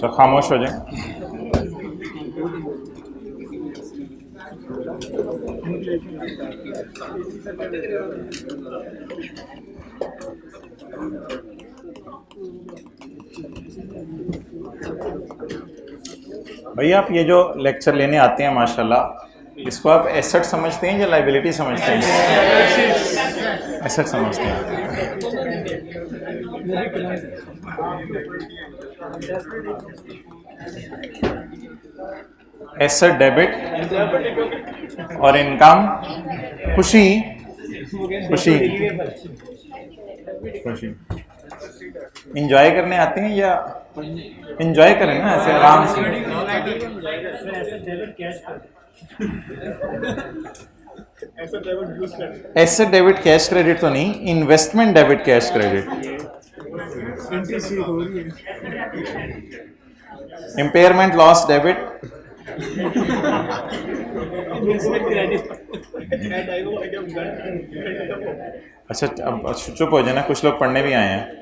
सब खामोश हो जाए। भैया आप ये जो लेक्चर लेने आते हैं माशाल्लाह, इसको आप एसेट समझते हैं या लाइबिलिटी समझते हैं? एसेट समझते हैं। एसेट डेबिट और इनकम खुशी खुशी खुशी इंजॉय करने आते हैं या इंजॉय करें ना ऐसे आराम से। एसेट डेबिट कैश क्रेडिट तो नहीं, investment debit cash credit. Impairment loss debit. अच्छा अब चुप हो जाए ना, कुछ लोग पढ़ने भी आए हैं।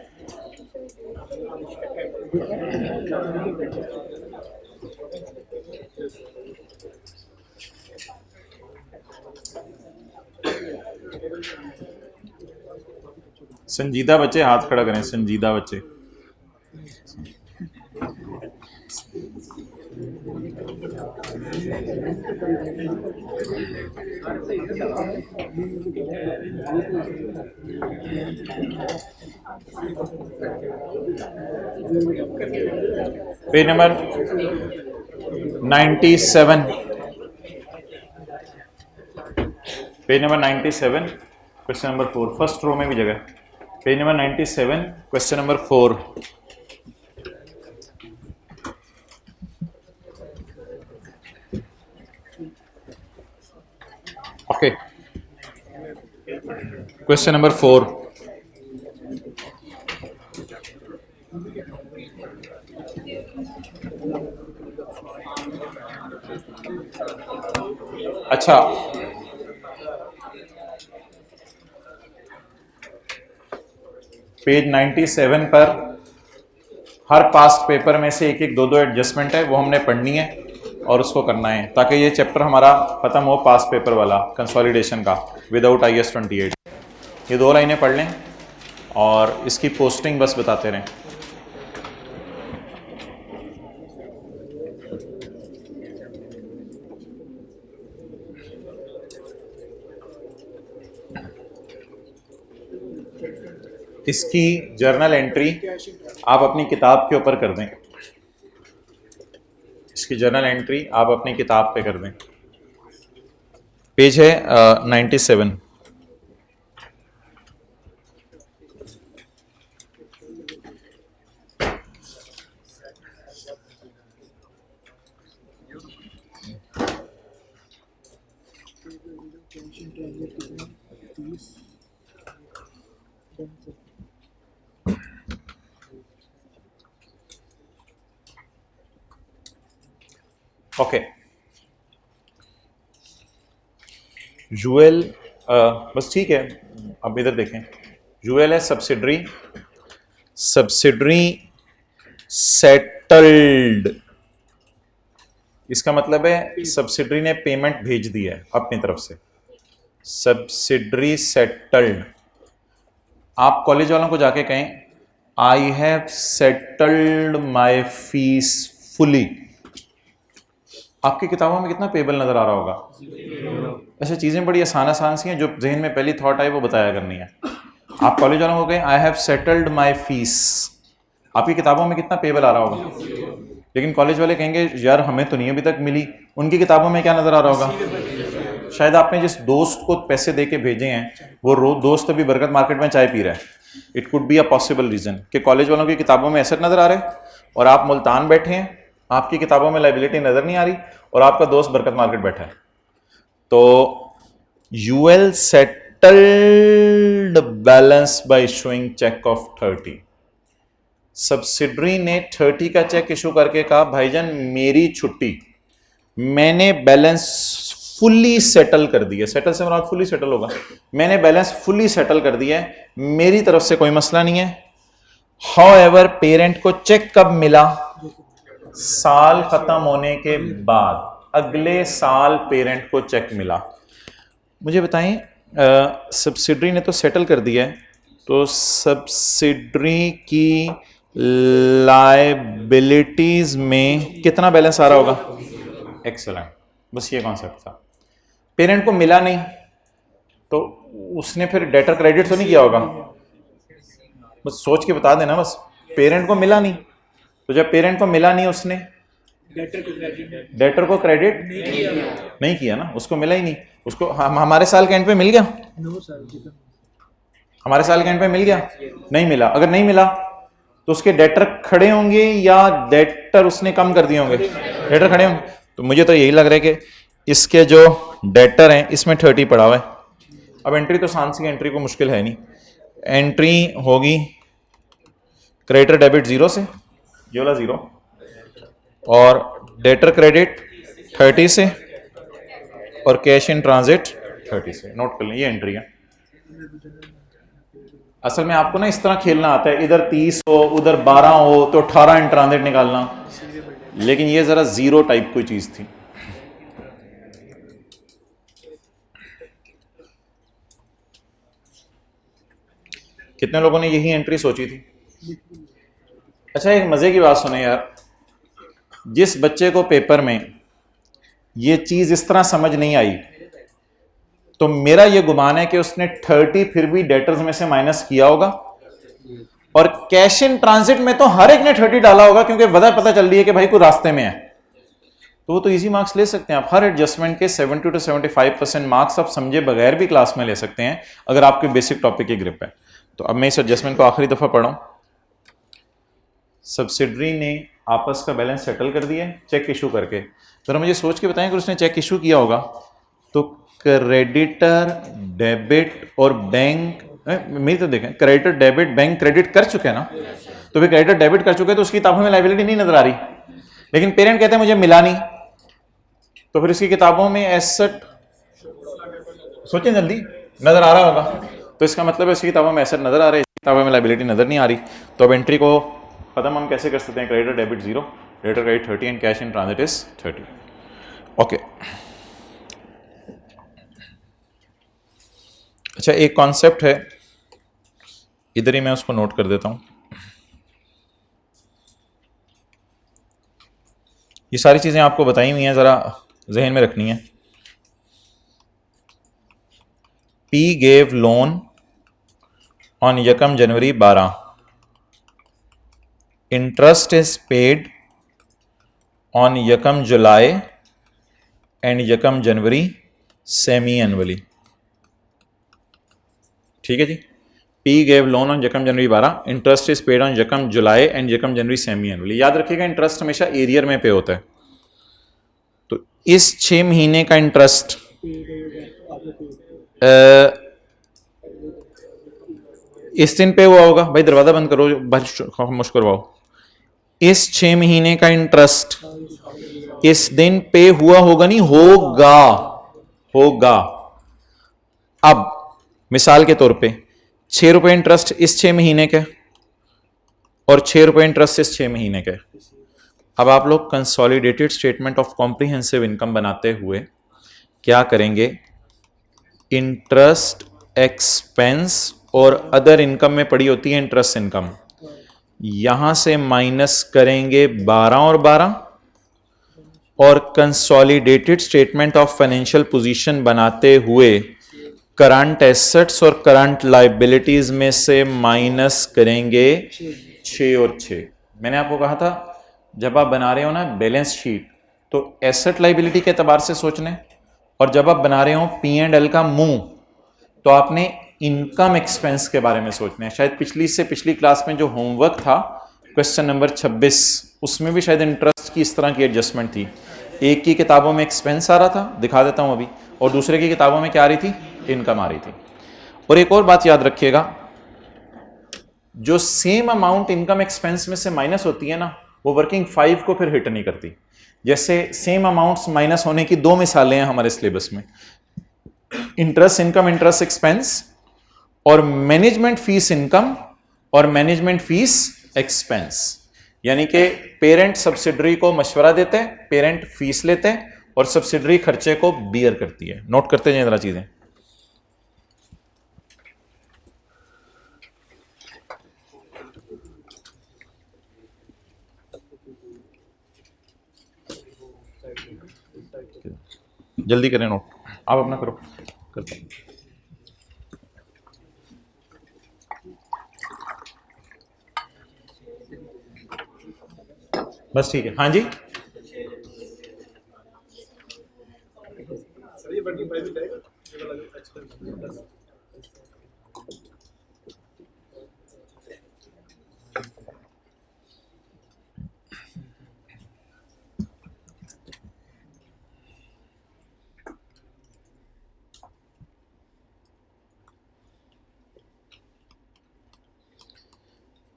संजीदा बच्चे हाथ खड़ा करें, संजीदा बच्चे। Page number 97, page number 97 question number 4, first row में भी जगह। Page number 97 question number 4। Okay, question number 4। अच्छा, पेज 97 पर हर पास्ट पेपर में से एक एक दो एडजस्टमेंट है, वो हमने पढ़नी है और उसको करना है ताकि ये चैप्टर हमारा खत्म हो, पास्ट पेपर वाला कंसोलिडेशन का विदाउट IS 28। ये 2 लाइनें पढ़ लें और इसकी पोस्टिंग बस बताते रहें। इसकी जर्नल एंट्री आप अपनी किताब के ऊपर कर दें। इसकी जर्नल एंट्री आप अपनी किताब पे कर दें। पेज है 97। ओके, यूएल बस ठीक है। अब इधर देखें, यूएल है सब्सिडरी, सब्सिडरी सेटल्ड। इसका मतलब है सब्सिडरी ने पेमेंट भेज दी है अपनी तरफ से, सब्सिडरी सेटल्ड। आप कॉलेज वालों को जाके कहें I have settled my fees fully. आपकी किताबों में कितना पेबल नजर आ रहा होगा? अच्छा, चीजें बड़ी आसान सी हैं, जो जहन में पहली थॉट आई वो बताया करनी है। आप कॉलेज वालों को कहें I have settled my fees, आपकी किताबों में कितना पेबल आ रहा होगा? लेकिन कॉलेज वाले कहेंगे यार हमें तो नहीं अभी तक मिली। उनकी किताबों में क्या नजर आ रहा होगा? शायद आपने जिस दोस्त को पैसे दे के भेजे हैं वो दोस्त अभी बरकत मार्केट में चाय पी रहा है। It could be a possible reason कि कॉलेज वालों की किताबों में एसेट नजर आ रहे हैं और आप मुल्तान बैठे हैं, आपकी किताबों में लाइबिलिटी नजर नहीं आ रही और आपका दोस्त बरकत मार्केट बैठा है। तो UL settled balance by issuing cheque of 30। Subsidiary ने 30 का चेक इशू करके कहा भाईजान मेरी छुट्टी, मैंने बैलेंस फुल्ली सेटल कर दिया, सेटल से मुराद फुल्ली सेटल होगा, मैंने बैलेंस फुल्ली सेटल कर दिया है, मेरी तरफ से कोई मसला नहीं है। हाउएवर पेरेंट को चेक कब मिला? साल खत्म होने के बाद, अगले साल पेरेंट को चेक मिला। मुझे बताएं, सब्सिडरी ने तो सेटल कर दिया है, तो सब्सिडरी की लायबिलिटीज में कितना बैलेंस आ रहा होगा? एक्सेलेंट, बस ये कॉन्सेप्ट था। पेरेंट को मिला नहीं तो उसने फिर डेटर क्रेडिट तो नहीं किया होगा? बस सोच के बता देना, बस पेरेंट को मिला नहीं, तो जब पेरेंट को मिला नहीं उसने डेटर को क्रेडिट नहीं किया ना, उसको मिला ही नहीं, उसको हमारे साल के एंड पे मिल गया? हमारे साल के एंड पे मिल गया? नहीं मिला। अगर नहीं मिला तो उसके डेटर खड़े होंगे या डेटर उसने कम कर दिए होंगे? डेटर खड़े होंगे। तो मुझे तो यही लग रहा है कि इसके जो डेटर हैं इसमें 30 पड़ा हुआ है। अब एंट्री तो सांस की एंट्री को मुश्किल है नहीं, एंट्री होगी क्रेडिटर डेबिट 0 से, ये वाला 0, और डेटर क्रेडिट 30 से, और कैश इन ट्रांजिट 30 से। नोट कर लें, ये एंट्री है। असल में आपको ना इस तरह खेलना आता है, इधर 30 हो उधर 12 हो तो 18 इन ट्रांजिट निकालना, लेकिन ये जरा 0 टाइप कोई चीज थी। कितने लोगों ने यही एंट्री सोची थी? अच्छा, एक मजे की बात सुने यार, जिस बच्चे को पेपर में ये चीज इस तरह समझ नहीं आई, तो मेरा ये गुमान है कि उसने 30 फिर भी डेटर्स में से माइनस किया होगा, और कैश इन ट्रांजिट में तो हर एक ने 30 डाला होगा, क्योंकि वजह पता चल रही है कि भाई कोई रास्ते में है, तो वो तो इजी मार्क्स ले सकते हैं आप। हर एडजस्टमेंट के 70 to 75% मार्क्स आप समझे बगैर भी क्लास में ले सकते हैं, अगर आपके बेसिक टॉपिक की ग्रिप है। तो अब मैं इस एडजस्टमेंट को आखिरी दफा पढ़ा हूं। सब्सिडरी ने आपस का बैलेंस सेटल कर दिया चेक इशू करके। जरा मुझे सोच के बताएं कि उसने चेक इशू किया होगा तो क्रेडिटर डेबिट और बैंक, मेरी तो देखें, क्रेडिटर डेबिट बैंक क्रेडिट कर चुके हैं ना, तो फिर क्रेडिटर डेबिट कर चुके हैं तो उसकी किताबों में लायबिलिटी नहीं नजर आ रही, लेकिन पेरेंट कहते हैं मुझे मिला नहीं, तो फिर इसकी किताबों में एसेट, सोचें जल्दी, नजर आ रहा होगा, तो इसका मतलब है इसकी किताबों में एसेट नजर आ रहा है, किताबों में लायबिलिटी नजर नहीं आ रही। तो अब एंट्री को खत्म हम कैसे कर सकते हैं? Creditor debit 0, creditor credit 30 and cash in transit is 30। Okay, अच्छा एक कॉन्सेप्ट है, इधर ही मैं उसको नोट कर देता हूं। ये सारी चीजें आपको बताई हुई हैं, जरा जहन में रखनी है। P gave loan on 1 January 12. Interest is paid on 1 July and 1 January semi-annually. ठीक है जी। P gave loan on 1 January 12. Interest is paid on 1 July and 1 January semi-annually. याद रखिएगा इंटरेस्ट हमेशा एरियर में पे होता है, तो इस 6 महीने का इंटरेस्ट इस दिन पे हुआ होगा। भाई दरवाजा बंद करो, खामोश करवाओ। इस 6 महीने का इंटरेस्ट इस दिन पे हुआ होगा, नहीं होगा, होगा। अब मिसाल के तौर पे 6 रुपए इंटरेस्ट इस 6 महीने के और 6 रुपए इंटरेस्ट इस 6 महीने के। अब आप लोग consolidated statement of comprehensive income बनाते हुए क्या करेंगे? इंटरेस्ट एक्सपेंस और अदर इनकम में पड़ी होती है इंटरेस्ट इनकम, यहां से माइनस करेंगे 12 और 12, और consolidated statement of financial position बनाते हुए करंट एसेट्स और करंट लायबिलिटीज में से माइनस करेंगे 6 और 6। मैंने आपको कहा था जब आप बना रहे हो ना बैलेंस शीट, तो एसेट लायबिलिटी के एतबार से सोचने, और जब आप बना रहे हो P&L का मुंह, तो आपने इनकम एक्सपेंस के बारे में सोचना है। शायद पिछली से पिछली क्लास में जो होमवर्क था क्वेश्चन नंबर 26, उसमें भी शायद इंटरेस्ट की इस तरह की एडजस्टमेंट थी। एक की किताबों में एक्सपेंस आ रहा था, दिखा देता हूं अभी, और दूसरे की किताबों में क्या आ रही थी? इनकम आ रही थी। और एक और बात याद रखिएगा, जो सेम अमाउंट इनकम एक्सपेंस में से माइनस होती है ना, वो वर्किंग 5 को फिर हिट नहीं करती। जैसे सेम अमाउंट्स माइनस होने की 2 मिसालें हैं हमारे सिलेबस में, इंटरेस्ट इनकम, इंटरेस्ट एक्सपेंस, और मैनेजमेंट फीस इनकम और मैनेजमेंट फीस एक्सपेंस। यानी कि पेरेंट सब्सिडरी को मशवरा देते हैं, पेरेंट फीस लेते हैं और सब्सिडरी खर्चे को बियर करती है। नोट करते जाए जरा चीजें। जल्दी करें नोट, आप अपना करो, करते हैं। बस ठीक है। हाँ जी,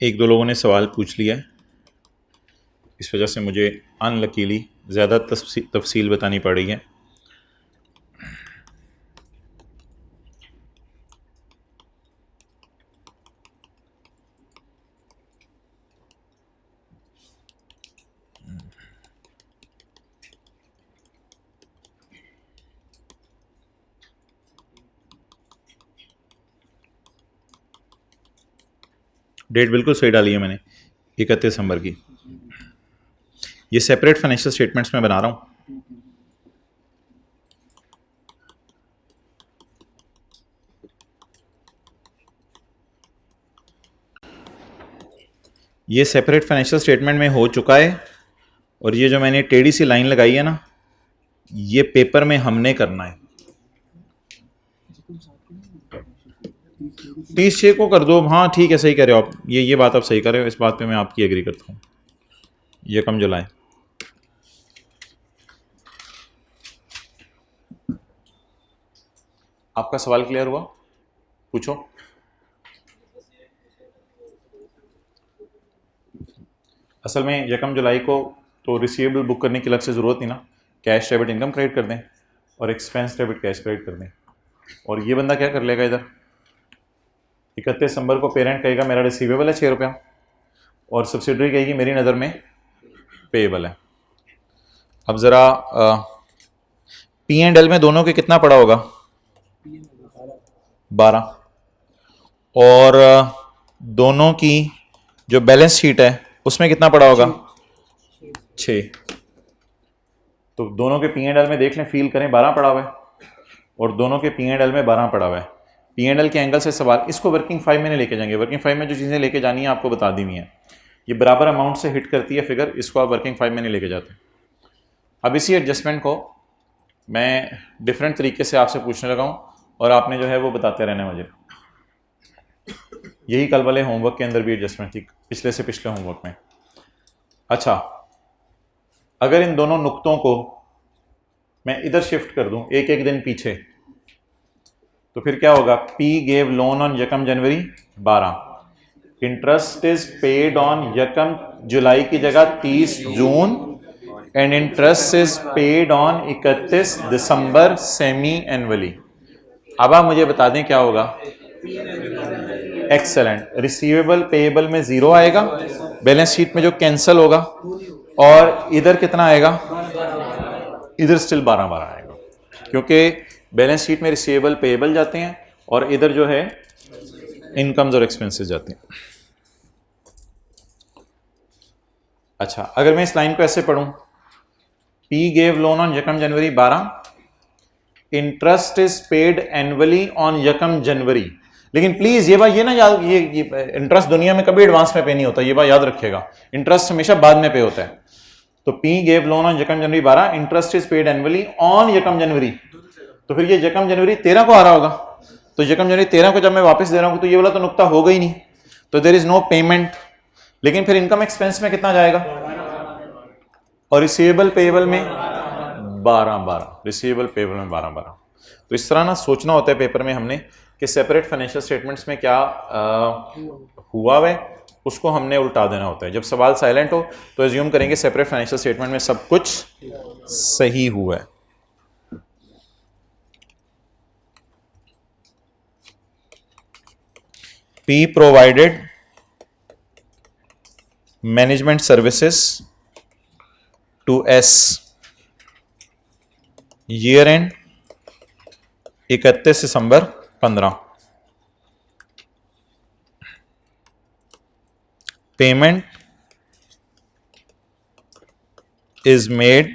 एक दो लोगों ने सवाल पूछ लिया है, इस वजह से मुझे अनलकीली ज़्यादा तफसील बतानी पड़ रही है। डेट बिल्कुल सही डाली है मैंने, 31 दिसंबर की। ये सेपरेट फाइनेंशियल स्टेटमेंट्स में बना रहा हूँ। ये सेपरेट फाइनेंशियल स्टेटमेंट में हो चुका है, और ये जो मैंने टेढ़ी सी लाइन लगाई है ना, ये पेपर में हमने करना है। 30 को कर दो। हाँ ठीक है, सही कह रहे हो आप, ये बात आप सही कर रहे हो, इस बात पे मैं आपकी एग्री करता हूँ। ये कम जुलाई। आपका सवाल क्लियर हुआ? पूछो। असल में यकम जुलाई को तो रिसीवेबल बुक करने की अलग से ज़रूरत नहीं ना, कैश डेबिट इनकम क्रेडिट कर दें और एक्सपेंस डेबिट कैश क्रेडिट कर दें। और ये बंदा क्या कर लेगा, इधर 31 दिसंबर को पेरेंट कहेगा मेरा रिसीवेबल है 6 रुपया, और सब्सिडरी कहेगी मेरी नज़र में पेएबल है। अब ज़रा P&L में दोनों के कितना पड़ा होगा? 12। और दोनों की जो बैलेंस शीट है उसमें कितना पड़ा होगा? 6। तो दोनों के P&L में देख लें, फील करें, 12 पड़ा हुआ है, और दोनों के P&L में 12 पड़ा हुआ है। P&L के एंगल से सवाल, इसको वर्किंग 5 में नहीं लेके जाएंगे, वर्किंग 5 में जो चीज़ें लेके जानी है आपको बता दी हुई है, ये बराबर अमाउंट से हिट करती है फिगर, इसको आप वर्किंग 5 में नहीं लेके जाते। अब इसी एडजस्टमेंट को मैं डिफरेंट तरीके से आपसे पूछने लगा हूँ, और आपने जो है वो बताते रहना मुझे। यही कल वाले होमवर्क के अंदर भी एडजस्टमेंट थी, पिछले से पिछले होमवर्क में। अच्छा, अगर इन दोनों नुक्तों को मैं इधर शिफ्ट कर दूं एक एक दिन पीछे, तो फिर क्या होगा? P गेव लोन ऑन यकम January 12, interest is paid on यकम जुलाई की जगह 30 June, and interest is paid on 31 December semi annually. अब आप मुझे बता दें क्या होगा? एक्सेलेंट। रिसीवेबल पेएबल में 0 आएगा, बैलेंस शीट में जो कैंसिल होगा, और इधर कितना आएगा? इधर स्टिल 12 आएगा, क्योंकि बैलेंस शीट में रिसीवेबल पेएबल जाते हैं और इधर जो है इनकम्स और एक्सपेंसेस जाते हैं। अच्छा, अगर मैं इस लाइन को ऐसे पढ़ूं, P गेव लोन ऑन यकम January 12, interest is paid annually on यकम जनवरी। लेकिन प्लीज ये बात ये ना याद, ये इंटरेस्ट दुनिया में कभी एडवांस में पे नहीं होता, ये बात याद रखिएगा, इंटरेस्ट हमेशा बाद में पे होता है। तो P गेव लोन ऑन यकम January 12, interest is paid annually on यकम जनवरी, तो फिर ये यकम जनवरी 13 को आ रहा होगा। तो यकम जनवरी 13 को जब मैं वापस दे रहा हूं तो ये वाला तो नुकता होगा ही नहीं, तो देयर इज नो पेमेंट। लेकिन फिर इनकम एक्सपेंस में कितना जाएगा? और रिसीवेबल पेएबल में 12, रिसीवेबल पेएबल में 12। तो इस तरह ना सोचना होता है पेपर में हमने कि सेपरेट फाइनेंशियल स्टेटमेंट्स में क्या हुआ है उसको हमने उल्टा देना होता है। जब सवाल साइलेंट हो तो एज्यूम करेंगे सेपरेट फाइनेंशियल स्टेटमेंट में सब कुछ सही हुआ है। P provided management services to S year end 31 December 15। Payment is made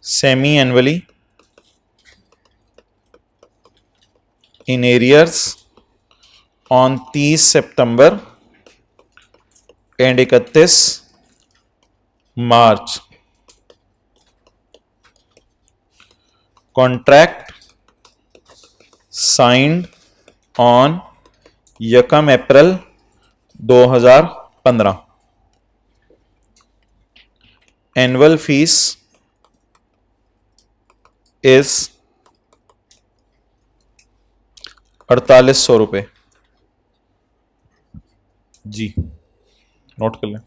semi-annually in arrears on 30 September and 31 March. Contract signed on 1 April 2015। Annual fees is 4800 रुपये। जी नोट कर लें।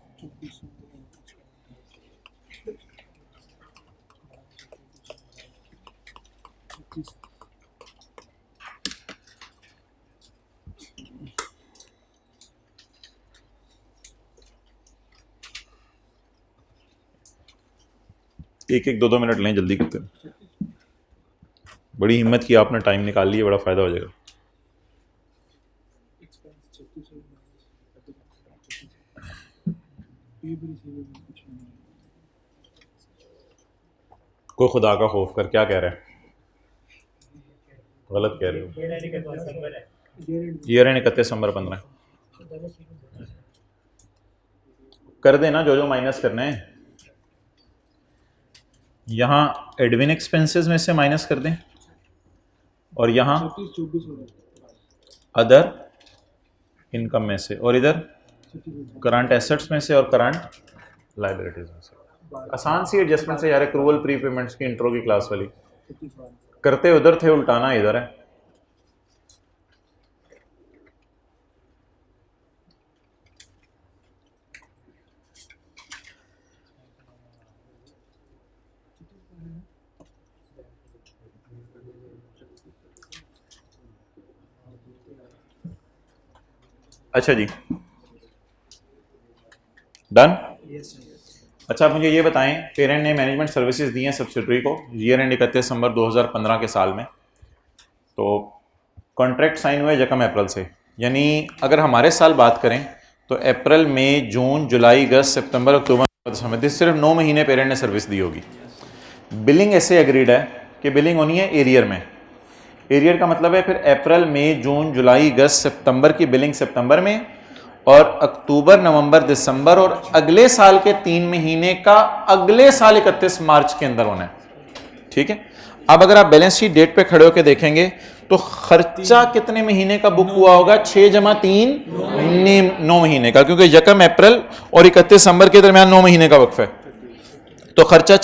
एक एक 2-2 मिनट लें, जल्दी करते हैं। बड़ी हिम्मत की आपने, टाइम निकाल लिया, बड़ा फायदा हो जाएगा। कोई खुदा का खौफ कर, क्या कह रहे हैं? गलत कह रहे हो। ईयर एंड 31 दिसंबर 15 कर देना, जो जो माइनस करने हैं। यहाँ एडमिन एक्सपेंसेस में से माइनस कर दें और यहाँ अदर इनकम में से, और इधर करंट एसेट्स में से और करंट लाइबिलिटीज में से। आसान सी एडजस्टमेंट है यार, एक्रूवल प्री पेमेंट्स की इंट्रो की क्लास वाली। करते उधर थे, उल्टाना इधर है। अच्छा जी, डन। अच्छा, आप मुझे ये बताएं, पेरेंट ने मैनेजमेंट सर्विसेज दी हैं सब्सिडरी को ईयर एंड 31 दिसंबर 2015 के साल में, तो कॉन्ट्रैक्ट साइन हुए 1 अप्रैल से। यानी अगर हमारे साल बात करें तो अप्रैल मई जून जुलाई अगस्त सितंबर अक्टूबर दिसंबर, सिर्फ 9 महीने पेरेंट ने सर्विस दी होगी। बिलिंग ऐसे एग्रीड है कि बिलिंग होनी है एरियर में। एरियर का मतलब है फिर अप्रैल मई जून जुलाई अगस्त सितंबर की बिलिंग सितंबर में, और अक्टूबर नवंबर दिसंबर और अगले साल के 3 महीने का अगले साल 31 मार्च के अंदर होना है। ठीक है। अब अगर आप बैलेंस शीट डेट पे खड़े होकर देखेंगे तो खर्चा कितने महीने का बुक हुआ होगा? 6 जमा 3 9 महीने का, क्योंकि 1 अप्रैल और 31 दिसंबर के दरमियान 9 महीने का वक्फ है। तो खर्चा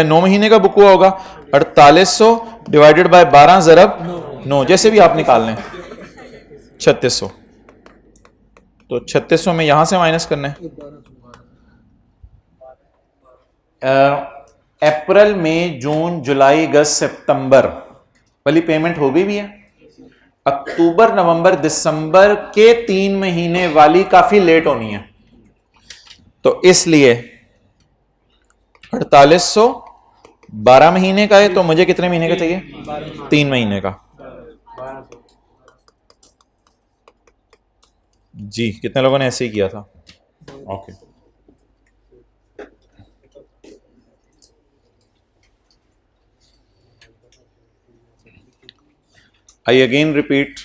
9 महीने का बुक हुआ होगा। 4800 डिवाइडेड बाय 12 ज़रब 9, जैसे भी आप निकाल लें, 3600। तो 3600 में यहां से माइनस करना है। अप्रैल मई जून जुलाई अगस्त सितंबर वाली पेमेंट हो गई भी है। अक्टूबर नवंबर दिसंबर के 3 महीने वाली काफी लेट होनी है, तो इसलिए 4800 12 महीने का है, तो मुझे कितने महीने का चाहिए? 3 महीने का। जी, कितने लोगों ने ऐसे ही किया था? ओके। आई अगेन रिपीट,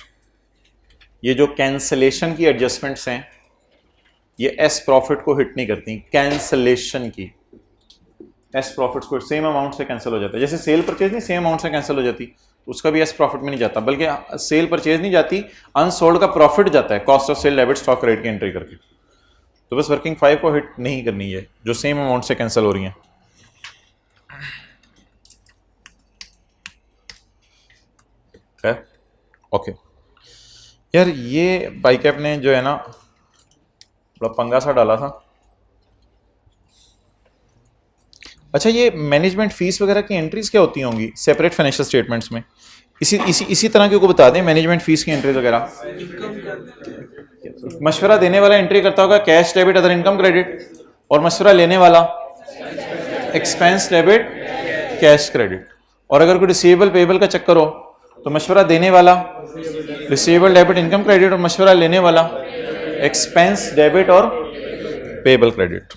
ये जो कैंसलेशन की एडजस्टमेंट्स हैं ये एस प्रॉफिट को हिट नहीं करती। कैंसलेशन की एस प्रॉफिट्स को सेम अमाउंट से कैंसिल हो जाता है। जैसे सेल परचेज नहीं सेम अमाउंट से कैंसिल हो जाती, उसका भी एस प्रॉफिट में नहीं जाता, बल्कि सेल परचेज नहीं जाती, अनसोल्ड का प्रॉफिट जाता है cost of sale debit stock credit की एंट्री करके। तो बस वर्किंग 5 को हिट नहीं करनी है जो सेम अमाउंट से कैंसिल हो रही हैं। ओके। यार ये बाइकैप ने जो है ना बड़ा पंगा सा डाला था। अच्छा, ये मैनेजमेंट फीस वगैरह की एंट्रीज क्या होती होंगी सेपरेट फाइनेंशियल स्टेटमेंट्स में? इसी तरह के को बता दें मैनेजमेंट फीस की एंट्रीज वगैरह। मशवरा देने वाला एंट्री करता होगा cash debit other income credit, और मशवरा लेने वाला एक्सपेंस डेबिट कैश क्रेडिट। और अगर कोई रिसीवेबल पेबल का चक्कर हो तो मशवरा देने वाला रिसीवेबल डेबिट इनकम क्रेडिट, और मशवरा लेने वाला एक्सपेंस डेबिट और पेबल क्रेडिट।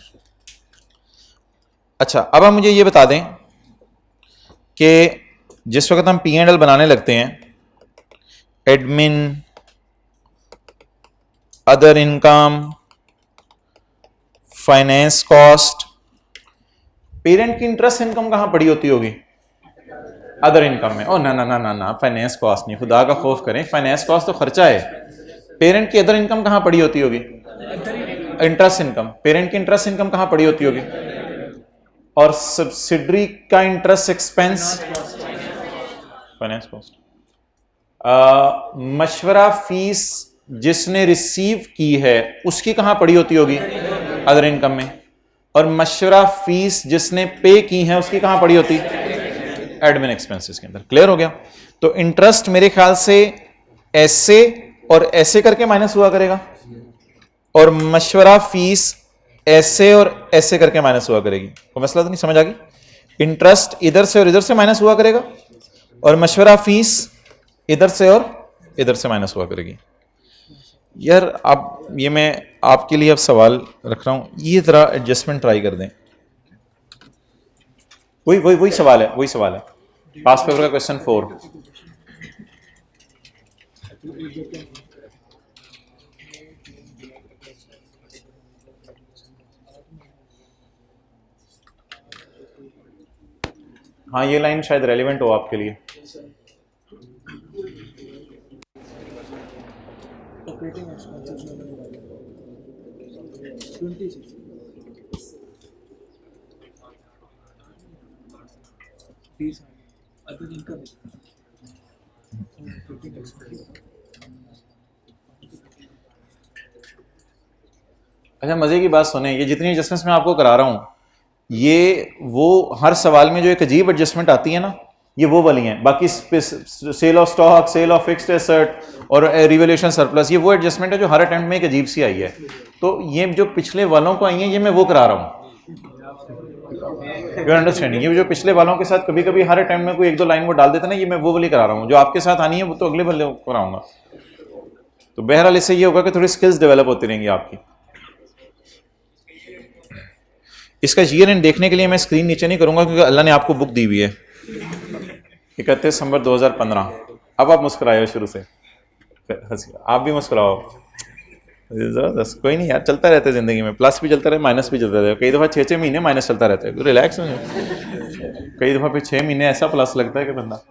अच्छा, अब आप मुझे ये बता दें कि जिस वक्त हम P&L बनाने लगते हैं, admin, other income, finance cost, parent की इंटरेस्ट इनकम कहां पड़ी होती होगी? अदर इनकम में। ओ ना ना ना ना ना, फाइनेंस कॉस्ट नहीं, खुदा का खौफ करें, फाइनेंस कॉस्ट तो खर्चा है। पेरेंट की अदर इनकम कहां पड़ी होती होगी? Interest income. पेरेंट की इंटरेस्ट इनकम कहां पड़ी होती होगी? और सब्सिडरी का इंटरेस्ट एक्सपेंस फाइनेंस कॉस्ट। मशवरा फीस जिसने रिसीव की है उसकी कहां पड़ी होती होगी? अदर इनकम में। और मशवरा फीस जिसने पे की है उसकी कहां पड़ी होती? एडमिन एक्सपेंसेस के अंदर। क्लियर हो गया? तो इंटरेस्ट मेरे ख्याल से ऐसे और ऐसे करके माइनस हुआ करेगा, और मशवरा फीस ऐसे और ऐसे करके माइनस हुआ करेगी। कोई मसला तो नहीं, समझ आ गई? इंटरेस्ट इधर से और इधर से माइनस हुआ करेगा, और मशवरा फीस इधर से और इधर से माइनस हुआ करेगी। यार अब ये मैं आपके लिए अब सवाल रख रहा हूं, ये जरा एडजस्टमेंट ट्राई कर दें। वही सवाल है, वही सवाल है, पास पेपर का क्वेश्चन 4। हाँ, ये लाइन शायद रेलिवेंट हो आपके लिए। अच्छा, मजे की बात सुने, ये जितनी एडजस्टमेंट्स मैं आपको करा रहा हूं, ये वो हर सवाल में जो एक अजीब एडजस्टमेंट आती है ना, ये वो वाली हैं। बाकी sale of stock, sale of fixed asset और रिवैल्यूएशन सरप्लस, ये वो एडजस्टमेंट है जो हर अटेम्प्ट में एक अजीब सी आई है। तो ये जो पिछले वालों को आई है, ये मैं वो करा रहा हूँ। You understanding? ये जो पिछले वालों के साथ कभी कभी हर अटेम्प्ट में कोई एक दो लाइन वो डाल देते ना, ये मैं वो वाली करा रहा हूँ। जो आपके साथ आनी है वो तो अगले वाले कराऊंगा। तो बहरहाल इससे ये होगा कि थोड़ी स्किल्स डेवलप होती रहेंगी आपकी। इसका ईयर एंड देखने के लिए मैं स्क्रीन नीचे नहीं करूंगा, क्योंकि अल्लाह ने आपको बुक दी हुई है 31 दिसंबर 2015। अब आप मुस्कुराए हो शुरू से, आप भी मुस्कुराओ। जबरदस्त। कोई नहीं यार, चलता रहता है जिंदगी में, प्लस भी चलता रहे, माइनस भी चलता रहे। कई दफ़ा 6 महीने माइनस चलता रहता है, रिलैक्स हो। कई दफ़ा फिर 6 महीने ऐसा प्लस लगता है कि बंदा।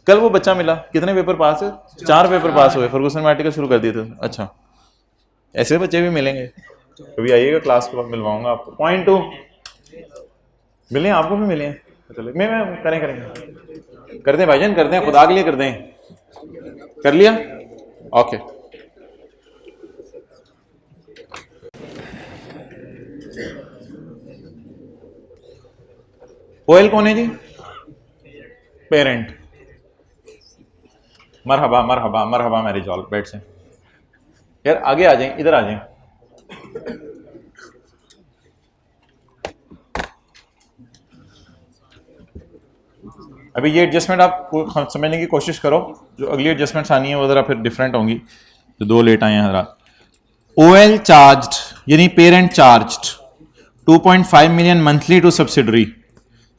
कल वो बच्चा मिला, कितने पेपर पास है? 4 पेपर पास हुए, फर्गूसन में आर्टिकल शुरू कर दिए थे। अच्छा, ऐसे बच्चे भी मिलेंगे, कभी आइएगा क्लास के बाद, मिलवाऊंगा आपको। पॉइंट 2 मिले, आपको भी मिले हैं। मैं करेंगे कर दें भाईजान, कर दें, खुदा के लिए कर दें। कर लिया? ओके। ओएल कौन है जी? पेरेंट। मरहबा मरहबा मरहबा मेरी जॉल, बैठ से यार, आगे आ जाएं, इधर आ जाएं। अभी ये एडजस्टमेंट आप समझने की कोशिश करो, जो अगली एडजस्टमेंट्स आनी है वो ज़रा फिर डिफरेंट होंगी। जो 2 लेट आए हैं हरा। ओएल चार्ज्ड यानी parent charged 2.5 million monthly to subsidiary.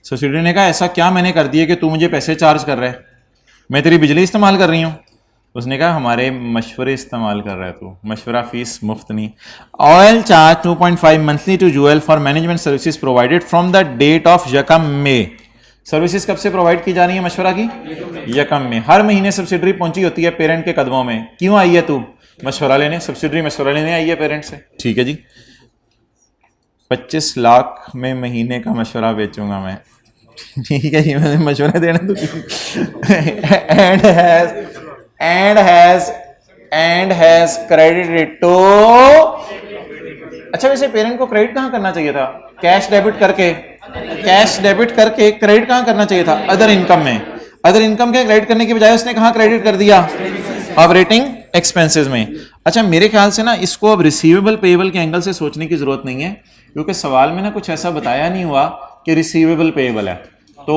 Subsidiary ने कहा ऐसा क्या मैंने कर दिया कि तू मुझे पैसे चार्ज कर रहा है, मैं तेरी बिजली इस्तेमाल कर रही हूँ। उसने कहा हमारे मशवरे इस्तेमाल कर रहा है तू, मशवरा फीस मुफ्त नहीं। OL charge 2.5 monthly to UL for management services provided from the date of यकम में। सर्विसेज कब से प्रोवाइड की जा रही है मशवरा की? यकम में। हर महीने सब्सिडरी पहुंची होती है पेरेंट के कदमों में। क्यों आई है तू? मशवरा लेने। सब्सिडरी मशवरा लेने आई है पेरेंट से। ठीक है जी, 25 लाख में महीने का मशवरा बेचूंगा मैं। ठीक है जी, मैंने मशवरा देना तो एंड हैज क्रेडिटेड टू। अच्छा वैसे पेरेंट को क्रेडिट कहां करना चाहिए था? कैश डेबिट करके, कैश डेबिट करके क्रेडिट कहां करना चाहिए था? अदर इनकम में। अदर इनकम के क्रेडिट करने की बजाय उसने कहां क्रेडिट कर दिया? ऑपरेटिंग एक्सपेंसेस में। अच्छा मेरे ख्याल से ना इसको अब रिसीवेबल पेएबल के एंगल से सोचने की जरूरत नहीं है, क्योंकि सवाल में ना कुछ ऐसा बताया नहीं हुआ कि रिसीवेबल पेएबल है। तो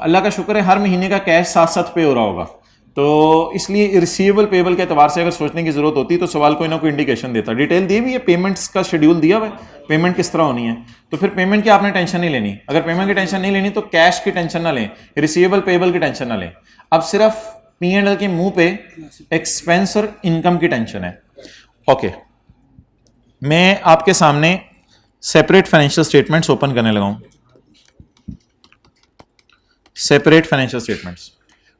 अल्लाह का शुक्र है हर महीने का कैश साथ साथ पे हो रहा होगा, तो इसलिए रिसीवेबल पेएबल के एतबार से अगर सोचने की जरूरत होती तो सवाल कोई ना कोई इंडिकेशन देता। डिटेल दी भी है, पेमेंट्स का शेड्यूल दिया हुआ है, पेमेंट किस तरह होनी है। तो फिर पेमेंट की आपने टेंशन नहीं लेनी। अगर पेमेंट की टेंशन नहीं लेनी तो कैश की टेंशन ना लें, रिसीवेबल पेएबल की टेंशन ना लें। अब सिर्फ P&L के मुंह पे एक्सपेंस और इनकम की टेंशन है। ओके, मैं आपके सामने सेपरेट फाइनेंशियल स्टेटमेंट्स ओपन करने लगा हूं। सेपरेट फाइनेंशियल स्टेटमेंट्स,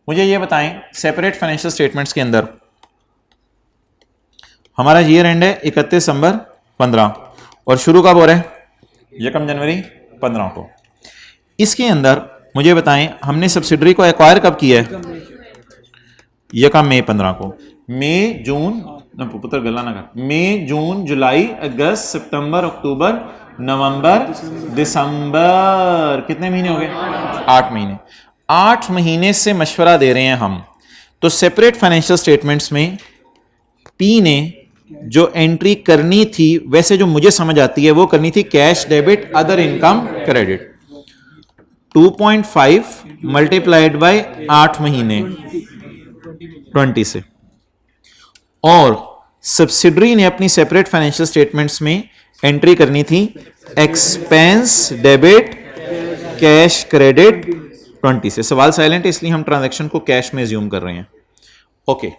मुझे ये बताएं सेपरेट फाइनेंशियल स्टेटमेंट्स के अंदर हमारा ईयर एंड है 31 दिसंबर 15 और शुरू कब हो रहा है? 1 जनवरी 15 को। इसके अंदर मुझे बताएं हमने सब्सिडरी को एक्वायर कब किया है? 1 मई 15 को। मई जून पुत्र गला ना कर, मई जून जुलाई अगस्त सितंबर अक्टूबर नवंबर दिसंबर, कितने महीने हो गए? 8 महीने। 8 महीने से मशवरा दे रहे हैं हम। तो सेपरेट फाइनेंशियल स्टेटमेंट्स में पी ने जो एंट्री करनी थी, वैसे जो मुझे समझ आती है वो करनी थी cash debit other income credit 2.5 multiplied by 8 महीने 20 से। और सब्सिडरी ने अपनी सेपरेट फाइनेंशियल स्टेटमेंट्स में एंट्री करनी थी एक्सपेंस डेबिट कैश क्रेडिट 20 से। सवाल साइलेंट है इसलिए हम ट्रांजैक्शन को कैश में ज्यूम कर रहे हैं। ओके,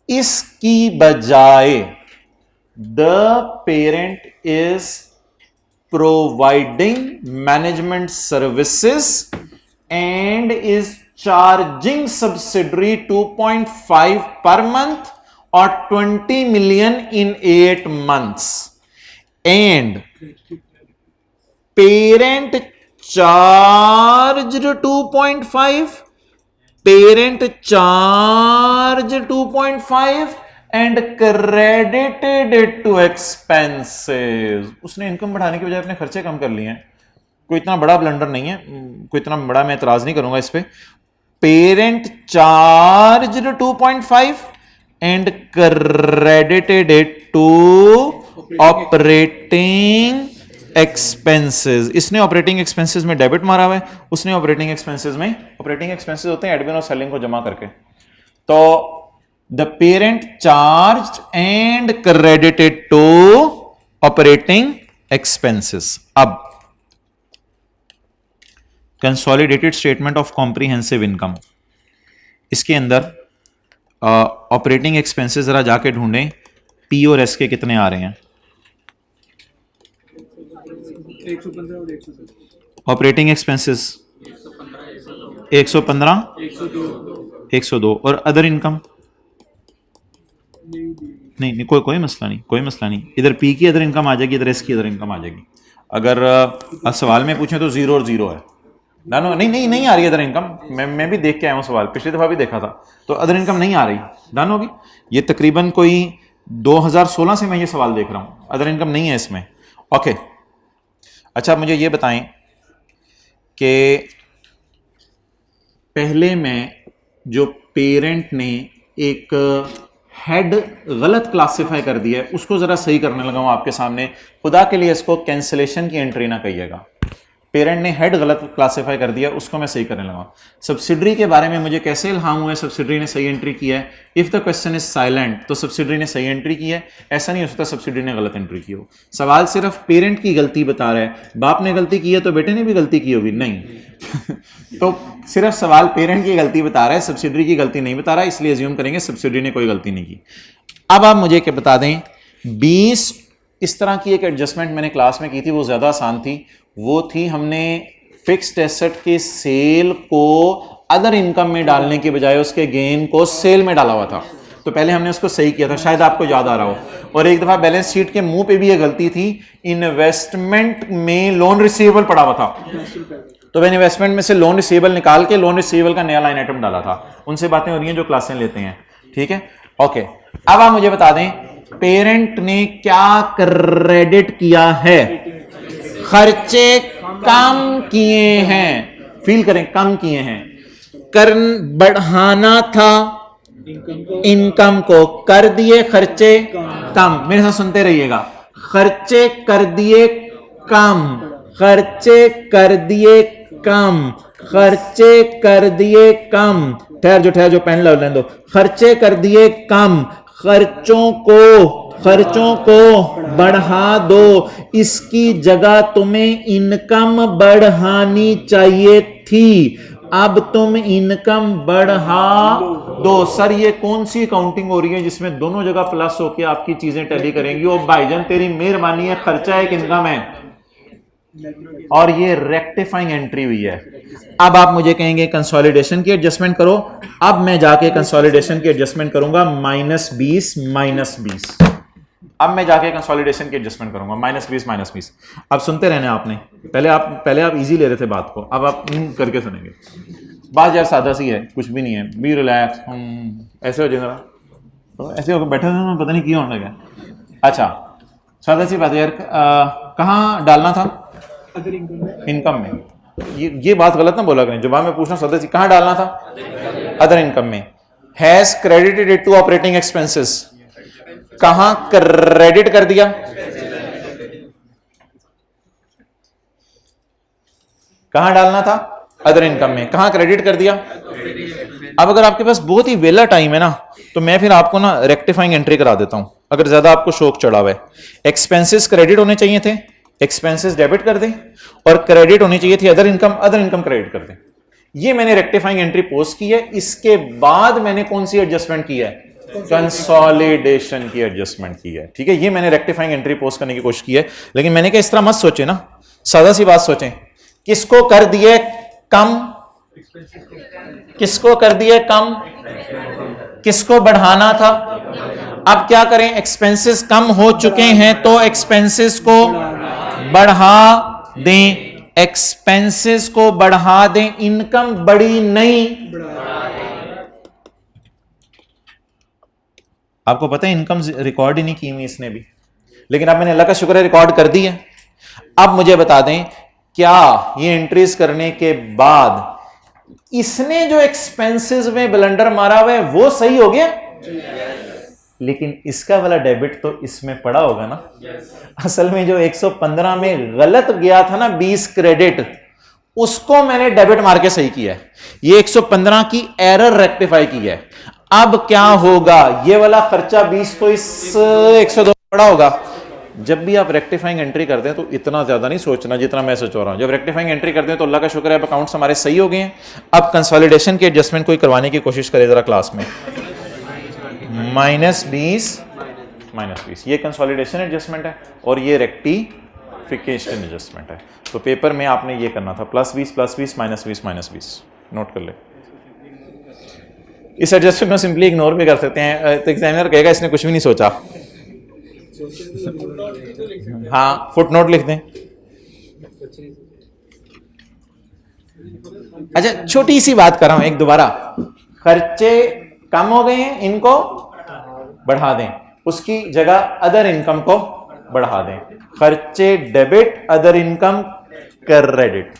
इसकी बजाय the parent is providing management services and is charging subsidiary 2.5 per month और 20 million in 8 months and parent charged 2.5, parent charged 2.5 and credited it to expenses। उसने इनकम बढ़ाने की बजाय अपने खर्चे कम कर लिए हैं। कोई इतना बड़ा ब्लंडर नहीं है, कोई इतना बड़ा मैं एतराज नहीं करूंगा इस पे। Parent charged 2.5 and credited it to operating expenses. इसने ऑपरेटिंग एक्सपेंसेस में डेबिट मारा हुआ है, उसने ऑपरेटिंग एक्सपेंसेस में, ऑपरेटिंग एक्सपेंसेस होते हैं एडमिन और सेलिंग को जमा करके। तो the parent charged and credited to operating expenses. अब consolidated statement of comprehensive income, इसके अंदर ऑपरेटिंग एक्सपेंसेस जरा जाके ढूंढें पी और एस के कितने आ रहे हैं। 115 और 107। ऑपरेटिंग एक्सपेंसेस 115 102 और अदर इनकम नहीं, कोई मसला नहीं, कोई मसला नहीं। इधर पी की अदर इनकम आ जाएगी, इधर एस की अदर इनकम आ जाएगी। अगर सवाल में पूछें तो 0 और 0 है ना। नहीं आ रही अदर इनकम। मैं भी देख के आया हूँ सवाल, पिछली दफा भी देखा था, तो अदर इनकम नहीं आ रही। डन होगी। ये तकरीबन कोई 2016 से मैं ये सवाल देख रहा हूँ, अदर इनकम नहीं है इसमें। ओके, अच्छा मुझे ये बताएं कि पहले में जो पेरेंट ने एक हेड गलत क्लासिफाई कर दिया है उसको जरा सही करने लगा हूं आपके सामने। खुदा के लिए इसको कैंसिलेशन की एंट्री ना कहिएगा। पेरेंट ने हेड गलत क्लासिफाई कर दिया, उसको मैं सही करने लगा। सब्सिडरी के बारे में मुझे कैसे इल्हाम हुआ है सब्सिडरी ने सही एंट्री की है। If the question is silent तो सब्सिडरी ने सही एंट्री की है। ऐसा नहीं हो सकता सब्सिडरी ने गलत एंट्री की हो। सवाल सिर्फ पेरेंट की गलती बता रहा है। बाप ने गलती की है तो बेटे ने भी गलती की होगी? नहीं तो सिर्फ सवाल पेरेंट की गलती बता रहा है, सब्सिडरी की गलती नहीं बता रहा है, इसलिए अज्यूम करेंगे सब्सिडरी ने कोई गलती नहीं की। अब आप मुझे क्या बता दें, 20 इस तरह की एक एडजस्टमेंट मैंने क्लास में की थी, वो ज्यादा आसान थी। वो थी हमने फिक्स्ड एसेट के सेल को अदर इनकम में डालने के बजाय उसके गेन को सेल में डाला हुआ था। तो पहले हमने उसको सही किया था, शायद आपको याद आ रहा हो। और एक दफा बैलेंस शीट के मुंह पे भी ये गलती थी, इन्वेस्टमेंट में लोन रिसीवेबल पड़ा हुआ था, तो मैंने इन्वेस्टमेंट में से लोन रिसीवेबल निकाल के लोन रिसीवेबल का नया लाइन आइटम डाला था। उनसे बातें हो रही हैं जो क्लासें लेते हैं, ठीक है। ओके, अब आप मुझे बता दें पेरेंट ने क्या क्रेडिट किया है? खर्चे कम किए हैं, फील करें, कम किए हैं। करन बढ़ाना था इनकम को, कर दिए खर्चे कम। मेरे साथ सुनते रहिएगा, खर्चे कर दिए कम, खर्चे कर दिए कम, खर्चे कर दिए कम। ठहर जो पेन लेने दो। खर्चे कर दिए कम, खर्चों को बढ़ा दो। इसकी जगह तुम्हें इनकम बढ़ानी चाहिए थी, अब तुम इनकम बढ़ा दो। सर ये कौन सी अकाउंटिंग हो रही है जिसमें दोनों जगह प्लस होके आपकी चीजें टैली करेंगी? ओ भाईजान तेरी मेहरबानी है, खर्चा एक इनकम है और ये रेक्टिफाइंग एंट्री हुई है। अब आप मुझे कहेंगे कंसोलिडेशन की एडजस्टमेंट करो। अब मैं जाके कंसोलिडेशन की एडजस्टमेंट करूंगा -20। अब मैं जाके कंसोलिडेशन की एडजस्टमेंट करूंगा -20। अब सुनते रहना आपने, पहले आप इजी ले रहे थे बात को, अब आप करके सुनेंगे। बात यार सादा सी है, कुछ भी नहीं है, बी रिलैक्स। ऐसे हो जाए जरा, तो ऐसे होकर बैठे हुए पता नहीं क्यों होने लगा। अच्छा सादा सी बात है यार, कहाँ डालना था? इनकम में। ये बात गलत ना बोला करें, जवाब में पूछना सदा सी, कहाँ डालना था? अदर इनकम में। Has credited it to operating expenses, कहां क्रेडिट कर दिया? कहां डालना था? अदर इनकम में। कहां क्रेडिट कर दिया? अब अगर आपके पास बहुत ही वेला टाइम है ना, तो मैं फिर आपको ना रेक्टिफाइंग एंट्री करा देता हूं, अगर ज्यादा आपको शौक चढ़ा हुआ है। एक्सपेंसेस क्रेडिट होने चाहिए थे, एक्सपेंसेस डेबिट कर दें, और क्रेडिट होनी चाहिए थी अदर इनकम क्रेडिट कर दें। ये मैंने रेक्टिफाइंग एंट्री पोस्ट की है। इसके बाद मैंने कौन सी एडजस्टमेंट की है? कंसोलिडेशन की एडजस्टमेंट की है। ठीक है, ये मैंने रेक्टिफाइंग एंट्री पोस्ट करने की कोशिश की है, लेकिन मैंने कहा इस तरह मत सोचे ना, सादा सी बात सोचें। किसको कर दिए कम? किसको कर दिए कम? किसको बढ़ाना था? अब क्या करें? एक्सपेंसेस कम हो चुके हैं तो एक्सपेंसेस को बढ़ा दें, एक्सपेंसेस को बढ़ा दें। इनकम बढ़ी नहीं, आपको पता है इनकम रिकॉर्ड ही नहीं की हुई इसने भी, लेकिन अब मैंने अल्लाह का शुक्र है रिकॉर्ड कर दी है। अब मुझे बता दें, क्या ये एंट्रीज करने के बाद इसने जो एक्सपेंसेस में ब्लंडर मारा हुआ है वो सही हो गया? लेकिन इसका वाला डेबिट तो इसमें पड़ा होगा ना। असल में जो 115 में गलत गया था ना 20 क्रेडिट, उसको मैंने डेबिट मार के सही किया है। ये 115 की एरर रेक्टिफाई की है। अब क्या होगा? ये वाला खर्चा 20 तो इस 102 पड़ा होगा। जब भी आप रेक्टिफाइंग एंट्री करते हैं तो इतना ज्यादा नहीं सोचना जितना मैं सोच रहा हूं। जब रेक्टिफाइंग एंट्री करते हैं तो अल्लाह का शुक्र है अकाउंट्स हमारे सही हो गए हैं। अब कंसोलिडेशन की एडजस्टमेंट कोई करवाने की कोशिश करे जरा क्लास में। -20 ये कंसोलिडेशन एडजस्टमेंट है और ये रेक्टिफिकेशन एडजस्टमेंट है। तो पेपर में आपने ये करना था +20 -20 नोट कर ले। इस एडजस्टमेंट को सिंपली इग्नोर भी कर सकते हैं, तो एग्जामिनर कहेगा इसने कुछ भी नहीं सोचा। हाँ फुटनोट लिख दें। अच्छा छोटी सी बात कर रहा हूं एक दोबारा, खर्चे कम हो गए हैं, इनको बढ़ा दें, उसकी जगह अदर इनकम को बढ़ा दें। खर्चे डेबिट, अदर इनकम क्रेडिट।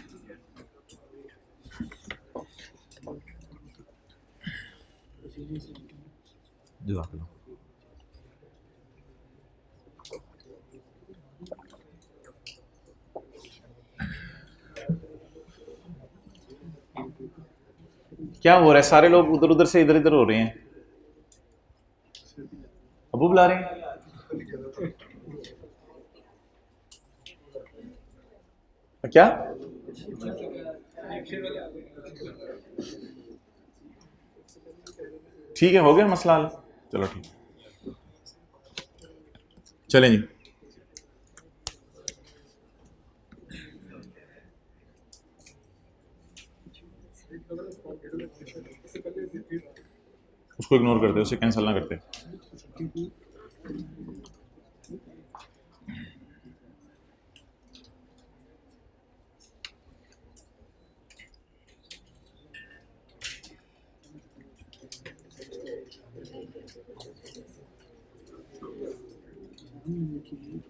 क्या हो रहा है? सारे लोग उधर उधर से इधर इधर हो रहे हैं। अबू बुला रहे हैं। क्या ठीक है, हो गया मसला हल। चलो ठीक, चलें जी। उसको इग्नोर करते, उसे कैंसिल ना करते। मोहतरम,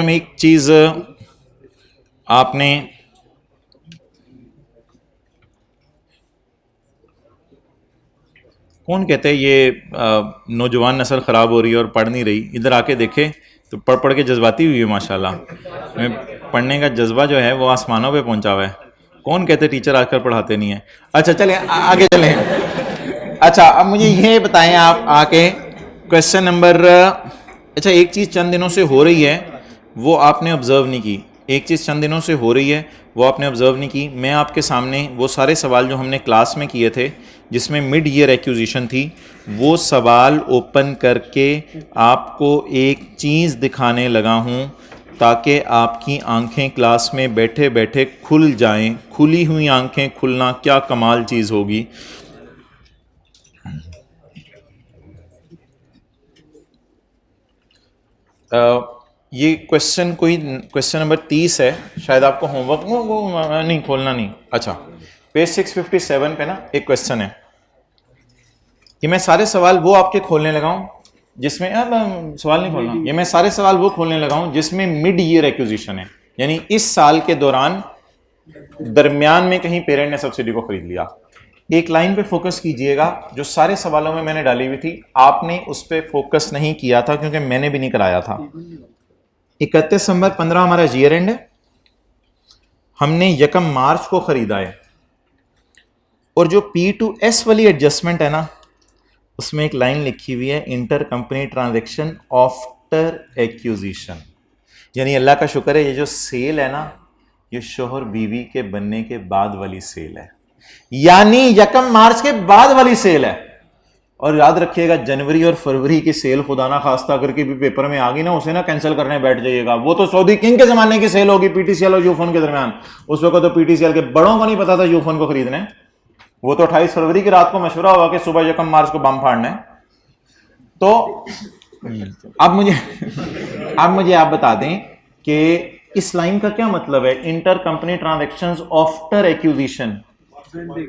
एक चीज आपने कौन कहते हैं ये नौजवान नस्ल ख़राब हो रही है और पढ़ नहीं रही, इधर आके देखे तो पढ़ पढ़ के जज्बाती हुई है माशाल्लाह। मैं पढ़ने का जज्बा जो है वो आसमानों पे पहुंचा हुआ है। कौन कहते टीचर आजकल पढ़ाते नहीं है। अच्छा चलें आगे चलें। अच्छा अब मुझे ये बताएं आप आके क्वेश्चन नंबर, अच्छा एक चीज़ चंद दिनों से हो रही है वो आपने ऑब्ज़र्व नहीं की, एक चीज़ चंद दिनों से हो रही है वो आपने ऑब्ज़र्व नहीं की। मैं आपके सामने वो सारे सवाल जो हमने क्लास में किए थे जिसमें मिड ईयर एक्विजिशन थी, वो सवाल ओपन करके आपको एक चीज़ दिखाने लगा हूँ ताकि आपकी आंखें क्लास में बैठे बैठे खुल जाएं। खुली हुई आंखें खुलना क्या कमाल चीज़ होगी। ये क्वेश्चन नंबर 30 है, शायद आपको होमवर्क नहीं खोलना नहीं। अच्छा पेज 657 पे ना एक क्वेश्चन है कि मैं सारे सवाल वो आपके खोलने लगा हूं जिसमें, सवाल नहीं खोलना, ये मैं सारे सवाल वो खोलने लगा हूं जिसमें मिड ईयर एक्विजिशन है, यानी इस साल के दौरान दरमियान में कहीं पेरेंट ने सब्सिडी को खरीद लिया। एक लाइन पे फोकस कीजिएगा जो सारे सवालों में मैंने डाली हुई थी, आपने उस पर फोकस नहीं किया था क्योंकि मैंने भी नहीं कराया था। 31 दिसंबर 15 हमारा ईयर एंड है, हमने 1 मार्च को खरीदा है, और जो P2S वाली एडजस्टमेंट है ना उसमें एक लाइन लिखी हुई है inter company transaction after acquisition, यानी अल्लाह का शुक्र है ये जो सेल है ना ये शोहर बीवी के बनने के बाद वाली सेल है, यानी 1 मार्च के बाद वाली सेल है। और याद रखिएगा जनवरी और फरवरी की सेल खुदा ना खास्ता करके भी पेपर में आ गई ना, उसे ना कैंसिल करने बैठ जाइएगा। वो तो सऊदी किंग के जमाने की सेल होगी पीटीसीएल और यूफोन के दरमियान, उस वक्त तो पीटीसीएल के बड़ों को नहीं पता था यूफोन को खरीदने, वो तो 28 फरवरी की रात को मशवरा हुआ कि सुबह 1 मार्च को बम फाड़ना है। तो अब मुझे आप बता दें कि इस लाइन का क्या मतलब है, inter company transactions after acquisition,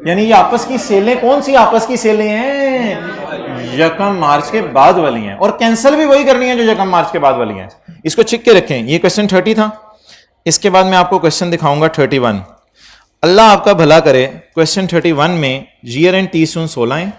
यानी ये आपस की सेलें, कौन सी आपस की सेलें हैं, 1 मार्च के बाद वाली हैं, और कैंसिल भी वही करनी है जो 1 मार्च के बाद वाली हैं। इसको छिक के रखें। ये क्वेश्चन 30 था, इसके बाद मैं आपको क्वेश्चन दिखाऊंगा 31। अल्लाह आपका भला करे, क्वेश्चन 31 में ईयर एंड 30/16 है,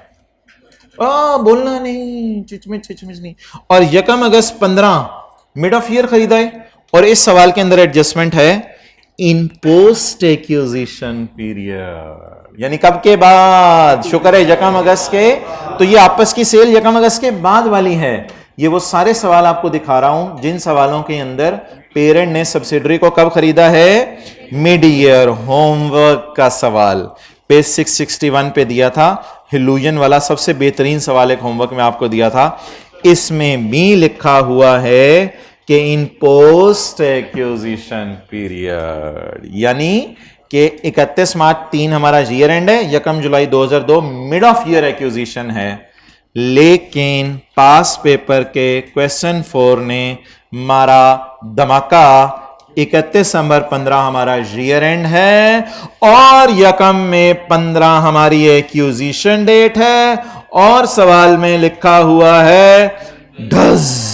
बोलना नहीं, चिचमिच नहीं, और 1 अगस्त 15 मिड ऑफ ईयर खरीदा है, और इस सवाल के अंदर एडजस्टमेंट है इन पोस्ट एक्विजिशन पीरियड, यानी कब के बाद, शुक्र है 1 अगस्त के, तो ये आपस की सेल 1 अगस्त के बाद वाली है। ये वो सारे सवाल आपको दिखा रहा हूं जिन सवालों के अंदर पेरेंट ने सब्सिडरी को कब खरीदा है, मिड ईयर। होमवर्क का सवाल पेज 661 पे दिया था, हिलूजन वाला सबसे बेहतरीन सवाल एक होमवर्क में आपको दिया था, इसमें भी लिखा हुआ है कि इन पोस्ट एक्विजिशन पीरियड, यानी कि 31 मार्च 3 हमारा ईयर एंड है, 1 जुलाई 2002 मिड ऑफ ईयर एक्विजिशन है, लेकिन पास पेपर के क्वेश्चन 4 ने मारा धमाका, 31 दिसंबर 15 हमारा ईयर एंड है, और 1 में 15 हमारी एक्विजिशन डेट है, और सवाल में लिखा हुआ है does.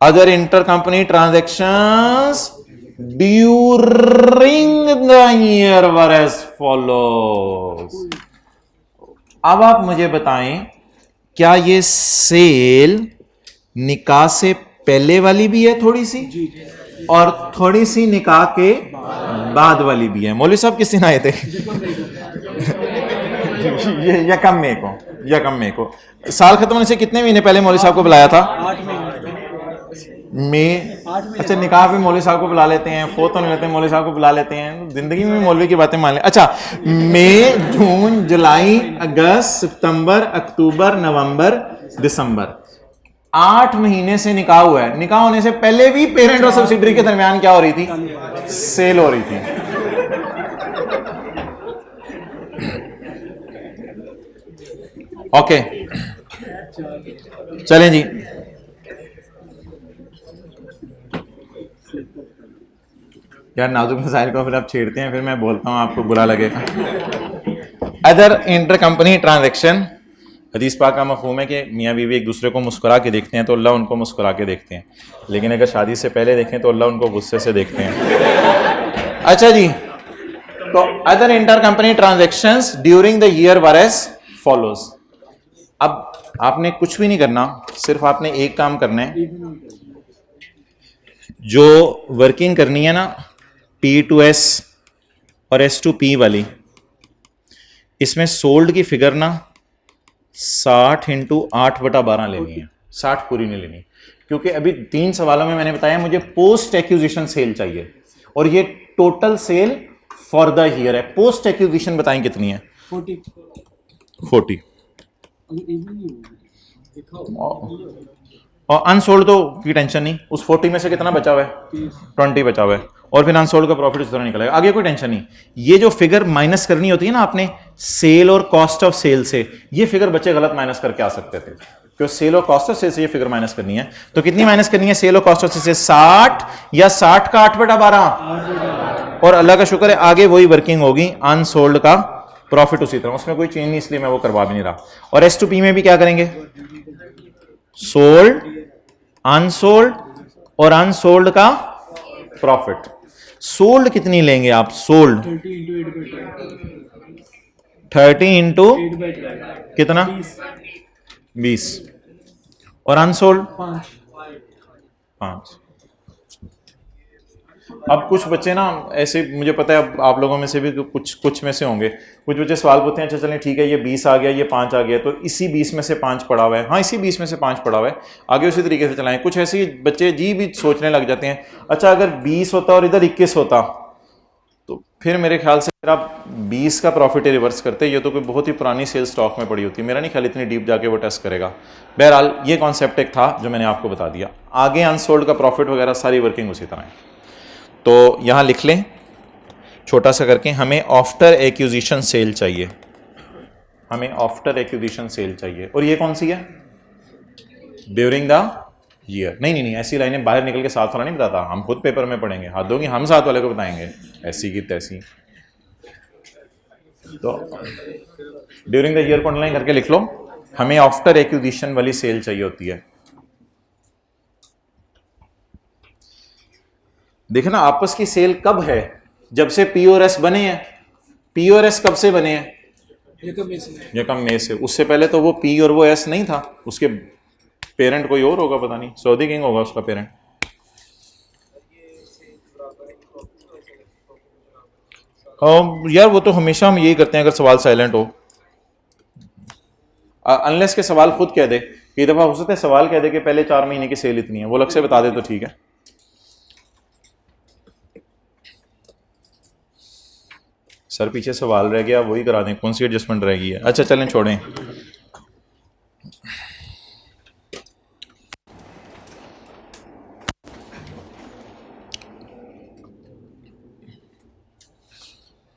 Other intercompany transactions during the year were as follows. अब आप मुझे बताएं क्या ये सेल निकाह से पहले वाली भी है थोड़ी सी, और थोड़ी सी निकाह के बाद वाली भी है। मौलवी साहब किस दिन आए थे? ये 1 मई को साल खत्म होने से कितने महीने पहले मौलवी साहब को बुलाया था? 8 महीने में। अच्छा निकाह पे मौलवी साहब को बुला लेते हैं, फोत होने लेते हैं मौलवी साहब को बुला लेते हैं, जिंदगी में मौलवी की बातें मान ले। अच्छा मई, जून, जुलाई, अगस्त, सितंबर, अक्टूबर, नवंबर, दिसंबर, 8 महीने से निकाह हुआ है। निकाह होने से पहले भी पेरेंट और सब्सिडरी के दरमियान क्या हो रही थी, सेल हो रही थी। ओके चलें जी। यार नाजुक मसाइल को फिर आप छेड़ते हैं, फिर मैं बोलता हूँ आपको बुरा लगेगा। अदर इंटर कंपनी ट्रांजैक्शन, हदीस पाक का मफहूम है कि मियाँ बीवी एक दूसरे को मुस्कुरा के देखते हैं तो अल्लाह उनको मुस्कुरा के देखते हैं, लेकिन अगर शादी से पहले देखें तो अल्लाह उनको गुस्से से देखते हैं। अच्छा जी, तो other inter company transactions during the year were as follows. अब आपने कुछ भी नहीं करना, सिर्फ आपने एक काम करना है, जो वर्किंग करनी है ना P टू S और S टू P वाली, इसमें सोल्ड की फिगर ना 60 इंटू 8/12 लेनी है, 60 पूरी नहीं लेनी, क्योंकि अभी 3 सवालों में मैंने बताया मुझे पोस्ट एक्विजिशन सेल चाहिए और ये total sale for the year है। पोस्ट एक्विजिशन बताएं कितनी है? 40। और अनसोल्ड तो की टेंशन नहीं, उस 40 में से कितना बचा हुआ है? 20 बचा हुआ है, और फिर अनसोल्ड का प्रॉफिट उस तरह निकलेगा, आगे कोई टेंशन नहीं। ये जो फिगर माइनस करनी होती है ना आपने सेल और कॉस्ट ऑफ सेल से, ये फिगर बच्चे गलत माइनस करके आ सकते थे, क्योंकि सेल और कॉस्ट ऑफ सेल से ये फिगर माइनस करनी है। तो कितनी माइनस करनी है सेल और कॉस्ट ऑफ सेल से? 60 या 60 का 8/12, और अल्लाह का शुक्र है आगे वही वर्किंग होगी, अनसोल्ड का प्रॉफिट उसी तरह, उसमें कोई चेंज नहीं, इसलिए मैं वो करवा भी नहीं रहा। और S टू P में भी क्या करेंगे? सोल्ड, अनसोल्ड और अनसोल्ड का प्रॉफिट। सोल्ड कितनी लेंगे आप? सोल्ड 30 इंटू कितना? 20, और अनसोल्ड 5। अब कुछ बच्चे ना ऐसे, मुझे पता है अब आप लोगों में से भी कुछ में से होंगे, कुछ बच्चे सवाल पूछते हैं, अच्छा चलें ठीक है ये 20 आ गया, ये 5 आ गया, तो इसी 20 में से 5 पड़ा हुआ है, हाँ इसी 20 में से 5 पड़ा हुआ है, आगे उसी तरीके से चलाएं। कुछ ऐसे बच्चे जी भी सोचने लग जाते हैं, अच्छा अगर 20 होता और इधर 21 होता, तो फिर मेरे ख्याल से फिर आप 20 का प्रॉफिट ही रिवर्स करते, ये तो कोई बहुत ही पुरानी सेल स्टॉक में पड़ी होती है, मेरा नहीं ख्याल इतनी डीप जाके वो टेस्ट करेगा। बहरहाल ये कॉन्सेप्ट एक था जो मैंने आपको बता दिया, आगे अनसोल्ड का प्रॉफिट वगैरह सारी वर्किंग उसी तरह है। तो यहां लिख लें छोटा सा करके, हमें आफ्टर एक्विजिशन सेल चाहिए, हमें आफ्टर एक्विजिशन सेल चाहिए, और ये कौन सी है? During the year. नहीं, ऐसी लाइनें बाहर निकल के साथ वाला नहीं बताता, हम खुद पेपर में पढ़ेंगे, हाथ दोगी हम साथ वाले को बताएंगे ऐसी की तैसी। तो ड्यूरिंग द ईयर को अंडरलाइन करके लिख लो, हमें आफ्टर एक्विजिशन वाली सेल चाहिए होती है। देखना आपस की सेल कब है? जब से P और S बने हैं। P और S कब से बने हैं? यकम में से। उससे पहले तो वो P और वो S नहीं था, उसके पेरेंट कोई और होगा, पता नहीं, सऊदी किंग होगा उसका पेरेंट। यार वो तो हमेशा हम यही करते हैं अगर सवाल साइलेंट हो, अनलेस के सवाल खुद कह दे। कई दफा हो सकता है सवाल कह दे कि पहले 4 महीने की सेल इतनी है, वो अलग से बता दे तो ठीक है। सर पीछे सवाल रह गया, वही करा दें, कौन सी एडजस्टमेंट रह गई है? अच्छा चलें छोड़ें।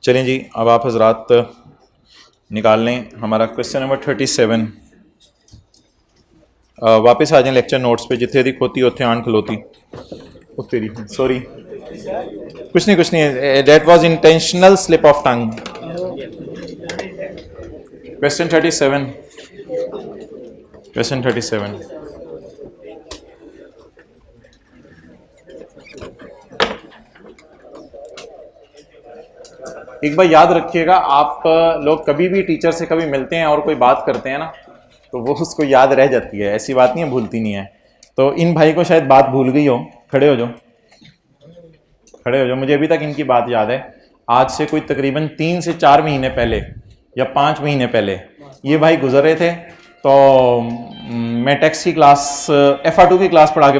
चलें जी, अब आप हजरात निकाल लें हमारा क्वेश्चन नंबर 37। वापस आ जाएं लेक्चर नोट्स पे, जिथे दी खोती उथे आन खलोती। तेरी सॉरी, कुछ नहीं, that was intentional slip of tongue. Question 37, question 37। एक बार याद रखिएगा, आप लोग कभी भी टीचर से कभी मिलते हैं और कोई बात करते हैं ना, तो वो उसको याद रह जाती है, ऐसी बात नहीं है भूलती नहीं है। तो इन भाई को शायद बात भूल गई हो, खड़े हो जाओ, खड़े हो जाओ, मुझे अभी तक इनकी बात याद है। आज से कोई तकरीबन 3 से 4 महीने पहले या 5 महीने पहले ये भाई गुजर रहे थे, तो मैं टैक्स की क्लास FR2 की क्लास पढ़ा के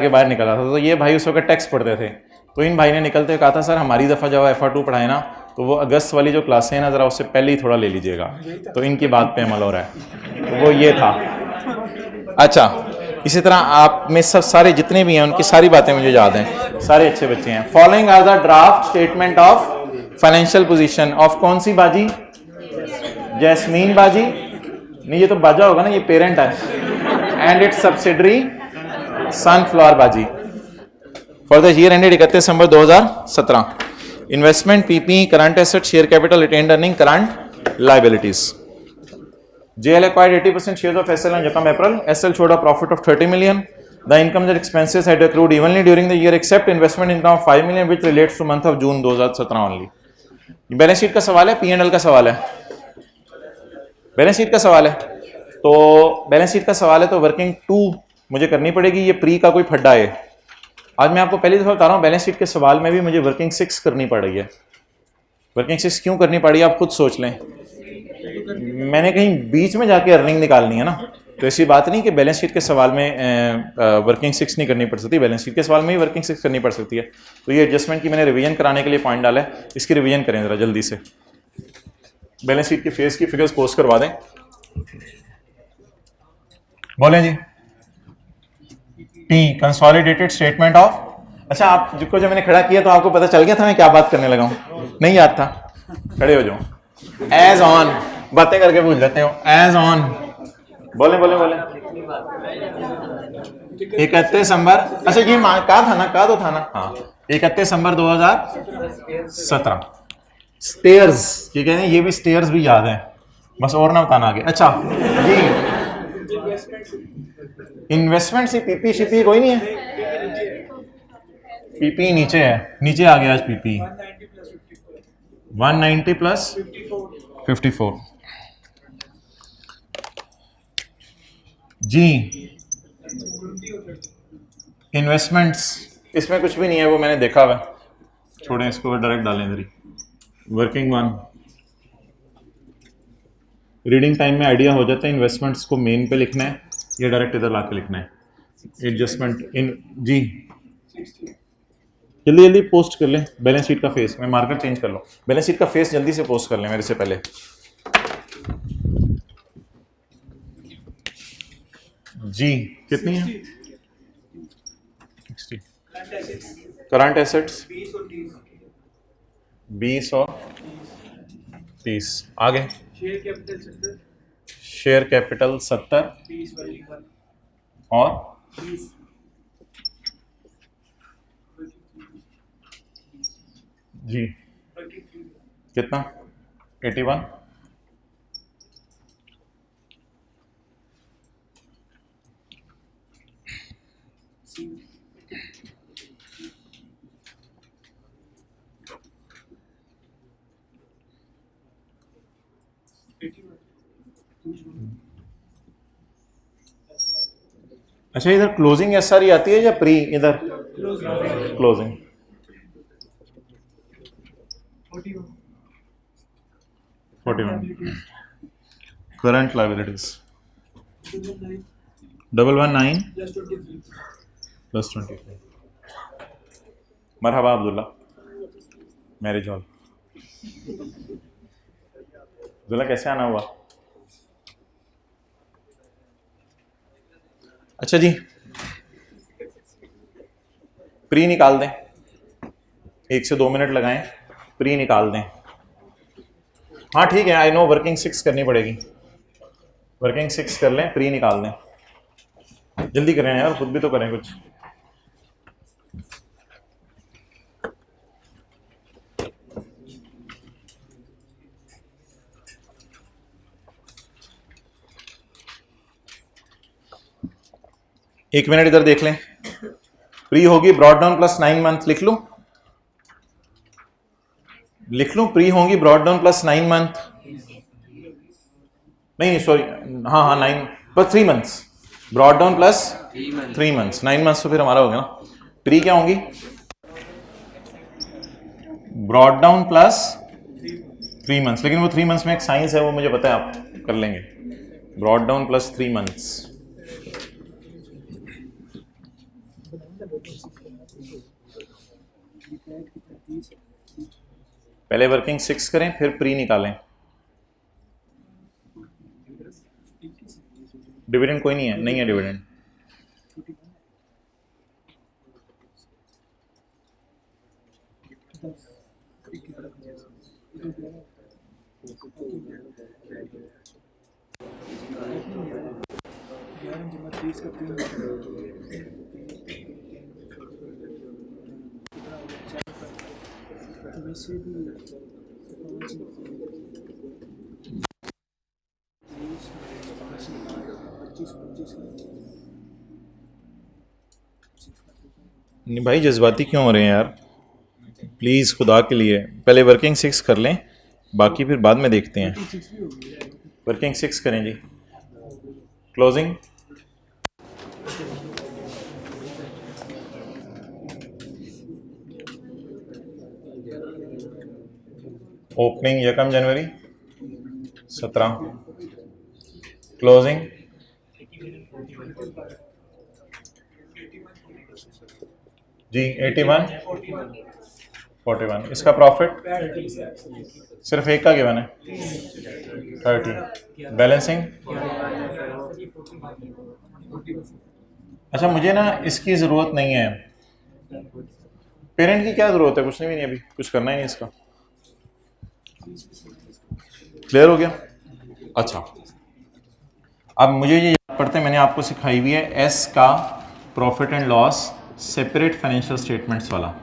बाहर निकला था, तो ये भाई उस वक्त टैक्स पढ़ते थे। तो इन भाई ने निकलते हुए कहा था, सर हमारी दफ़ा जब FR2 पढ़ाए ना, तो वो अगस्त वाली जो क्लासें हैं ना, ज़रा उससे पहले ही थोड़ा ले लीजिएगा। तो इनकी बात पे अमल हो रहा है, तो वो ये था। अच्छा, इसी तरह आप में सब सारे जितने भी हैं उनकी सारी बातें मुझे याद हैं, सारे अच्छे बच्चे हैं। Following are the draft statement of financial position of कौन सी बाजी? जैस्मीन बाजी। नहीं, ये तो बाजा होगा ना, ये पेरेंट है। एंड इट्स सब्सिडरी सनफ्लावर बाजी। For the year ended 31 December 2017. Investment, PP, current asset, share capital, retained earning, current liabilities. JL acquired 80% shares of SL on Jacom April. SL showed a profit of 30 million. The incomes and expenses had accrued evenly during the year except investment income of 5 million which relates to month of June 2017 only. Balance sheet का सवाल है, P&L का सवाल है. Balance sheet का सवाल है, तो बैलेंस शीट का सवाल है तो वर्किंग 2 मुझे करनी पड़ेगी. ये प्री का कोई फड्डा है. आज मैं आपको पहली दफा बता रहा हूँ बैलेंस शीट के सवाल में भी मुझे वर्किंग 6 करनी पड़ रही है. वर्किंग 6 क्यों करनी पड़ी आप खुद सोच लें. मैंने कहीं बीच में जाके अर्निंग निकालनी है ना, तो ऐसी बात नहीं कि बैलेंस शीट के सवाल में वर्किंग 6 नहीं करनी पड़ सकती. बैलेंस शीट के सवाल में ही वर्किंग 6 करनी पड़ सकती है. तो ये एडजस्टमेंट की मैंने रिवीजन कराने के लिए पॉइंट डाला है. इसकी रिवीजन करें ज़रा जल्दी से. बैलेंस शीट की फेस की फिगर्स पोस्ट करवा दें. बोलें जी. टी कंसोलिडेटेड स्टेटमेंट ऑफ. अच्छा, आप जिसको जब मैंने खड़ा किया तो आपको पता चल गया था मैं क्या बात करने लगा हूँ. नहीं याद था. खड़े हो जाओ. एज ऑन बातें करके भूल जाते हो. एज ऑन बोले बोले बोले 31 दिसंबर. अच्छा ये कहा था ना, कहा तो था ना. हाँ 31 दिसंबर 2017. स्टेयर्स ये कहते हैं, ये भी स्टेयर्स भी याद है बस और ना बताना आगे. अच्छा जी इन्वेस्टमेंट से पीपी शिपी कोई नहीं है. पीपी नीचे है, नीचे आ गया आज पीपी 190 प्लस 54. जी इन्वेस्टमेंट्स इसमें कुछ भी नहीं है, वो मैंने देखा हुआ. छोड़ें इसको, डायरेक्ट डालें इधर ही. वर्किंग 1 रीडिंग टाइम में आइडिया हो जाता है इन्वेस्टमेंट्स को मेन पे लिखना है या डायरेक्ट इधर लाके लिखना है. एडजस्टमेंट इन जी जल्दी जल्दी पोस्ट कर लें. बैलेंस शीट का फेस मैं मार्कर चेंज कर लो. बैलेंस शीट का फेस जल्दी से पोस्ट कर लें मेरे से पहले. जी कितनी है. 60. करंट एसेट्स 20 और 30. आगे शेयर कैपिटल 70 और जी कितना 81. अच्छा इधर क्लोजिंग एसआर आती है या प्री. इधर क्लोजिंग 41. Current liabilities 119 plus 23. मरहबा अब्दुल्ला मैरिज हॉल. अब्दुल्ला कैसे आना हुआ. अच्छा जी प्री निकाल दें. 1 से 2 मिनट लगाएं, प्री निकाल दें. हाँ ठीक है, आई नो वर्किंग 6 करनी पड़ेगी. वर्किंग 6 कर लें, प्री निकाल दें. जल्दी करें यार, खुद भी तो करें कुछ. एक मिनट इधर देख लें. प्री होगी ब्रॉड डाउन प्लस 9 मंथ. लिख लूं प्री होंगी ब्रॉड डाउन प्लस 9 मंथ. नहीं सॉरी, हाँ 9 plus 3 months. Brought down plus 3 months. 9 months तो फिर हमारा हो गया ना. प्री क्या होंगी ब्रॉड डाउन प्लस 3 मंथ्स. लेकिन वो 3 मंथ्स में एक साइंस है, वो मुझे पता है, आप कर लेंगे. Brought down plus 3 months. पहले वर्किंग 6 करें फिर प्री निकालें. डिविडेंड कोई नहीं है, नहीं है डिविडेंड. से भी 25 नहीं भाई, जज्बाती क्यों हो रहे हैं यार? प्लीज़ खुदा के लिए पहले वर्किंग 6 कर लें, बाकी फिर बाद में देखते हैं। वर्किंग 6 करें जी। क्लोजिंग ओपनिंग 1 जनवरी 17, क्लोजिंग जी 81 41। इसका प्रॉफिट सिर्फ एक का गिवन है 30। बैलेंसिंग अच्छा, मुझे ना इसकी ज़रूरत नहीं है। पेरेंट की क्या ज़रूरत है? कुछ नहीं, अभी कुछ करना ही नहीं इसका। क्लियर हो गया? अच्छा, अब मुझे ये याद पड़ते हैं, मैंने आपको सिखाई हुई है एस का profit and loss separate financial statements वाला,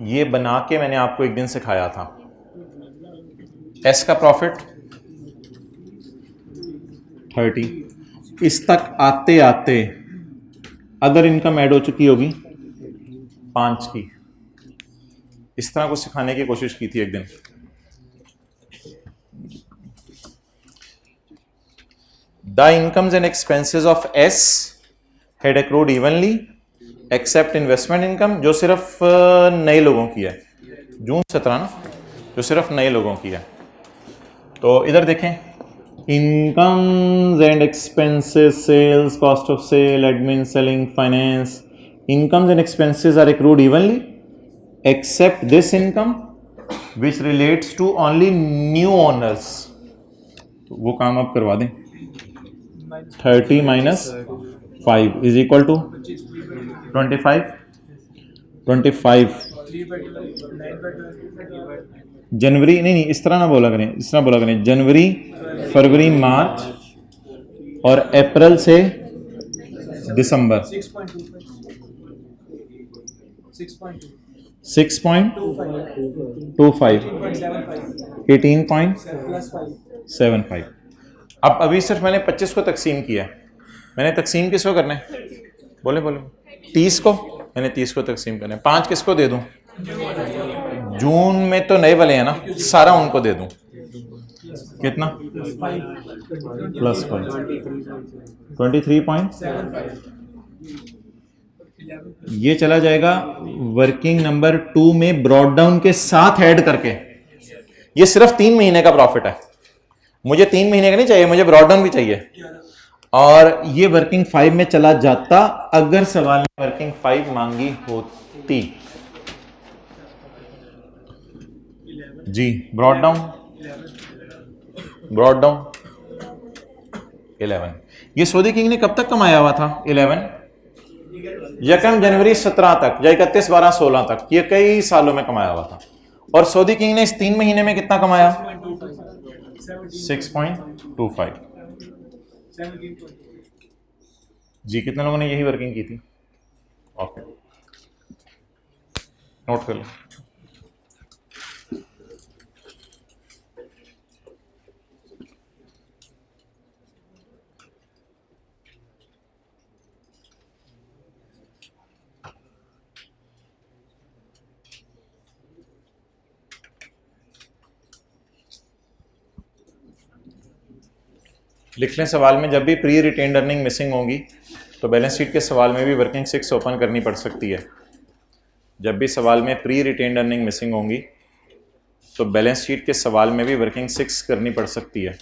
ये बना के मैंने आपको एक दिन सिखाया था। एस का प्रॉफिट 30, इस तक आते आते अदर इनकम ऐड हो चुकी होगी 5 की। इस तरह को सिखाने की कोशिश की थी एक दिन। The incomes and expenses of S had accrued evenly except investment income, जो सिर्फ नए लोगों की है, जून 17 ना, जो सिर्फ नए लोगों की है। तो इधर देखें, incomes and expenses, sales, cost of sale, admin, selling, finance, incomes and expenses are accrued evenly except this income which relates to only new owners. तो वो काम आप करवा दें। 30 माइनस 5 इज इक्वल टू 25। 25 जनवरी, नहीं इस तरह ना बोला करें, इस तरह बोला करें, जनवरी, फरवरी, मार्च और अप्रैल से दिसंबर। 6.25 18.75। अब अभी सिर्फ मैंने 25 को तकसीम किया है। मैंने तकसीम किसको करना है? बोले बोले 30 को। मैंने 30 को तकसीम करना है। 5 किसको दे दूं? जून में तो नए वाले हैं ना, सारा उनको दे दूं। कितना? +5 23.75। ये चला जाएगा वर्किंग नंबर 2 में ब्रॉड डाउन के साथ ऐड करके। ये सिर्फ 3 महीने का प्रॉफिट है, मुझे 3 महीने का नहीं चाहिए, मुझे ब्रॉड डाउन भी चाहिए। और ये वर्किंग 5 में चला जाता अगर सवाल में वर्किंग 5 मांगी होती जी। Brought down 11। ये सऊदी किंग ने कब तक कमाया हुआ था? 11 1 जनवरी 17 तक या 31/12/16 तक, ये कई सालों में कमाया हुआ था। और सऊदी किंग ने इस 3 महीने में कितना कमाया? 6.25 जी। कितने लोगों ने यही वर्किंग की थी? ओके, नोट कर लो। लिख लें सवाल में, जब भी प्री रिटेन्ड अर्निंग मिसिंग होंगी तो बैलेंस शीट के सवाल में भी वर्किंग 6 ओपन करनी पड़ सकती है। जब भी सवाल में प्री रिटेन्ड अर्निंग मिसिंग होंगी तो बैलेंस शीट के सवाल में भी वर्किंग 6 करनी पड़ सकती है।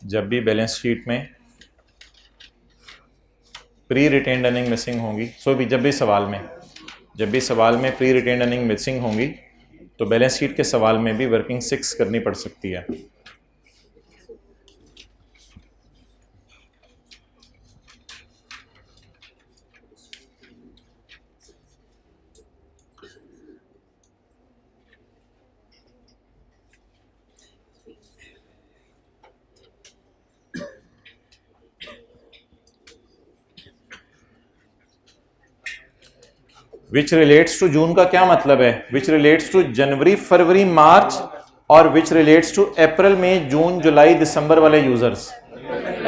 जब भी बैलेंस शीट में प्री रिटेन्ड अर्निंग मिसिंग होंगी, जब भी सवाल में प्री रिटेन्ड अर्निंग मिसिंग होंगी तो बैलेंस शीट के सवाल में भी वर्किंग 6 करनी पड़ सकती है। विच रिलेट्स टू जून का क्या मतलब है? विच रिलेट्स टू जनवरी फरवरी मार्च, और विच रिलेट्स टू अप्रैल मई जून जुलाई दिसंबर वाले यूजर्स।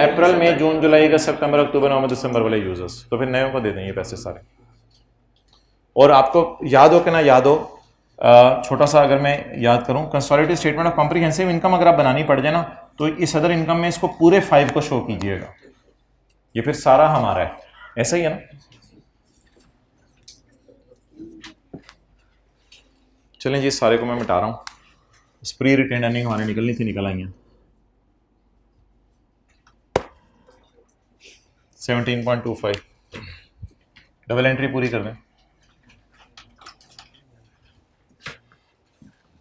अप्रैल मई जून जुलाई अगस्त सितंबर अक्टूबर नवंबर दिसंबर वाले यूजर्स। तो फिर नयों को दे देंगे पैसे सारे। और आपको याद हो कि ना याद हो, छोटा सा अगर मैं याद करूं, consolidated statement of comprehensive income अगर आप बनानी पड़ जाए ना, तो इस अदर इनकम में इसको पूरे 5 को शो कीजिएगा, ये फिर सारा हमारा है। ऐसा ही है ना? चलें जी, सारे को मैं मिटा रहा हूं। प्री रिटेन अर्निंग हमारे निकलनी थी, निकल आई हैं 17.25। डबल एंट्री पूरी कर दें।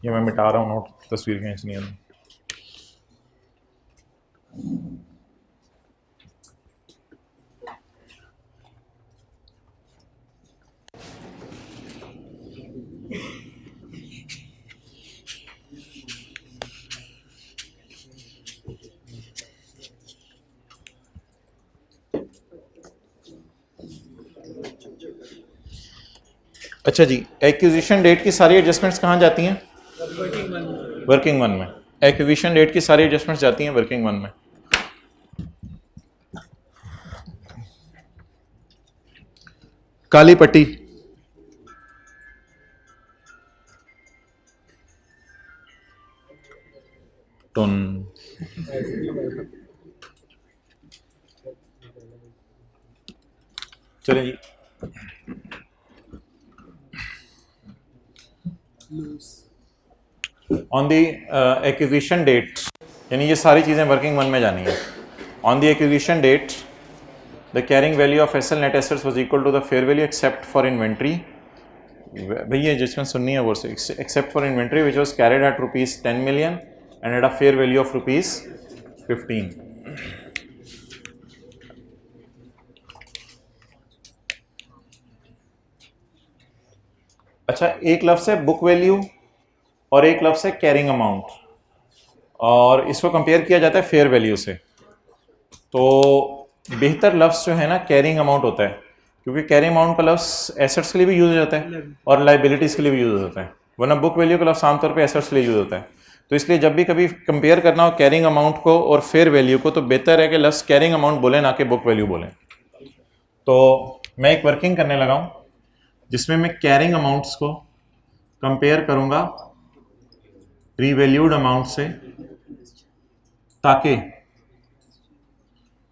ये मैं मिटा रहा हूँ नोट, तस्वीर खींचनी है। अच्छा जी, एक्विजिशन डेट की सारी एडजस्टमेंट्स कहाँ जाती हैं? वर्किंग वन में। एक्विजिशन डेट की सारी एडजस्टमेंट्स जाती हैं वर्किंग वन में। काली पट्टी, टन, चलिए जी। ऑन दी एक्विजिशन डेट, यानी ये सारी चीज़ें वर्किंग वन में जानी है। On the acquisition date the carrying value of SL net assets was equal to the fair value except for inventory. भैया जिसमें सुननी है वो से, except for inventory which was carried at ₹10 million and at a fair value of ₹15। अच्छा, एक लफ्ज़ है बुक वैल्यू और एक लफ्ज़ है कैरिंग अमाउंट, और इसको कंपेयर किया जाता है फेयर वैल्यू से। तो बेहतर लफ्ज़ जो है ना कैरिंग अमाउंट होता है, क्योंकि कैरिंग अमाउंट का लफ्ज़ एसेट्स के लिए भी यूज हो जाता है और लाइबिलिटीज़ के लिए भी यूज होता है, वरना बुक वैल्यू का लफ्ज़ आमतौर पे एसेट्स के लिए यूज होता है। तो इसलिए जब भी कभी कंपेयर करना हो कैरिंग अमाउंट को और फेयर वैल्यू को, तो बेहतर है कि लफ्ज़ कैरिंग अमाउंट बोलें, ना कि बुक वैल्यू बोलें। तो मैं एक वर्किंग करने लगा हूँ जिसमें मैं कैरिंग अमाउंट्स को कंपेयर करूँगा रीवैल्यूड अमाउंट से, ताकि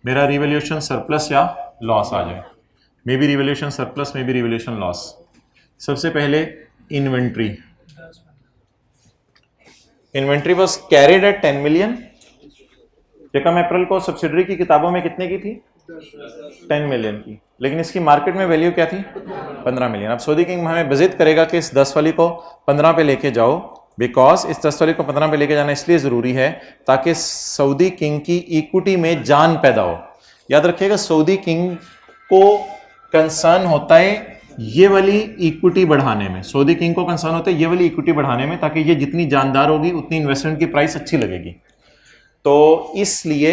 मेरा रिवैल्यूएशन सरप्लस या लॉस आ जाए। May be revaluation surplus, may be revaluation loss. सबसे पहले inventory. Inventory was carried at 10 million। यकम अप्रैल को सब्सिडरी की किताबों में कितने की थी? 10 million की, लेकिन इसकी मार्केट में वैल्यू क्या थी? 15 million। अब सऊदी किंग हमें विजिट करेगा कि इस 10 वाली को 15 पे लेके जाओ, बिकॉज इस 10 वाली को 15 पे लेके जाना इसलिए जरूरी है ताकि सऊदी किंग की इक्विटी में जान पैदा हो। याद रखिएगा, सऊदी किंग को कंसर्न होता है ये वाली इक्विटी बढ़ाने में, सऊदी किंग को कंसर्न होता है ये वाली इक्विटी बढ़ाने में, ताकि ये जितनी जानदार होगी उतनी इन्वेस्टमेंट की प्राइस अच्छी लगेगी। तो इसलिए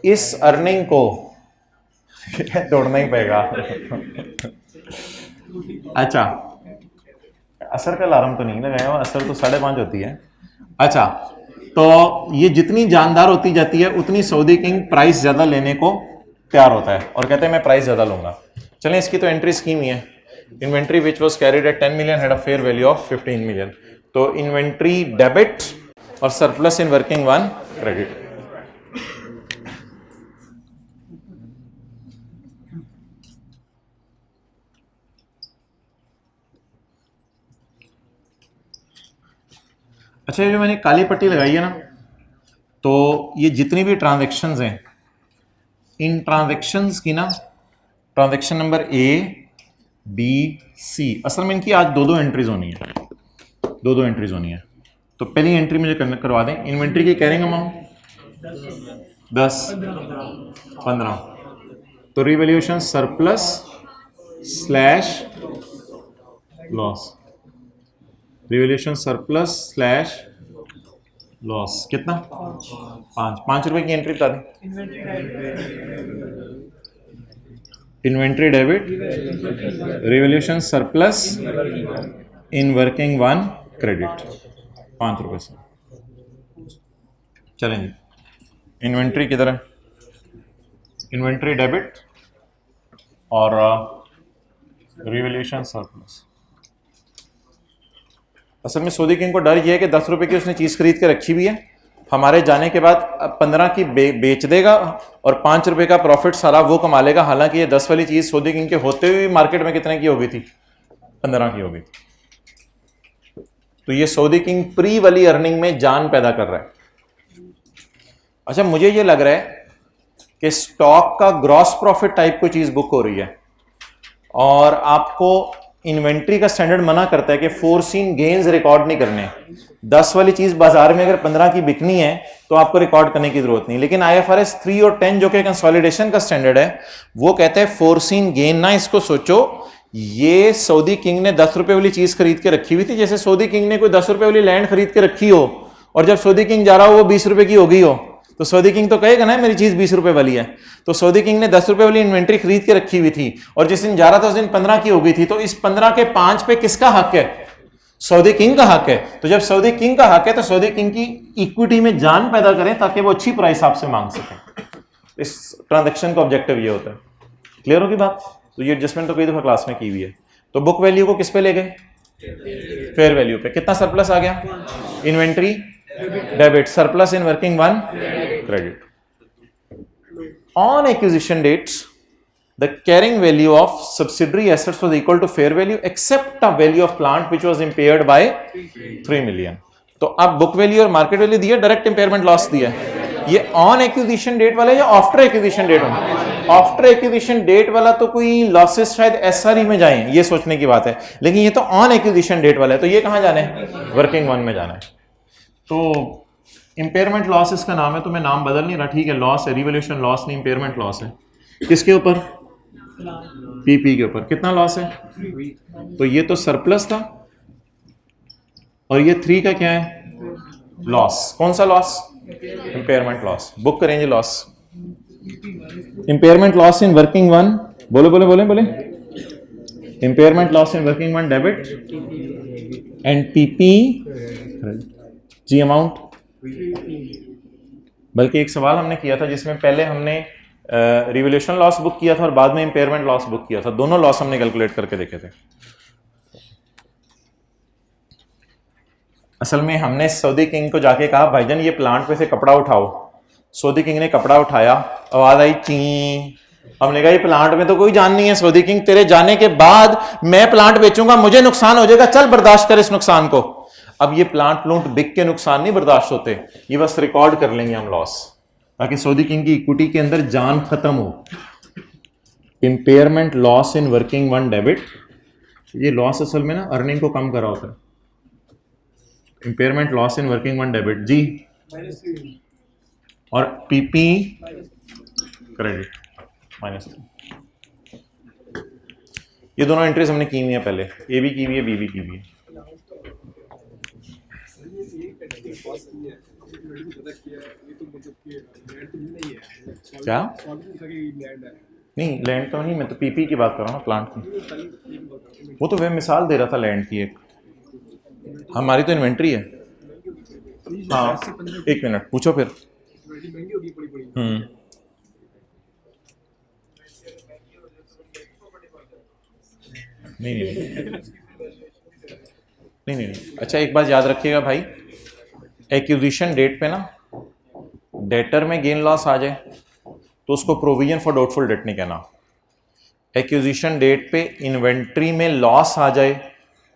इस अर्निंग को तोड़ना ही पड़ेगा। अच्छा, असर का अलार्म तो नहीं लगाया हुआ, असर तो 5:30 होती है। अच्छा, तो ये जितनी जानदार होती जाती है उतनी सऊदी किंग प्राइस ज्यादा लेने को तैयार होता है और कहते हैं मैं प्राइस ज्यादा लूंगा। चलें, इसकी तो एंट्री स्कीम ही है। Inventory which was carried at 10 million had a fair value of 15 million। तो इन्वेंट्री डेबिट और surplus in working one credit. अच्छा, ये जो मैंने काली पट्टी लगाई है ना, तो ये जितनी भी ट्रांजैक्शंस हैं, इन ट्रांजैक्शंस की ना, transaction number A B C, असल में इनकी आज दो एंट्रीज होनी है, दो एंट्रीज होनी है। तो पहली एंट्री मुझे करवा दें। इन्वेंट्री की कैरिंग अमाउंट 10, 15, तो revaluation surplus slash loss, revaluation surplus slash loss कितना? 5 रुपए की एंट्री बता दें। Inventory debit, revolution surplus in working 1 credit, 5 रुपये से। चलेंगे, इन्वेंट्री किधर है? इन्वेंट्री डेबिट और रिवोल्यूशन सरप्लस। असल में सऊदी किंग को डर यह है कि 10 रुपए की उसने चीज खरीद के रखी हुई है, हमारे जाने के बाद 15 की बेच देगा और 5 रुपए का प्रॉफिट सारा वो कमा लेगा। हालांकि ये 10 वाली चीज सऊदी किंग के होते हुए मार्केट में कितने की हो गई थी? 15 की हो गई थी। तो ये सऊदी किंग प्री वाली अर्निंग में जान पैदा कर रहा है। अच्छा, मुझे ये लग रहा है कि स्टॉक का ग्रॉस प्रॉफिट टाइप कोई चीज बुक हो रही है और आपको इन्वेंट्री का स्टैंडर्ड मना करता है कि फोरसीन गेन्स रिकॉर्ड नहीं करने। 10 वाली चीज बाजार में अगर 15 की बिकनी है तो आपको रिकॉर्ड करने की जरूरत नहीं। लेकिन IFRS 3 और 10 जो कि कंसोलिडेशन का स्टैंडर्ड है वो कहता है फोरसीन गेन ना। इसको सोचो, ये सऊदी किंग ने 10 रुपए वाली चीज खरीद के रखी हुई थी, जैसे सऊदी किंग ने कोई 10 रुपए वाली लैंड खरीद के रखी हो और जब सऊदी किंग जा रहा हो वो 20 रुपए की हो गई हो, तो सऊदी किंग तो कहेगा ना मेरी चीज 20 रुपए वाली है। तो सऊदी किंग ने 10 रुपए वाली इन्वेंट्री खरीद के रखी हुई थी और जिस दिन जा रहा था उस दिन 15 की हो गई थी, तो इस 15 के 5 पे किसका हक है? सऊदी किंग का हक है। तो जब सऊदी किंग का हक है तो सऊदी किंग की इक्विटी में जान पैदा करें ताकि वो अच्छी प्राइस आपसे मांग सके। इस ट्रांजैक्शन का ऑब्जेक्टिव ये होता है। क्लियर होगी बात? तो ये एडजस्टमेंट तो कई दफा क्लास में की हुई है। तो बुक वैल्यू को किस पे ले गए? फेयर वैल्यू पे। कितना सरप्लस आ गया? Inventory debit, surplus in working 1 credit. On acquisition dates, the carrying value of subsidiary assets was equal to fair value except a value of plant which was impaired by 3 million. तो अब book value और market value दिया, direct impairment loss दिया है। ये on acquisition date वाला या after acquisition date वाला? आफ्टर एक्विजिशन डेट वाला तो कोई लॉसेस शायद SRE में जाए, ये सोचने की बात है। लेकिन ये तो ऑन एक्विजिशन डेट वाला है, तो ये कहां जाना है? वर्किंग 1 में जाना है। तो इंपेयरमेंट लॉस इसका नाम है, तो मैं नाम बदल नहीं रहा, ठीक है। लॉस है, रिवोल्यूशन लॉस नहीं, इंपेयरमेंट लॉस है। किसके ऊपर? PP के ऊपर। कितना लॉस है? तो ये तो सरप्लस था और ये 3 का क्या है? लॉस। कौन सा लॉस? Impairment loss. बुक करेंगे loss. Impairment loss in working 1, बोले बोले बोले बोले। Impairment loss in working 1 debit and PP जी अमाउंट। बल्कि एक सवाल हमने किया था जिसमें पहले हमने रिवोल्यूशन लॉस बुक किया था और बाद में इंपेयरमेंट लॉस बुक किया था। दोनों लॉस हमने कैलकुलेट करके देखे थे। असल में हमने सऊदी किंग को जाके कहा भाईजान ये प्लांट पे से कपड़ा उठाओ। सऊदी किंग ने कपड़ा उठाया, आवाज आई ची। हमने कहा ये प्लांट में तो कोई जान नहीं है सऊदी किंग, तेरे जाने के बाद मैं प्लांट बेचूंगा, मुझे नुकसान हो जाएगा, चल बर्दाश्त कर इस नुकसान को। अब ये प्लांट प्लूंट बिक के नुकसान नहीं बर्दाश्त होते, ये बस रिकॉर्ड कर लेंगे हम लॉस, ताकि सऊदी किंग की इक्विटी के अंदर जान खत्म हो। Impairment loss in working 1 debit, ये लॉस असल में ना अर्निंग को कम करा होता है। Impairment loss in working 1 debit जी, और PP क्रेडिट -3। ये दोनों एंट्रीज हमने की हुई है पहले, ए भी की हुई है, बी भी की हुई है। क्या? नहीं लैंड तो नहीं, मैं तो PP की बात कर रहा हूँ, प्लांट की। वो तो वह मिसाल दे रहा था लैंड की एक, हमारी तो इन्वेंट्री है। हाँ 1 मिनट पूछो फिर। नहीं। अच्छा एक बात याद रखिएगा भाई, एक्विजिशन डेट पे ना डेटर में गेन लॉस आ जाए तो उसको प्रोविजन फॉर डाउटफुल डेट नहीं कहना। एक्विजिशन डेट पे इन्वेंट्री में लॉस आ जाए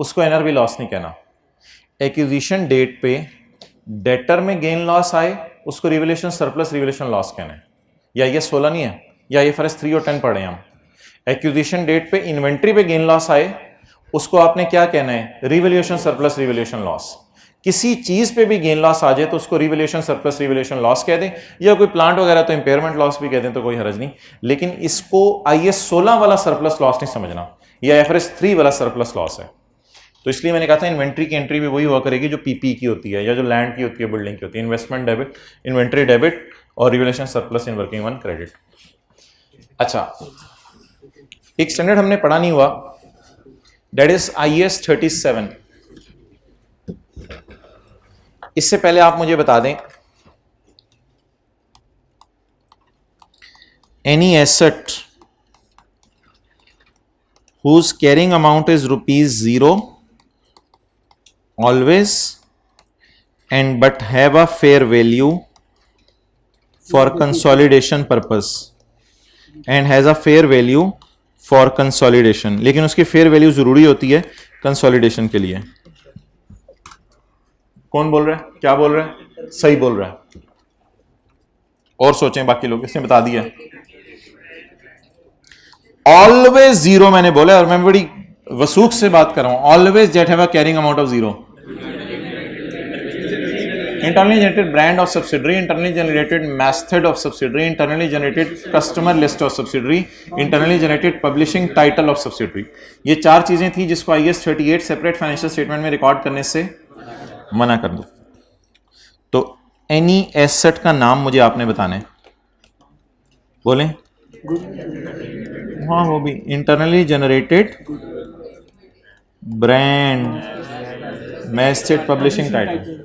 उसको NRV लॉस नहीं कहना। एक्विजिशन डेट पे डेटर में गेन लॉस आए उसको रिवोल्यूशन सरप्लस रिवोल्यूशन लॉस कहना है। या ये 16 नहीं है, या IFRS 3 और 10 पढ़े हम। एक्विजिशन डेट पे इन्वेंट्री पे गेन लॉस आए उसको आपने क्या कहना है? Revolution surplus revolution loss. किसी चीज पे भी गेन लॉस आ जाए तो उसको रिवोल्यूशन सरप्लस रिवोल्यूशन लॉस कह दें, या कोई प्लांट वगैरह तो इंपेयरमेंट लॉस भी कह दें, तो कोई हर्ज नहीं। लेकिन इसको IAS 16 वाला सरप्लस लॉस नहीं समझना, यह IFRS 3 वाला सरप्लस लॉस है। तो इसलिए मैंने कहा था इन्वेंट्री की एंट्री भी वही हुआ करेगी जो PP की होती है, या जो लैंड की होती है, बिल्डिंग की होती है। इन्वेस्टमेंट डेबिट, इन्वेंट्री डेबिट और revolution surplus in working 1 credit. अच्छा एक स्टैंडर्ड हमने पढ़ा नहीं हुआ, दैट इज IAS 37। इससे पहले आप मुझे बता दें, any asset whose carrying amount is ₹0 always and but have a fair value for consolidation purpose and has a fair value for consolidation, लेकिन उसकी fair value जरूरी होती है consolidation के लिए। कौन बोल रहा है, क्या बोल रहा है, सही बोल रहा है, और सोचें बाकी लोग, इसने बता दिया। ऑलवेज जीरो मैंने बोला, और मैं बड़ी वसूख से बात कर रहा हूं, always that have a carrying amount of zero. Internally generated brand of subsidiary, internally generated method of subsidiary, internally generated customer list of subsidiary, internally generated publishing title of subsidiary. ये चार चीजें थी जिसको IAS 38 सेपरेट फाइनेंशियल स्टेटमेंट में record करने से मना कर दो। तो एनी एसेट का नाम मुझे आपने बताना है, बोलें। हाँ, वो भी internally generated brand mastheads publishing title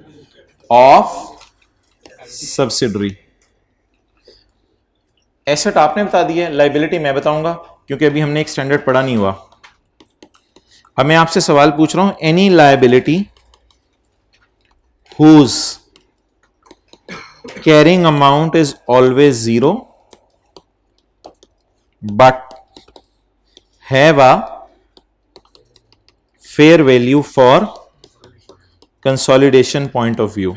of subsidiary. Asset आपने बता दिया, लाइबिलिटी मैं बताऊंगा क्योंकि अभी हमने एक स्टैंडर्ड पढ़ा नहीं हुआ। अब मैं आपसे सवाल पूछ रहा हूं, any liability whose carrying amount is always zero but have a fair value for consolidation point of view।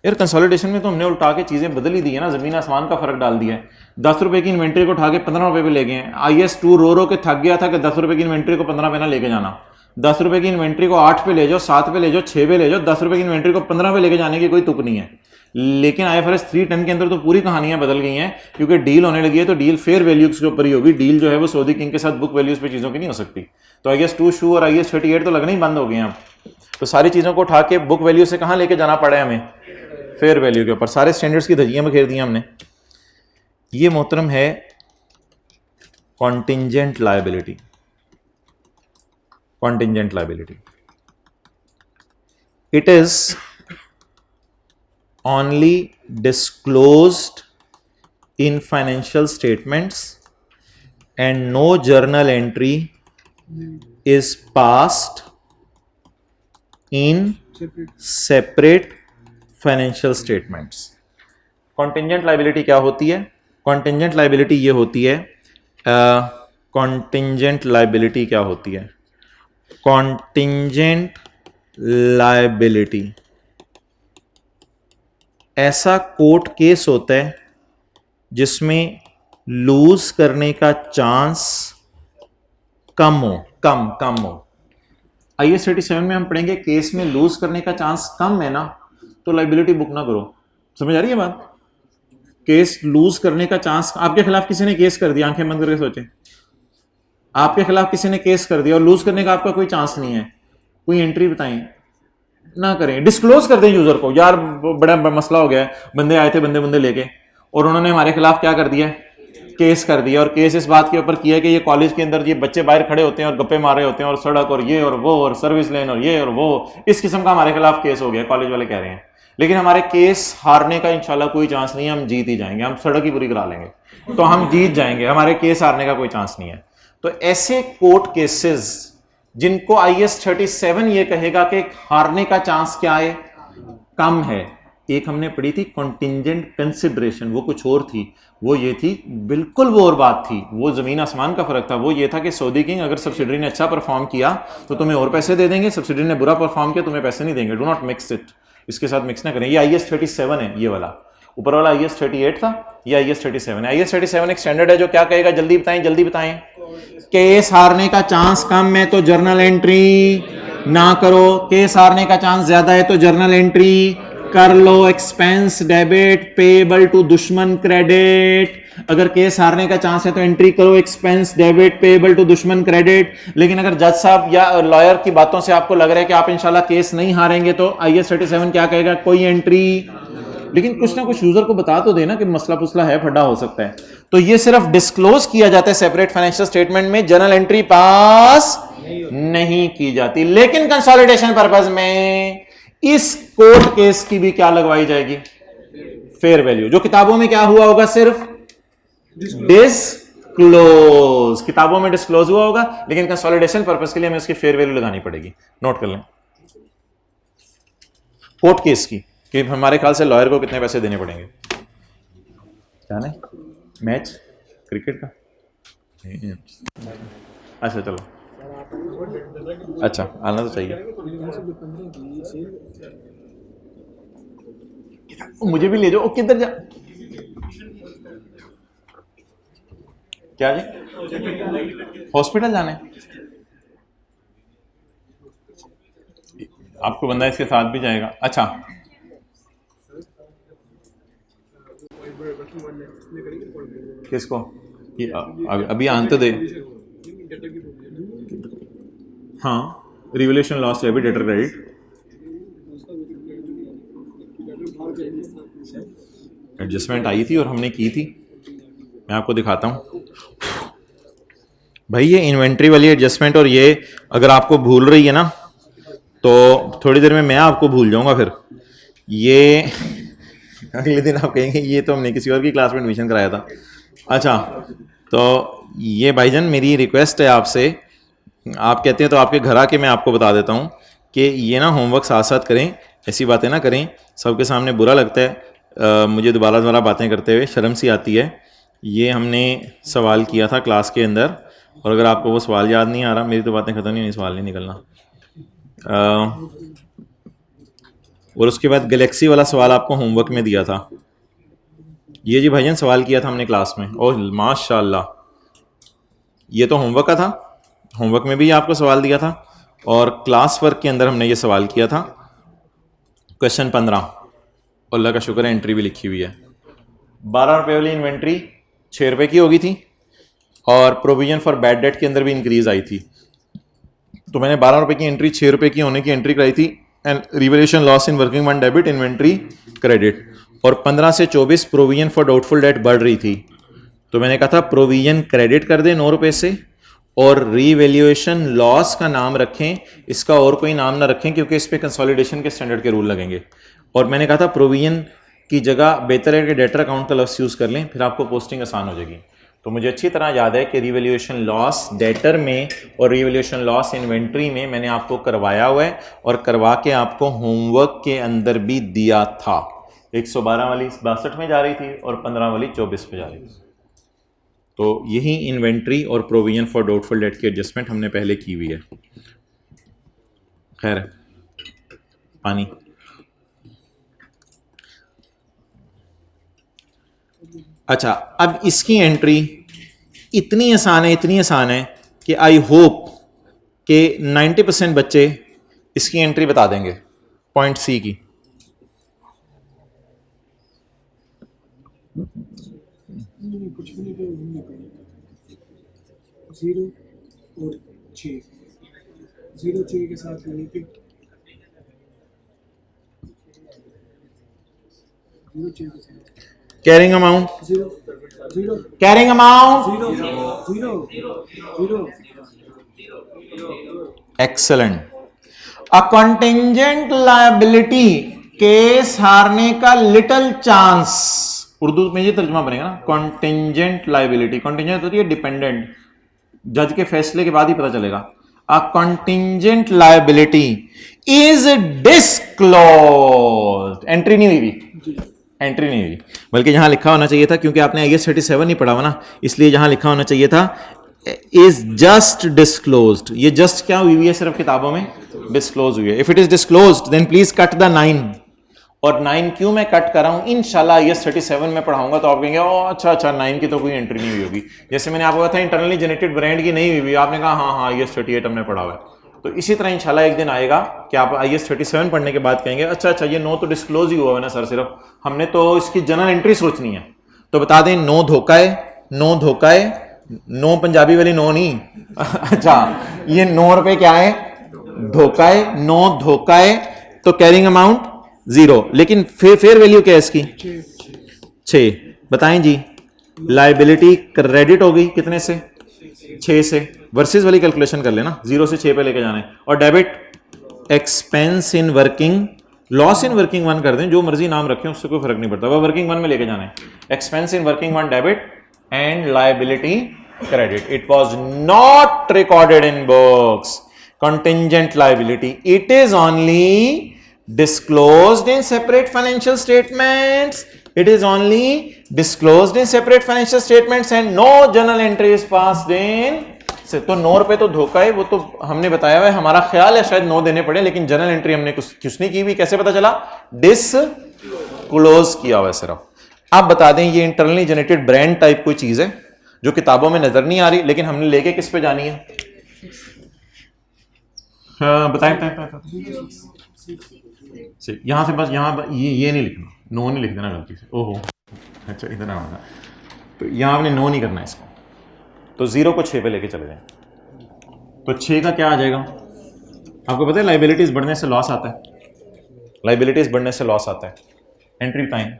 यार कंसोलिडेशन में तो हमने उल्टा के चीजें बदल ही दी है ना, जमीन आसमान का फर्क डाल दिया है। 10 रुपए की इन्वेंट्री को उठा के 15 रुपए पे ले गए हैं। IAS 2 रो के थक गया था कि 10 रुपए की इन्वेंट्री को 15 पे ना लेके जाना। 10 रुपए की इन्वेंट्री को 8 पे ले जाओ, 7 पे ले जाओ, 6 पे ले जाओ, 10 रुपए की इन्वेंट्री को 15 पे लेके जाने की कोई तुक नहीं है। लेकिन IFRS 310 के अंदर तो पूरी कहानियां बदल गई हैं, क्योंकि डील होने लगी है तो डील फेयर वैल्यू के ऊपर ही होगी। डील जो है वो सऊदी किंग के साथ बुक वैल्यूज पे चीजों की नहीं हो सकती। तो IAS 2 शू और IAS 38 तो लगने ही बंद हो गए हैं अब। तो सारी चीजों को उठा के बुक वैल्यू से कहां लेके जाना पड़ा है हमें, फेयर वैल्यू के ऊपर। सारे स्टैंडर्ड्स की धज्जियां बखेर दी हमने। ये मोहतरम है contingent liability. Contingent liability, it is only disclosed in financial statements and no journal entry is passed in separate financial statements। contingent liability क्या होती है? contingent liability ये होती है, contingent liability क्या होती है? contingent liability ऐसा कोर्ट केस होता है जिसमें लूज करने का चांस कम हो। IAS 37 में हम पढ़ेंगे, केस में लूज करने का चांस कम है ना तो लाइबिलिटी बुक ना करो। समझ आ रही है बात? केस लूज करने का चांस, आपके खिलाफ किसी ने केस कर दिया, आंखें बंद करके सोचें, आपके खिलाफ किसी ने केस कर दिया और लूज करने का आपका कोई चांस नहीं है, कोई एंट्री बताएं ना करें, डिस्क्लोज कर दें यूजर को, यार बड़ा मसला हो गया है, बंदे आए थे बंदे लेके और उन्होंने हमारे खिलाफ क्या कर दिया, केस कर दिया। और केस इस बात के ऊपर किया कि ये कॉलेज के अंदर ये बच्चे बाहर खड़े होते हैं और गप्पे मारे होते हैं और सड़क और ये और वो और सर्विस लेन और ये और वो, इस किस्म का हमारे खिलाफ केस हो गया, कॉलेज वाले कह रहे हैं। लेकिन हमारे केस हारने का इंशाल्लाह कोई चांस नहीं है, हम जीत ही जाएंगे, हम सड़क ही पूरी करा लेंगे तो हम जीत जाएंगे, हमारे केस हारने का कोई चांस नहीं है। तो ऐसे कोर्ट केसेस जिनको IAS 37 ये कहेगा कि हारने का चांस क्या है, कम है। एक हमने पढ़ी थी कॉन्टिंजेंट कंसिडरेशन, वो कुछ और थी, वो ये थी, बिल्कुल वो और बात थी, वो जमीन आसमान का फर्क था। वो ये था कि सऊदी किंग अगर सब्सिडरी ने अच्छा परफॉर्म किया तो तुम्हें और पैसे दे देंगे, सब्सिडरी ने बुरा परफॉर्म किया तुम्हें पैसे नहीं देंगे। डू नॉट मिक्स इट, इसके साथ मिक्स ना करें। ये IAS 37 है, ये वाला ऊपर वाला IAS 38 था, ये IAS 37 है। IAS 37 एक स्टैंडर्ड है जो क्या कहेगा, जल्दी बताएं, केस हारने का चांस कम है तो जर्नल एंट्री ना करो, केस हारने का चांस ज्यादा है तो जर्नल एंट्री कर लो। एक्सपेंस डेबिट पेएबल टू दुश्मन क्रेडिट, अगर केस हारने का चांस है तो एंट्री करो एक्सपेंस डेबिट पेएबल टू दुश्मन क्रेडिट। लेकिन अगर जज साहब या लॉयर की बातों से आपको लग रहा है कि आप इंशाल्लाह केस नहीं हारेंगे तो IAS 37 क्या कहेगा, कोई एंट्री लेकिन कुछ ना कुछ यूजर को बता तो देना कि मसला पुसला है, फड्डा हो सकता है। तो ये सिर्फ डिस्क्लोज किया जाता है सेपरेट फाइनेंशियल स्टेटमेंट में, जर्नल एंट्री पास नहीं की जाती। लेकिन कंसोलिडेशन पर्पज में इस कोर्ट केस की भी क्या लगवाई जाएगी, फेयर वैल्यू, जो किताबों में क्या हुआ होगा, सिर्फ डिस्क्लोज, किताबों में डिस्क्लोज हुआ होगा, लेकिन कंसोलिडेशन पर्पस के लिए हमें उसकी फेयर वैल्यू लगानी पड़ेगी। नोट कर लें कोर्ट केस की, कि हमारे ख्याल से लॉयर को कितने पैसे देने पड़ेंगे। जाने मैच क्रिकेट का, अच्छा चलो, अच्छा आना तो चाहिए, मुझे भी ले जाओ। किधर जा, क्या जी, हॉस्पिटल जाने, आपको बंदा इसके साथ भी जाएगा। अच्छा किसको, अभी आंते दे, हाँ रिवोल्यूशन लॉस डेबिट डेटर क्रेडिट, एडजस्टमेंट आई थी और हमने की थी, मैं आपको दिखाता हूं भाई। ये इन्वेंट्री वाली एडजस्टमेंट, और ये अगर आपको भूल रही है ना तो थोड़ी देर में मैं आपको भूल जाऊंगा, फिर ये अगले दिन आप कहेंगे ये तो हमने किसी और की क्लास में एडमिशन कराया था। अच्छा तो ये भाईजान मेरी रिक्वेस्ट है आपसे, आप कहते हैं तो आपके घर आके मैं आपको बता देता हूँ कि ये ना होमवर्क साथ साथ करें, ऐसी बातें ना करें, सबके सामने बुरा लगता है। मुझे दोबारा बातें करते हुए शर्म सी आती है। ये हमने सवाल किया था क्लास के अंदर, और अगर आपको वो सवाल याद नहीं आ रहा, मेरी तो बातें ख़त्म नहीं, सवाल नहीं निकलना। और उसके बाद गैलेक्सी वाला सवाल आपको होमवर्क में दिया था। ये जी भाईजान सवाल किया था हमने क्लास में, और माशाल्लाह ये तो होमवर्क का था, होमवर्क में भी आपको सवाल दिया था, और क्लास वर्क के अंदर हमने ये सवाल किया था। क्वेश्चन 15, अल्लाह का शुक्र है एंट्री भी लिखी हुई है। 12 रुपये वाली इन्वेंट्री 6 रुपये की होगी थी, और प्रोविजन फॉर बैड डेट के अंदर भी इंक्रीज आई थी। तो मैंने 12 रुपये की एंट्री 6 रुपये की होने की एंट्री कराई थी, and revolution loss in working one debit inventory credit, और 15 से 24 प्रोविजन फॉर डाउटफुल डेट बढ़ रही थी। तो मैंने कहा था प्रोविजन क्रेडिट कर दे 9 रुपये से, और रीवैल्यूएशन लॉस का नाम रखें, इसका और कोई नाम ना रखें क्योंकि इस पे कंसोलिडेशन के स्टैंडर्ड के रूल लगेंगे। और मैंने कहा था प्रोविजन की जगह बेहतर है कि डेटर अकाउंट का लफ्ज़ यूज़ कर लें, फिर आपको पोस्टिंग आसान हो जाएगी। तो मुझे अच्छी तरह याद है कि रीवैल्यूएशन लॉस डेटर में और रीवैल्यूएशन लॉस इन्वेंट्री में मैंने आपको करवाया हुआ है, और करवा के आपको होमवर्क के अंदर भी दिया था। 112 वाली 62 में जा रही थी, और 15 वाली 24 पे जा रही थी। तो यही इन्वेंट्री और प्रोविजन फॉर डाउटफुल डेट की एडजस्टमेंट हमने पहले की हुई है। खैर पानी, अच्छा अब इसकी एंट्री इतनी आसान है कि आई होप कि 90% बच्चे इसकी एंट्री बता देंगे। पॉइंट सी की, कुछ भी नहीं, 0 और 6, 0 6 के साथ यहीं पे 0 6 के साथ carrying amount, 0 carrying amount 0 0 excellent. A contingent liability, case हारने का लिटिल चांस, उर्दू में ये तर्जुमा बनेगा ना, कंटिंजेंट लायबिलिटी। कंटिंजेंट होती है डिपेंडेंट, जज के फैसले के बाद ही पता चलेगा। A contingent liability is disclosed, entry नहीं हुई, एंट्री नहीं हुई, बल्कि यहां लिखा होना चाहिए था, क्योंकि आपने IAS 37 नहीं पढ़ा हुआ ना, इसलिए यहां लिखा होना चाहिए था इज जस्ट डिस्क्लोज्ड। ये जस्ट क्या हुई है, सिर्फ किताबों में डिस्क्लोज हुई है। If it is disclosed then please cut the 9। और 9 क्यों मैं कट कर रहा हूं, इंशाल्लाह IAS 37 में पढ़ाऊंगा तो आप कहेंगे ओ अच्छा 9 की तो कोई एंट्री नहीं हुई होगी। जैसे मैंने आपको कहा था इंटरनली जनरेटेड ब्रांड की नहीं हुई, आपने कहा हाँ IAS 38 हमने पढ़ा हुआ है। तो इसी तरह इंशाल्लाह एक दिन आएगा कि आप IAS 37 पढ़ने के बाद कहेंगे अच्छा ये 9 तो डिस्क्लोज ही हुआ है ना सर, सिर्फ हमने तो इसकी जनरल एंट्री सोचनी है। तो बता दें 9 धोखा है, 9 धोखा है, 9 पंजाबी वाली 9 नहीं अच्छा ये 9 रुपए क्या है, धोखा है, 9 धोखा है। तो कैरिंग अमाउंट 0, लेकिन फेयर वैल्यू क्या है इसकी? 6। बताएं जी, लाइबिलिटी क्रेडिट होगी कितने से? 6 से। वर्सेस वाली कैलकुलेशन कर लेना, 0 से 6 पे लेके जाना है। और debit expense in working, loss in working 1 कर दें, जो मर्जी नाम रखें उससे कोई फर्क नहीं पड़ता, वह वर्किंग 1 में लेके जाना है। Expense in working 1 debit and liability credit. It was not recorded in books. Contingent liability, it is only disclosed in separate financial statements. It is only disclosed in separate financial statements and no journal entry is passed in से। तो 9 रुपए तो धोखा है, वो तो हमने बताया हुआ है, हमारा ख्याल है शायद 9 देने पड़े, लेकिन जर्नल एंट्री हमने कुछ नहीं की हुई। कैसे पता चला? डिस्क्लोज किया हुआ है सिर्फ। आप बता दें ये इंटरनली जनरेटेड ब्रांड टाइप कोई चीज है जो किताबों में नजर नहीं आ रही, लेकिन हमने लेके किस पे जानी है? बताएं। यहां से बस यहां ये नहीं लिखना, नो नहीं लिख देना गलती से। ओहो अच्छा इतना होगा, तो यहां आपने नो नहीं करना इसको। तो 0 को 6 पे लेके चले जाएं, तो 6 का क्या आ जाएगा? आपको पता है लाइबिलिटीज बढ़ने से लॉस आता है। लाइबिलिटीज बढ़ने से लॉस आता है। एंट्री बताएं।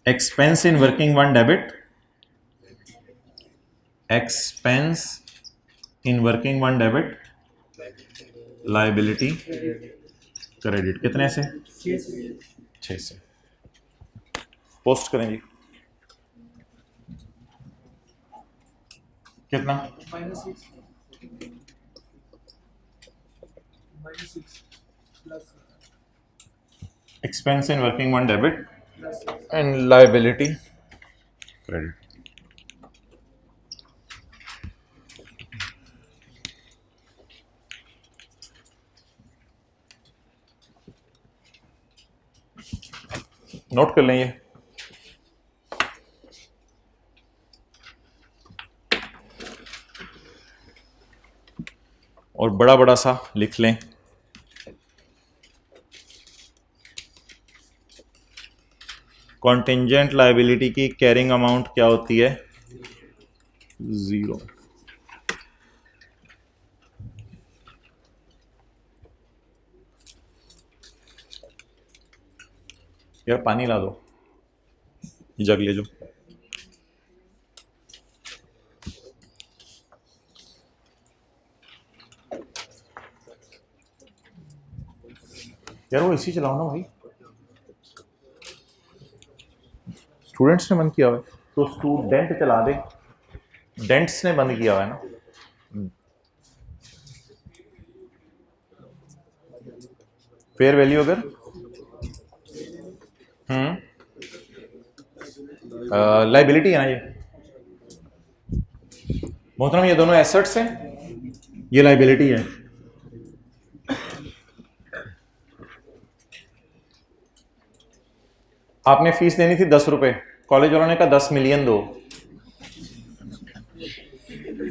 एक्सपेंस इन वर्किंग 1 डेबिट, एक्सपेंस इन वर्किंग 1 डेबिट, लाइबिलिटी क्रेडिट कितने से? 6 से। पोस्ट करेंगे कितना? Expense in working 1 debit and liability credit. Note कर लें ये। और बड़ा बड़ा सा लिख लें, कॉन्टिंजेंट लायबिलिटी की कैरिंग अमाउंट क्या होती है? 0। यार पानी ला दो, जग ले जो। यार वो इसी चलाओ ना भाई, स्टूडेंट्स ने बंद किया हुआ है तो स्टूडेंट चला दे। डेंट्स ने बंद किया हुआ है ना। फेयर वैल्यू अगर लाइबिलिटी है ना, ये मोहतरम ये दोनों एसेट्स हैं, ये लाइबिलिटी है। आपने फीस देनी थी 10 रुपए, कॉलेज वालों ने कहा 10 मिलियन दो।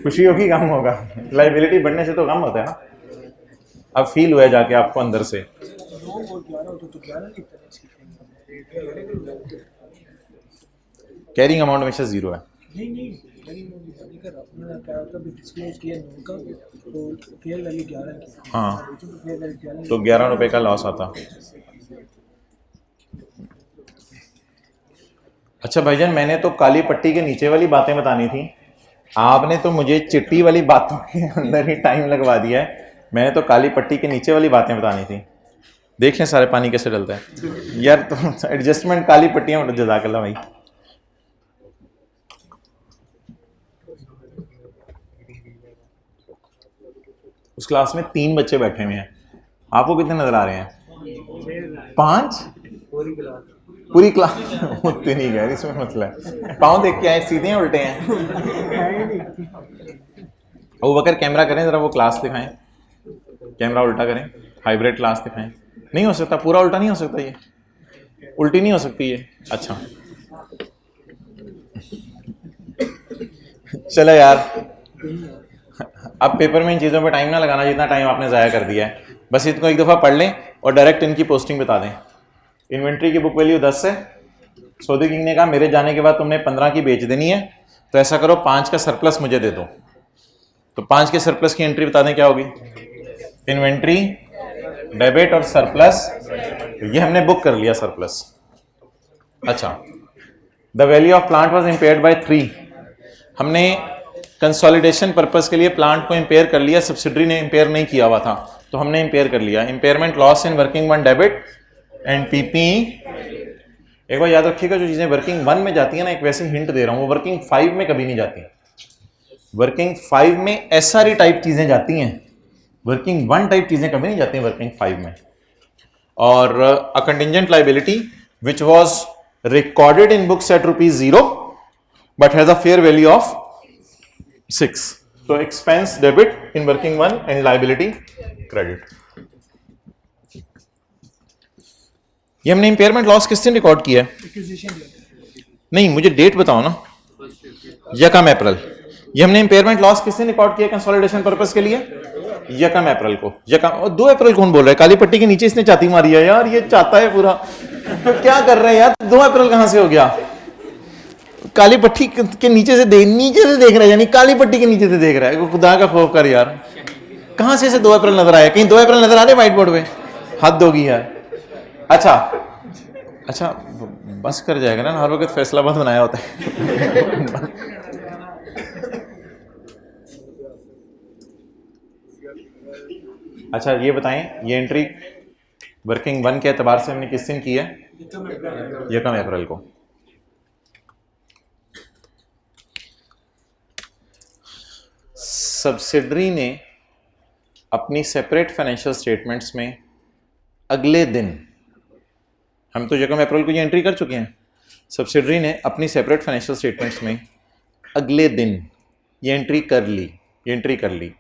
खुशी होगी कम होगा? लाइबिलिटी बढ़ने से तो कम होता है ना। अब फील हुआ जाके आपको अंदर से। कैरिंग अमाउंट हमेशा 0 है। हाँ तो 11 रुपए का लॉस आता। अच्छा भाईजान, मैंने तो काली पट्टी के नीचे वाली बातें बतानी थी, आपने तो मुझे चिट्टी वाली बातों के अंदर ही टाइम लगवा दिया है। मैंने तो काली पट्टी के नीचे वाली बातें बतानी थी। देख लें सारे पानी कैसे डलता है यार। तो एडजस्टमेंट काली पट्टियां, जज़ाकल्लाह भाई। उस क्लास में 3 बच्चे बैठे हुए हैं, आपको कितने नजर आ रहे हैं? 5? पूरी क्लास उतनी नहीं गए, इसमें मसला है। पाँव देख के आए, सीधे हैं उल्टे हैं? वो बकर कैमरा करें जरा, वो क्लास दिखाएं, कैमरा उल्टा करें, हाइब्रिड क्लास दिखाएं। नहीं हो सकता, पूरा उल्टा नहीं हो सकता, ये उल्टी नहीं हो सकती ये। अच्छा चलो यार, अब पेपर में इन चीज़ों पे टाइम ना लगाना जितना टाइम आपने ज़ाया कर दिया है। बस इनको एक दफ़ा पढ़ लें और डायरेक्ट इनकी पोस्टिंग बता दें। इन्वेंट्री की बुक वैल्यू 10 है। सौदी किंग ने कहा मेरे जाने के बाद तुमने 15 की बेच देनी है, तो ऐसा करो 5 का सरप्लस मुझे दे दो। तो 5 के सरप्लस की एंट्री बता दें क्या होगी? इन्वेंट्री डेबिट और सरप्लस, ये हमने बुक कर लिया सरप्लस। अच्छा, the value of plant was impaired by 3, हमने कंसोलिडेशन पर्पस के लिए प्लांट को इंपेयर कर लिया, सब्सिडरी ने इंपेयर नहीं किया हुआ था तो हमने इंपेयर कर लिया। Impairment loss in working one debit and PP. एक बार याद रखिएगा, जो चीजें वर्किंग वन में जाती है ना, एक वैसे हिंट दे रहा हूं, वो वर्किंग 5 में कभी नहीं जाती। वर्किंग 5 में एसआरई टाइप चीजें जाती हैं, वर्किंग 1 टाइप चीजें कभी नहीं जाती हैं वर्किंग 5 में। और a contingent liability which was recorded in books at ₹0 but has a fair value of 6, so expense debit in working one and liability credit। ये हमने इम्पेयरमेंट लॉस किस दिन रिकॉर्ड किया है? नहीं, मुझे डेट बताओ ना। यकम अप्रैल। ये हमने इम्पेयरमेंट लॉस किस दिन रिकॉर्ड किया कंसोलिडेशन पर्पस के लिए? यकम अप्रैल को। यकम 2 अप्रैल कौन बोल रहा है? काली पट्टी के नीचे इसने चाती मारी है यार, ये चाहता है पूरा, तो क्या कर रहे हैं यार? 2 अप्रैल कहां से हो गया? काली पट्टी के नीचे से देख रहा है, यानी काली पट्टी के नीचे से देख रहा है। खुदा का खौफ कर यार, कहां से 2 अप्रैल नजर आया? कहीं 2 अप्रैल नजर आ रहे व्हाइट बोर्ड पे? हद होगी यार। अच्छा बस कर जाएगा ना, हर वक्त फैसलाबाद बनाया होता है। अच्छा ये बताएं, ये एंट्री वर्किंग 1 के एतबार से हमने किस दिन की है? यकम अप्रैल को। सब्सिडरी ने अपनी सेपरेट फाइनेंशियल स्टेटमेंट्स में अगले दिन, हम तो यकम अप्रैल को ये एंट्री कर चुके हैं, सब्सिडरी ने अपनी सेपरेट फाइनेंशियल स्टेटमेंट्स में अगले दिन ये एंट्री कर ली।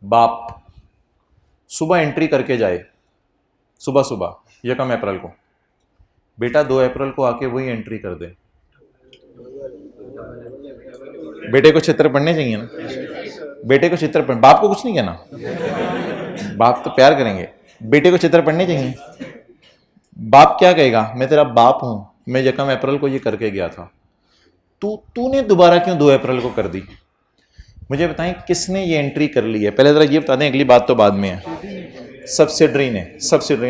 बाप सुबह एंट्री करके जाए, सुबह यकम अप्रैल को, बेटा 2 अप्रैल को आके वही एंट्री कर दे। बेटे को चित्र पढ़ने चाहिए ना, बेटे को चित्र पढ़, बाप को कुछ नहीं कहना, बाप तो प्यार करेंगे, बेटे को चित्र पढ़ने चाहिए। बाप क्या कहेगा? मैं तेरा बाप हूं, मैं यकम अप्रैल को ये करके गया था, तूने दोबारा क्यों 2 अप्रैल को कर दी? मुझे बताएं किसने ये एंट्री कर ली है? पहले जरा ये बता दें, अगली बात तो बाद में है। सब्सिडरी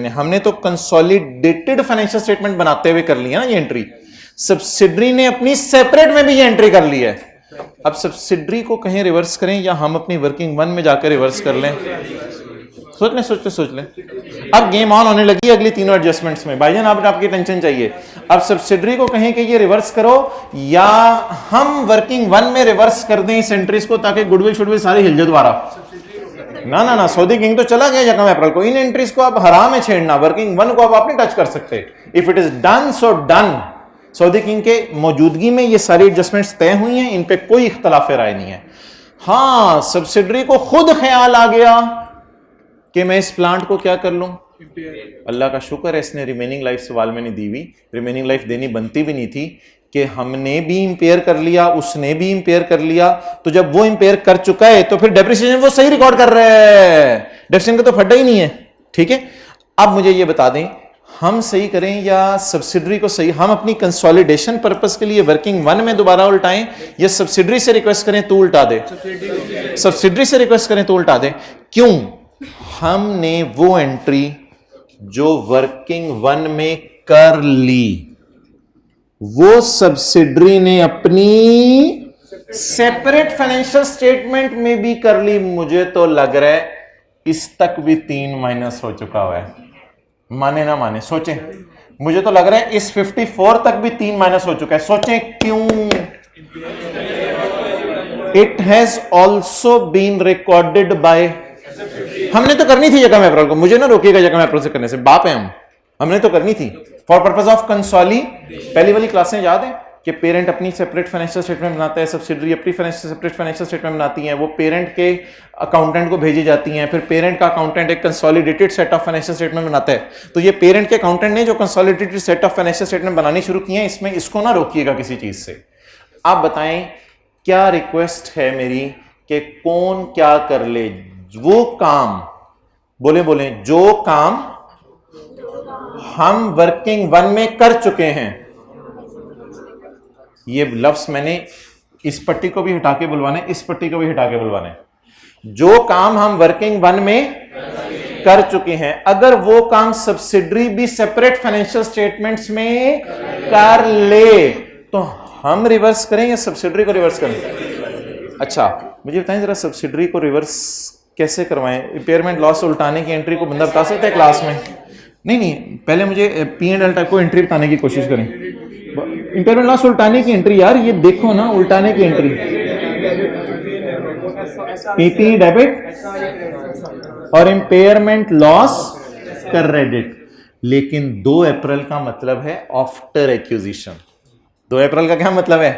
ने। हमने तो कंसोलिडेटेड फाइनेंशियल स्टेटमेंट बनाते हुए कर लिया ना ये एंट्री। सब्सिडरी ने अपनी सेपरेट में भी ये एंट्री कर ली है। अब सब्सिडरी को कहीं रिवर्स करें या हम अपनी वर्किंग 1 में जाकर रिवर्स कर लें? सोच लें। अब गेम ऑन होने लगी अगली तीनों एडजस्टमेंट्स में। भाईजान आपकी टेंशन चाहिए। अब सब्सिडरी को कहें कि ये रिवर्स करो, या हम वर्किंग 1 में रिवर्स कर दें इस एंट्रीज को, ताकि गुडविल सारी हिल जाए दोबारा। ना सऊदी किंग तो चला गया यकम अप्रैल को। इन एंट्रीज को अब हराम है छेड़ना, वर्किंग 1 को अब आप नहीं टच कर सकते। If it is done so done. Saudi king के मौजूदगी में ये सारी एडजस्टमेंट्स तय हुई हैं, इन पे कोई इख्तलाफ राय नहीं है। हां, सब्सिडरी को खुद ख्याल आ गया कि मैं इस प्लांट को क्या कर लूं, अल्लाह का शुक्र है इसने रिमेनिंग लाइफ सवाल में नहीं दी हुई। रिमेनिंग लाइफ देनी बनती भी नहीं थी कि हमने भी इंपेयर कर लिया, उसने भी इंपेयर कर लिया। तो जब वो इंपेयर कर चुका है तो फिर डेप्रिसिएशन वो सही रिकॉर्ड कर रहा है, डेप्रिसिएशन का तो फटा ही नहीं है। ठीक है, अब मुझे ये बता दें, हम सही करें या सब्सिडरी को सही? हम अपनी कंसोलिडेशन पर्पस के लिए वर्किंग 1 में दोबारा उल्टाएं या सब्सिडरी से रिक्वेस्ट करें तो उल्टा दे? सब्सिडरी से रिक्वेस्ट करें तो उल्टा दे। क्यों? हमने वो एंट्री जो वर्किंग 1 में कर ली, वो सब्सिडरी ने अपनी सेपरेट फाइनेंशियल स्टेटमेंट में भी कर ली। मुझे तो लग रहा है इस तक भी 3 माइनस हो चुका हुआ है। माने ना माने, सोचें। मुझे तो लग रहा है इस 54 तक भी 3 माइनस हो चुका है। सोचें क्यों? It has also been recorded by, हमने तो करनी थी यकम अप्रैल को, मुझे ना रोकिएगा यकम अप्रैल से करने से, बाप है हमने तो करनी थी फॉर पर्पस ऑफ कंसोली। पहली वाली क्लासें याद है कि पेरेंट अपनी सेपरेट फाइनेंशियल स्टेटमेंट बनाता है, सब्सिडरी अपनी सेपरेट फाइनेंशियल स्टेटमेंट बनाती है, वो पेरेंट के अकाउंटेंट को भेजी जाती हैं, फिर पेरेंट का अकाउंटेंट एक consolidated set of financial statement बनाता है। तो ये पेरेंट के अकाउंटेंट ने जो consolidated set of financial statement बनानी शुरू की है, इसमें इसको ना रोकिएगा किसी चीज से। आप बताएं क्या रिक्वेस्ट है मेरी कि कौन क्या कर ले? वो काम, बोले जो काम हम वर्किंग 1 में कर चुके हैं। ये लफ्ज मैंने इस पट्टी को भी हटा के बुलवाने, इस पट्टी को भी हटा के बुलवाने। जो काम हम वर्किंग वन में कर चुके हैं, अगर वो काम सब्सिडरी भी सेपरेट फाइनेंशियल स्टेटमेंट्स में कर ले तो हम रिवर्स करें या सब्सिडरी को रिवर्स करें? अच्छा मुझे बताएं जरा, सब्सिडरी को रिवर्स कैसे करवाएं? इम्पेयरमेंट लॉस उल्टाने की एंट्री को बंदा बता सकता है क्लास में? नहीं, पहले मुझे P&L टाइप को एंट्री बताने की कोशिश करें। इम्पेयरमेंट लॉस उल्टाने की एंट्री, यार ये देखो ना, उल्टाने की एंट्री, पीपी डेबिट और इम्पेयरमेंट लॉस क्रेडिट। लेकिन 2 अप्रैल का मतलब है आफ्टर एक्विजिशन। 2 अप्रैल का क्या मतलब है?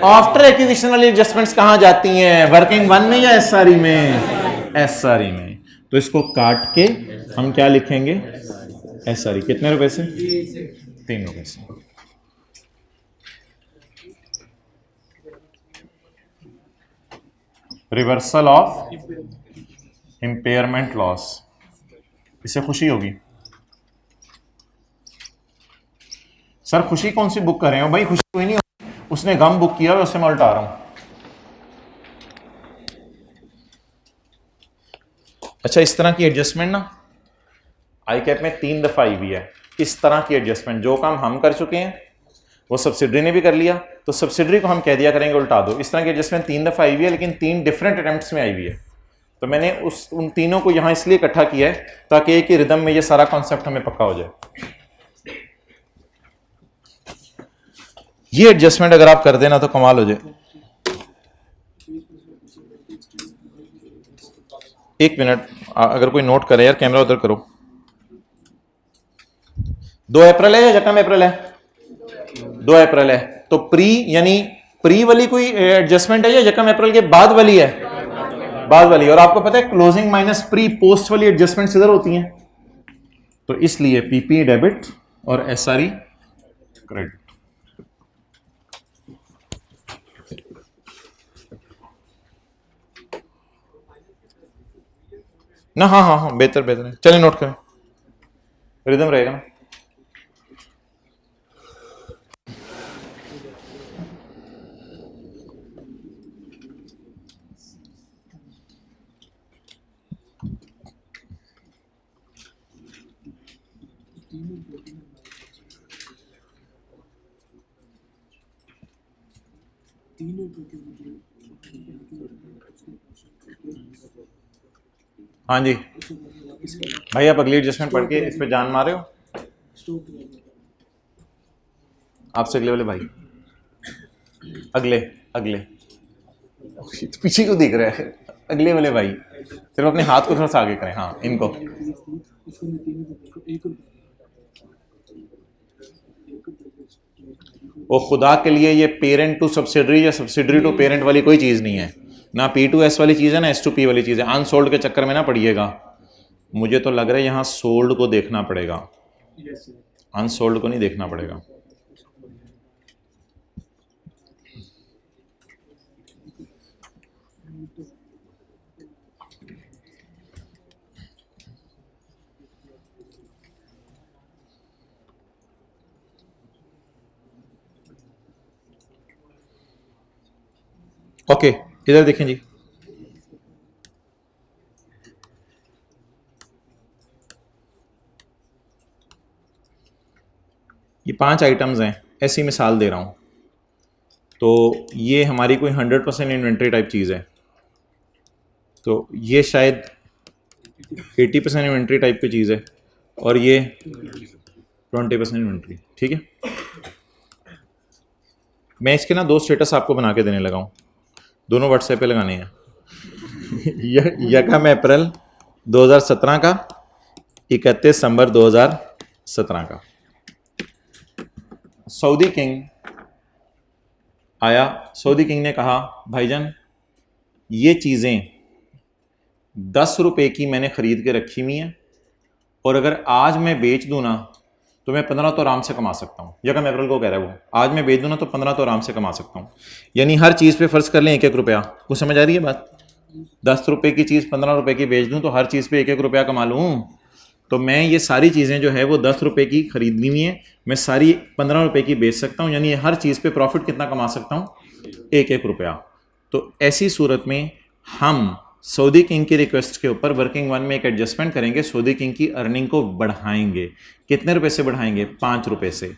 आफ्टर एक्विजिशन वाली एडजस्टमेंट्स कहां जाती हैं? वर्किंग वन में या एसआरई में? एसआरई में। तो इसको काट के हम क्या लिखेंगे? एसआरई। कितने रुपए से? 3 रुपए से। रिवर्सल ऑफ इम्पेयरमेंट लॉस, इससे खुशी होगी। सर खुशी कौन सी बुक कर रहे हो भाई? खुशी कोई नहीं, उसने गम बुक किया है, उससे मैं उल्टा रहा हूं। अच्छा इस तरह की एडजस्टमेंट ना आई कैप में 3 दफा आई हुई है। इस तरह की एडजस्टमेंट, जो काम हम कर चुके हैं वो सब्सिडरी ने भी कर लिया, तो सब्सिडरी को हम कह दिया करेंगे उल्टा दो। इस तरह की एडजस्टमेंट 3 दफा आई हुई है, लेकिन 3 डिफरेंट अटेम्प्ट्स में आई हुई है। तो मैंने उन तीनों को यहां इसलिए इकट्ठा किया है ताकि एक ही रिदम में ये सारा कॉन्सेप्ट हमें पक्का हो जाए। ये एडजस्टमेंट अगर आप कर देना तो कमाल हो जाए। एक मिनट, अगर कोई नोट करे यार, कैमरा उधर करो। 2 अप्रैल है या यकम अप्रैल है? 2 अप्रैल है। तो प्री यानी प्री वाली कोई एडजस्टमेंट है या यकम अप्रैल के बाद वाली है? बाद वाली। और आपको पता है क्लोजिंग माइनस प्री पोस्ट वाली एडजस्टमेंट इधर होती हैं, तो इसलिए पीपी डेबिट और एसआरई क्रेडिट। ना हाँ हाँ हाँ, बेहतर बेहतर है। चलिए नोट करें, रिदम रहेगा ना। हाँ जी भाई, आप अगली एडजस्टमेंट पढ़ के इस पे जान मारे हो। आपसे अगले वाले भाई, अगले अगले तो पीछे क्यों दिख रहा है? अगले वाले भाई सिर्फ अपने हाथ को थोड़ा सा आगे करें। हाँ इनको। वो खुदा के लिए ये पेरेंट टू सब्सिडरी या सब्सिडरी टू पेरेंट वाली कोई चीज़ नहीं है, ना P2S वाली चीज़ है ना S2P वाली चीज़ है। अनसोल्ड के चक्कर में ना पड़िएगा। मुझे तो लग रहा है यहाँ सोल्ड को देखना पड़ेगा, अनसोल्ड को नहीं देखना पड़ेगा। ओके इधर देखें जी, ये 5 आइटम्स हैं, ऐसी मिसाल दे रहा हूं। तो ये हमारी कोई 100% इन्वेंट्री टाइप चीज़ है, तो ये शायद 80% इन्वेंट्री टाइप की चीज़ है, और ये 20% इन्वेंट्री। ठीक है, मैं इसके ना 2 स्टेटस आपको बना के देने लगा हूँ, दोनों व्हाट्सएप पे लगाने हैं। यकम अप्रैल 2017 का, 31 दिसंबर 2017 का। सऊदी किंग आया, सऊदी किंग ने कहा भाईजान ये चीज़ें 10 रुपये की मैंने ख़रीद के रखी हुई हैं, और अगर आज मैं बेच दूँ ना तो मैं 15 तो आराम से कमा सकता हूँ। यकम अप्रैल को कह रहा है वो, आज मैं बेच दूँ ना तो 15 तो आराम से कमा सकता हूँ। यानी हर चीज़ पे फ़र्ज़ कर लें 1-1 रुपया। कुछ समझ आ रही है बात? 10 रुपये की चीज़ 15 रुपये की बेच दूँ तो हर चीज़ पे 1-1 रुपया कमा लूँ। तो मैं ये सारी चीज़ें जो है वो 10 रुपये की खरीदनी हुई है, मैं सारी 15 रुपये की बेच सकता हूँ। यानी हर चीज़ पे प्रॉफिट कितना कमा सकता हूँ? 1-1 रुपया। तो ऐसी सूरत में हम सऊदी किंग की रिक्वेस्ट के ऊपर वर्किंग वन में एक एडजस्टमेंट करेंगे, सऊदी किंग की अर्निंग को बढ़ाएंगे। कितने रुपए से बढ़ाएंगे? 5 रुपए से।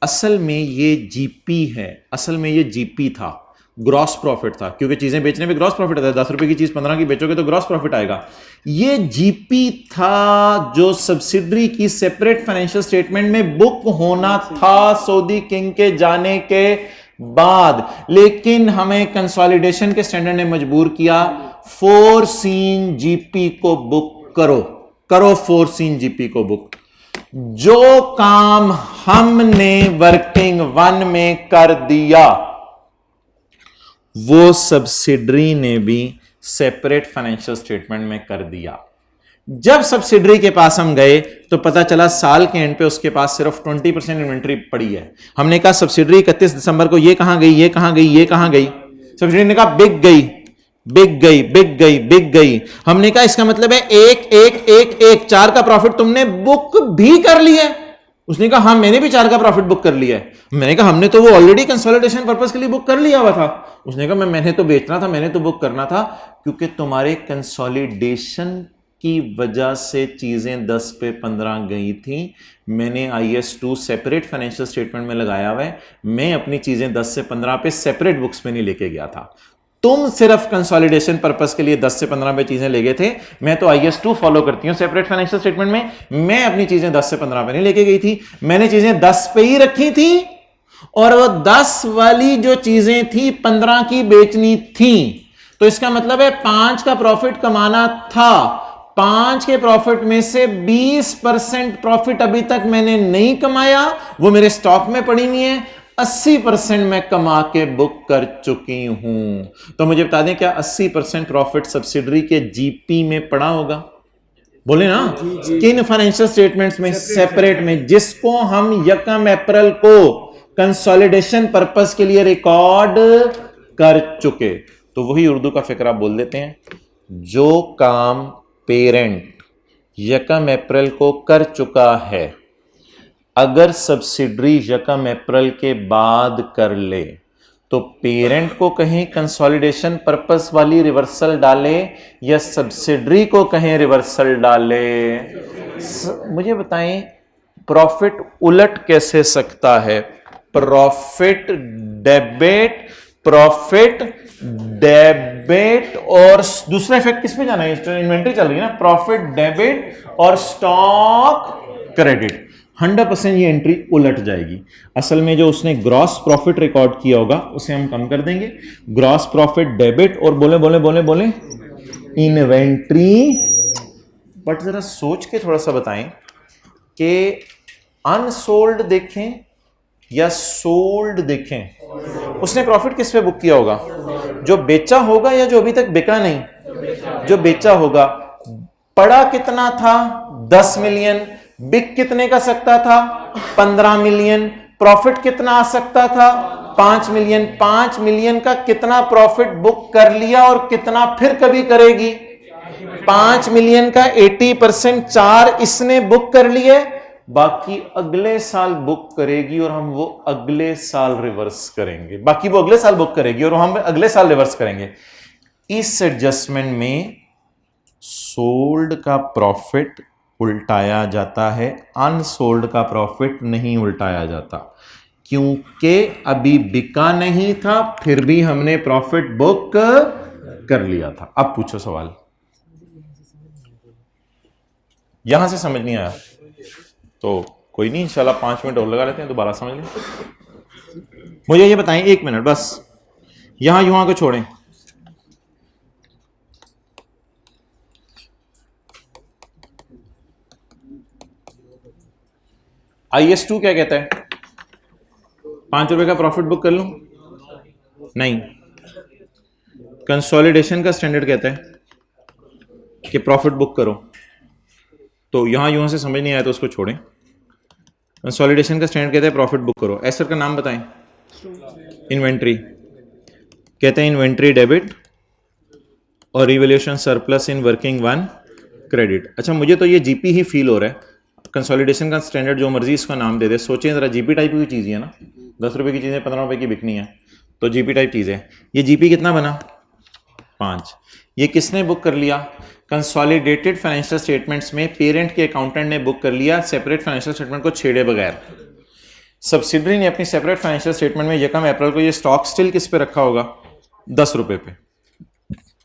असल में ये जीपी है, असल में ये जीपी था, ग्रॉस प्रॉफिट था, क्योंकि चीजें बेचने में ग्रॉस प्रॉफिट आता है। 10 रुपए की चीज 15 की बेचोगे तो ग्रॉस प्रॉफिट आएगा। ये जीपी था जो सब्सिडरी की सेपरेट फाइनेंशियल स्टेटमेंट में बुक होना था सऊदी किंग के जाने के बाद, लेकिन हमें कंसोलिडेशन के स्टैंडर्ड ने मजबूर किया, फोरसीन जीपी को बुक करो, करो फोरसीन जीपी को बुक। जो काम हमने वर्किंग वन में कर दिया वो सब्सिडरी ने भी सेपरेट फाइनेंशियल स्टेटमेंट में कर दिया। जब सब्सिडरी के पास हम गए तो पता चला साल के एंड पे उसके पास सिर्फ 20% इन्वेंट्री पड़ी है। हमने कहा सब्सिडरी 31 दिसंबर को ये कहां गई, ये कहां गई, ये कहां गई? सब्सिडरी ने कहा बिक गई, बिक गई, बिक गई, बिक गई। हमने कहा इसका मतलब है एक एक एक एक 4 का प्रॉफिट तुमने बुक भी कर लिया है। उसने कहा हाँ मैंने भी 4 का प्रॉफिट बुक कर लिया है। मैंने कहा हमने तो वो ऑलरेडी कंसोलिडेशन पर्पस के लिए बुक कर लिया हुआ था। उसने कहा मैंने तो बेचना था, मैंने तो बुक करना था, क्योंकि तुम्हारे कंसोलिडेशन की वजह से चीजें 10 पे 15 गई थी। मैंने IS2 सेपरेट फाइनेंशियल स्टेटमेंट में लगाया हुआ है, मैं अपनी चीजें 10 से 15 पे सेपरेट बुक्स में नहीं लेके गया था। तुम सिर्फ कंसोलिडेशन पर्पस के लिए 10 से 15 पे चीजें ले गए थे। मैं तो IS2 फॉलो करती हूं सेपरेट फाइनेंशियल स्टेटमेंट में, मैं अपनी चीजें 10 से 15 पे नहीं लेके गई थी, मैंने चीजें 10 पे ही रखी थी और वो 10 वाली जो चीजें थी 15 की बेचनी थी। तो इसका मतलब है 5 का प्रॉफिट कमाना था, 5 के प्रॉफिट में से 20% प्रॉफिट अभी तक मैंने नहीं कमाया, वो मेरे स्टॉक में पड़ी हुई है। 80% मैं कमा के बुक कर चुकी हूं। तो मुझे बता दें क्या 80% प्रॉफिट सब्सिडरी के जीपी में पड़ा होगा? बोले ना, किन फाइनेंशियल स्टेटमेंट्स में? सेपरेट में, जिसको हम 1 अप्रैल को कंसोलिडेशन पर्पस के लिए रिकॉर्ड कर चुके। तो वही उर्दू का फिक्रा बोल देते हैं, जो काम पेरेंट 1 अप्रैल को कर चुका है, अगर सब्सिडरी 1 अप्रैल के बाद कर ले तो पेरेंट को कहीं कंसोलिडेशन पर्पस वाली रिवर्सल डाले या सब्सिडरी को कहीं रिवर्सल डाले? मुझे बताएं प्रॉफिट उलट कैसे सकता है? प्रॉफिट डेबिट, प्रॉफिट डेबिट और दूसरा इफेक्ट किस पे जाना है? इन्वेंट्री चल रही है ना, प्रॉफिट डेबिट और स्टॉक क्रेडिट। 100% ये एंट्री उलट जाएगी। असल में जो उसने ग्रॉस प्रॉफिट रिकॉर्ड किया होगा उसे हम कम कर देंगे, ग्रॉस प्रॉफिट डेबिट और बोले बोले बोले बोले इन्वेंट्री। बट जरा सोच के थोड़ा सा बताएं कि अनसोल्ड देखें या सोल्ड देखें, उसने प्रॉफिट किस पे बुक किया होगा? जो बेचा होगा या जो अभी तक बिका नहीं? जो बेचा होगा। पड़ा कितना था? 10 मिलियन। बिक कितने का सकता था? 15 मिलियन। प्रॉफिट कितना आ सकता था? 5 मिलियन। 5 मिलियन का कितना प्रॉफिट बुक कर लिया और कितना फिर कभी करेगी? 5 मिलियन का 80% 4 इसने बुक कर लिए, बाकी अगले साल बुक करेगी और हम वो अगले साल रिवर्स करेंगे। बाकी वो अगले साल बुक करेगी और हम अगले साल रिवर्स करेंगे। इस एडजस्टमेंट में सोल्ड का प्रॉफिट उल्टाया जाता है, अनसोल्ड का प्रॉफिट नहीं उल्टाया जाता, क्योंकि अभी बिका नहीं था फिर भी हमने प्रॉफिट बुक कर लिया था। अब पूछो सवाल। यहां से समझ नहीं आया तो कोई नहीं, इंशाल्लाह 5 मिनट और लगा लेते हैं, दोबारा समझ लें। मुझे ये बताएं 1 मिनट बस, यहां युवा को छोड़ें। IS2 क्या कहता है? 5 रुपए का प्रॉफिट बुक कर लूं? नहीं। कंसोलिडेशन का स्टैंडर्ड कहता है कि प्रॉफिट बुक करो। तो यहां यूं से समझ नहीं आया तो उसको छोड़ें। कंसोलिडेशन का स्टैंडर्ड कहता है प्रॉफिट बुक करो। एसर का नाम बताएं। इन्वेंट्री कहते हैं इन्वेंट्री डेबिट और revaluation surplus in working one credit. अच्छा, मुझे तो ये जीपी ही फील हो रहा है। कंसोलिडेशन का स्टैंडर्ड जो मर्जी इसका नाम दे दे, सोचें जरा, जीपी टाइप की चीज़ है ना। 10 रुपए की चीज़ें 15 रुपए की बिकनी है, तो जीपी टाइप चीज़ है। ये जीपी कितना बना? 5। ये किसने बुक कर लिया? कंसोलिडेटेड फाइनेंशियल स्टेटमेंट्स में पेरेंट के अकाउंटेंट ने बुक कर लिया सेपरेट फाइनेंशियल स्टेटमेंट को छेड़े बगैर। सब्सिडरी ने अपनी सेपरेट फाइनेंशियल स्टेटमेंट में 1 अप्रैल को ये स्टॉक स्टिल किस पे रखा होगा? 10 रुपए पे।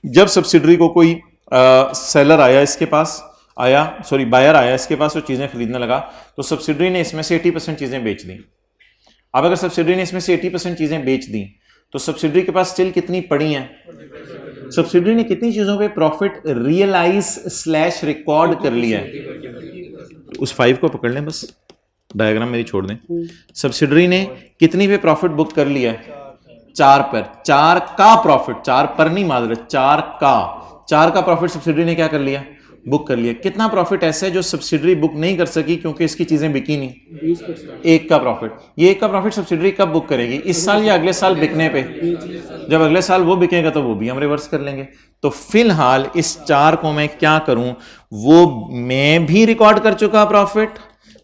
जब सब्सिडरी को कोई सेलर आया इसके पास बायर आया इसके पास, वो चीजें खरीदने लगा, तो सब्सिडरी ने इसमें से 80% चीजें बेच दी। अब अगर सब्सिडरी ने इसमें से 80% चीजें बेच दी तो सब्सिडरी के पास स्टिल कितनी पड़ी हैं? सब्सिडरी ने कितनी चीजों पे प्रॉफिट रियलाइज / रिकॉर्ड कर लिया है? उस 5 को पकड़ लें, बस डायग्राम मेरी छोड़ दें। सब्सिडरी ने कितनी पे प्रॉफिट बुक कर लिया है? 4 पर। 4 का प्रॉफिट, 4 पर नहीं मादर, 4 का प्रॉफिट सब्सिडरी ने क्या कर लिया? बुक कर लिया। कितना प्रॉफिट ऐसा है जो सब्सिडरी बुक नहीं कर सकी क्योंकि इसकी चीजें बिकी नहीं? 20%। 1 का प्रॉफिट। ये 1 का प्रॉफिट सब्सिडरी कब बुक करेगी? इस साल या अगले साल बिकने पे? जब अगले साल वो बिकेगा तो वो भी हम रिवर्स कर लेंगे। तो फिलहाल इस 4 को मैं क्या करूं, वो मैं भी रिकॉर्ड कर चुका प्रॉफिट,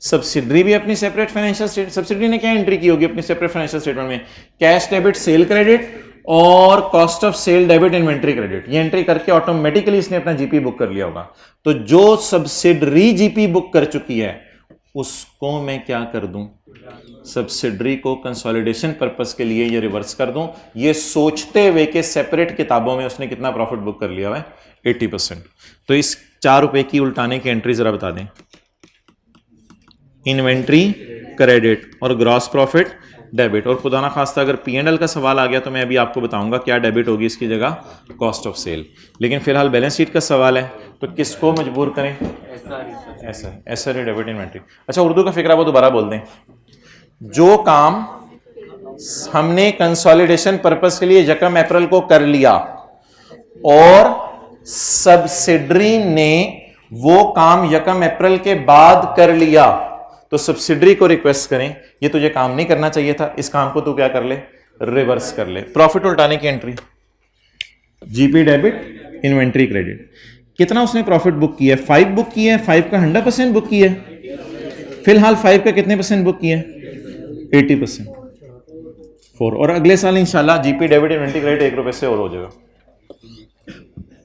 सब्सिडरी भी अपनी सेपरेट फाइनेंशियल स्टेटमेंट, सब्सिडरी ने क्या एंट्री की होगी अपनी सेपरेट फाइनेंशियल स्टेटमेंट में? कैश डेबिट सेल क्रेडिट और cost of sale debit inventory credit. ये एंट्री करके ऑटोमेटिकली इसने अपना जीपी बुक कर लिया होगा। तो जो सब्सिडरी जीपी बुक कर चुकी है उसको मैं क्या कर दूं? सब्सिडरी को कंसोलिडेशन पर्पस के लिए ये रिवर्स कर दूं, ये सोचते हुए कि सेपरेट किताबों में उसने कितना प्रॉफिट बुक कर लिया है? 80%। तो इस 4 रुपए की उल्टाने की एंट्री जरा बता दें। इन्वेंट्री क्रेडिट और ग्रॉस प्रॉफिट डेबिट। और खुदा ना खास्ता अगर P&L का सवाल आ गया तो मैं अभी आपको बताऊंगा क्या डेबिट होगी इसकी जगह? Cost of sale. लेकिन फिलहाल बैलेंस शीट का सवाल है तो किसको मजबूर करें? ऐसा डेबिट इन्वेंट्री। अच्छा, उर्दू का फिक्रा वो दोबारा बोल दें। जो काम हमने कंसोलिडेशन पर्पस के लिए 1 अप्रैल को कर लिया और सब्सिडरी ने वो काम 1 अप्रैल के बाद कर लिया, तो सब्सिडरी को रिक्वेस्ट करें ये तुझे काम नहीं करना चाहिए था, इस काम को तू क्या कर ले? रिवर्स कर ले। प्रॉफिट उल्टाने की entry, GP debit inventory credit. कितना उसने प्रॉफिट बुक किया है? 5 बुक किया है। 5 का 100% बुक किया है। फिलहाल 5 का कितने % बुक किया है? 80%। 4। और अगले साल इंशाल्लाह जीपी डेबिट इन्वेंट्री क्रेडिट 1 रुपए से और हो जाएगा।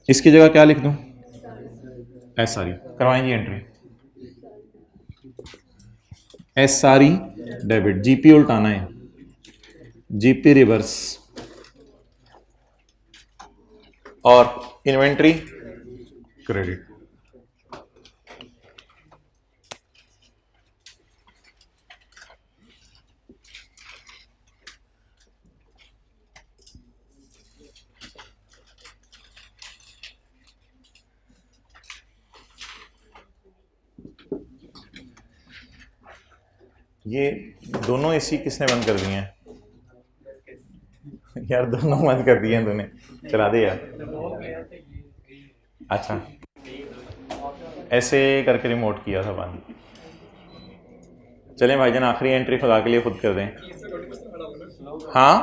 इसकी जगह क्या लिख दूं? एसआरई। करवाएं जी एंट्री। एसआरई डेबिट, जीपी उल्टाना है, जीपी रिवर्स और इन्वेंट्री क्रेडिट। ये दोनों एसी किसने बंद कर दिए हैं? यार दोनों बंद कर दिए हैं तूने, चला दे यार। अच्छा, ऐसे करके रिमोट किया था बंद। चलें भाईजान, आखिरी एंट्री खुदा के लिए खुद कर दें। हाँ,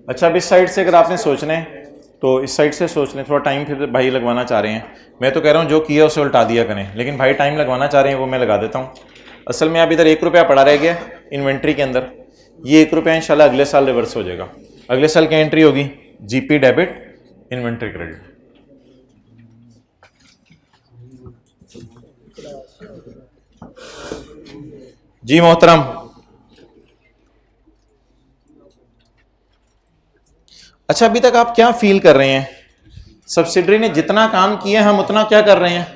अच्छा, अब इस साइड से अगर आपने सोचना है तो इस साइड से सोच लें। थोड़ा टाइम फिर भाई लगवाना चाह रहे हैं, मैं तो कह रहा हूँ जो किया उसे उल्टा दिया करें, लेकिन भाई टाइम लगवाना चाह रहे हैं वो मैं लगा देता हूँ। असल में आप इधर 1 रुपया पड़ा रह गया इन्वेंट्री के अंदर, ये 1 रुपया इंशाल्लाह अगले साल रिवर्स हो जाएगा। अगले साल क्या एंट्री होगी? GP debit inventory credit. जी मोहतरम, अच्छा अभी तक आप क्या फील कर रहे हैं? सब्सिडरी ने जितना काम किया हम उतना क्या कर रहे हैं?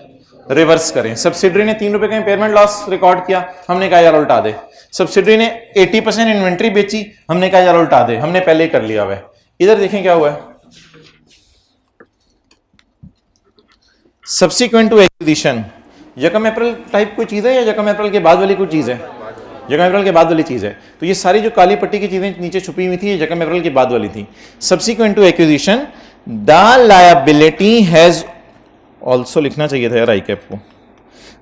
रिवर्स करें। सब्सिडरी ने 3 रुपए का इंपेयरमेंट लॉस रिकॉर्ड किया, हमने कहा यार उल्टा दे। सब्सिडरी ने 80% इन्वेंट्री बेची, हमने कहा यार उल्टा दे, हमने पहले ही कर लिया हुआ है। इधर देखें क्या हुआ है। Subsequent to acquisition, 1 April type कोई चीज है या 1 अप्रैल के बाद वाली कोई चीज है? 1 अप्रैल के बाद वाली चीज है। तो ये सारी जो काली पट्टी की चीजें नीचे छुपी हुई थी ये 1 अप्रैल के बाद वाली थी। Subsequent to acquisition the liability has also, लिखना चाहिए था यार आई कैप को,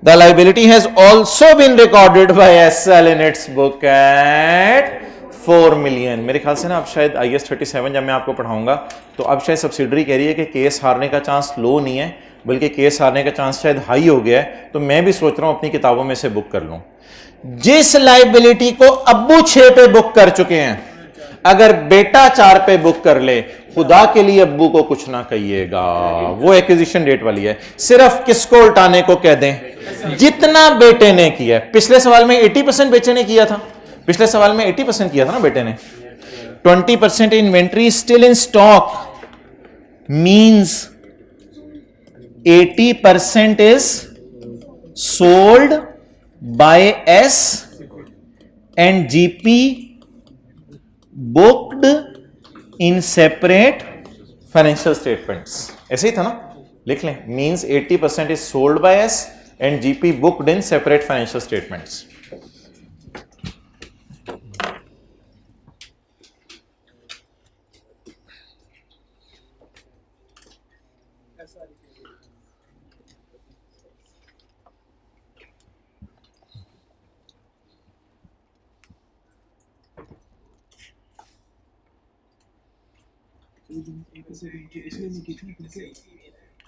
the liability has also been recorded by SL in its book at 4 million. मेरे ख्याल से ना अब शायद IAS 37 जब मैं आपको पढ़ाऊंगा तो अब शायद सब्सिडरी कह रही है कि केस हारने का चांस लो नहीं है बल्कि केस हारने का चांस शायद हाई हो गया है। तो मैं भी सोच रहा हूं अपनी किताबों में से बुक कर लूं। जिस लायबिलिटी को अब्बू 6 पे बुक कर चुके हैं, अगर बेटा 4 पे बुक कर ले, खुदा के लिए अब्बू को कुछ ना कहिएगा। वो एक्विजिशन डेट वाली है। सिर्फ किसको उल्टाने को कह दें? जितना बेटे ने किया। पिछले सवाल में 80% बेटे ने किया था, पिछले सवाल में 80% किया था ना बेटे ने। 20% inventory still in stock means 80% is sold by S and GP booked in separate financial statements. ऐसे ही था ना, लिख लें। Means 80% is sold by S and GP booked in separate financial statements.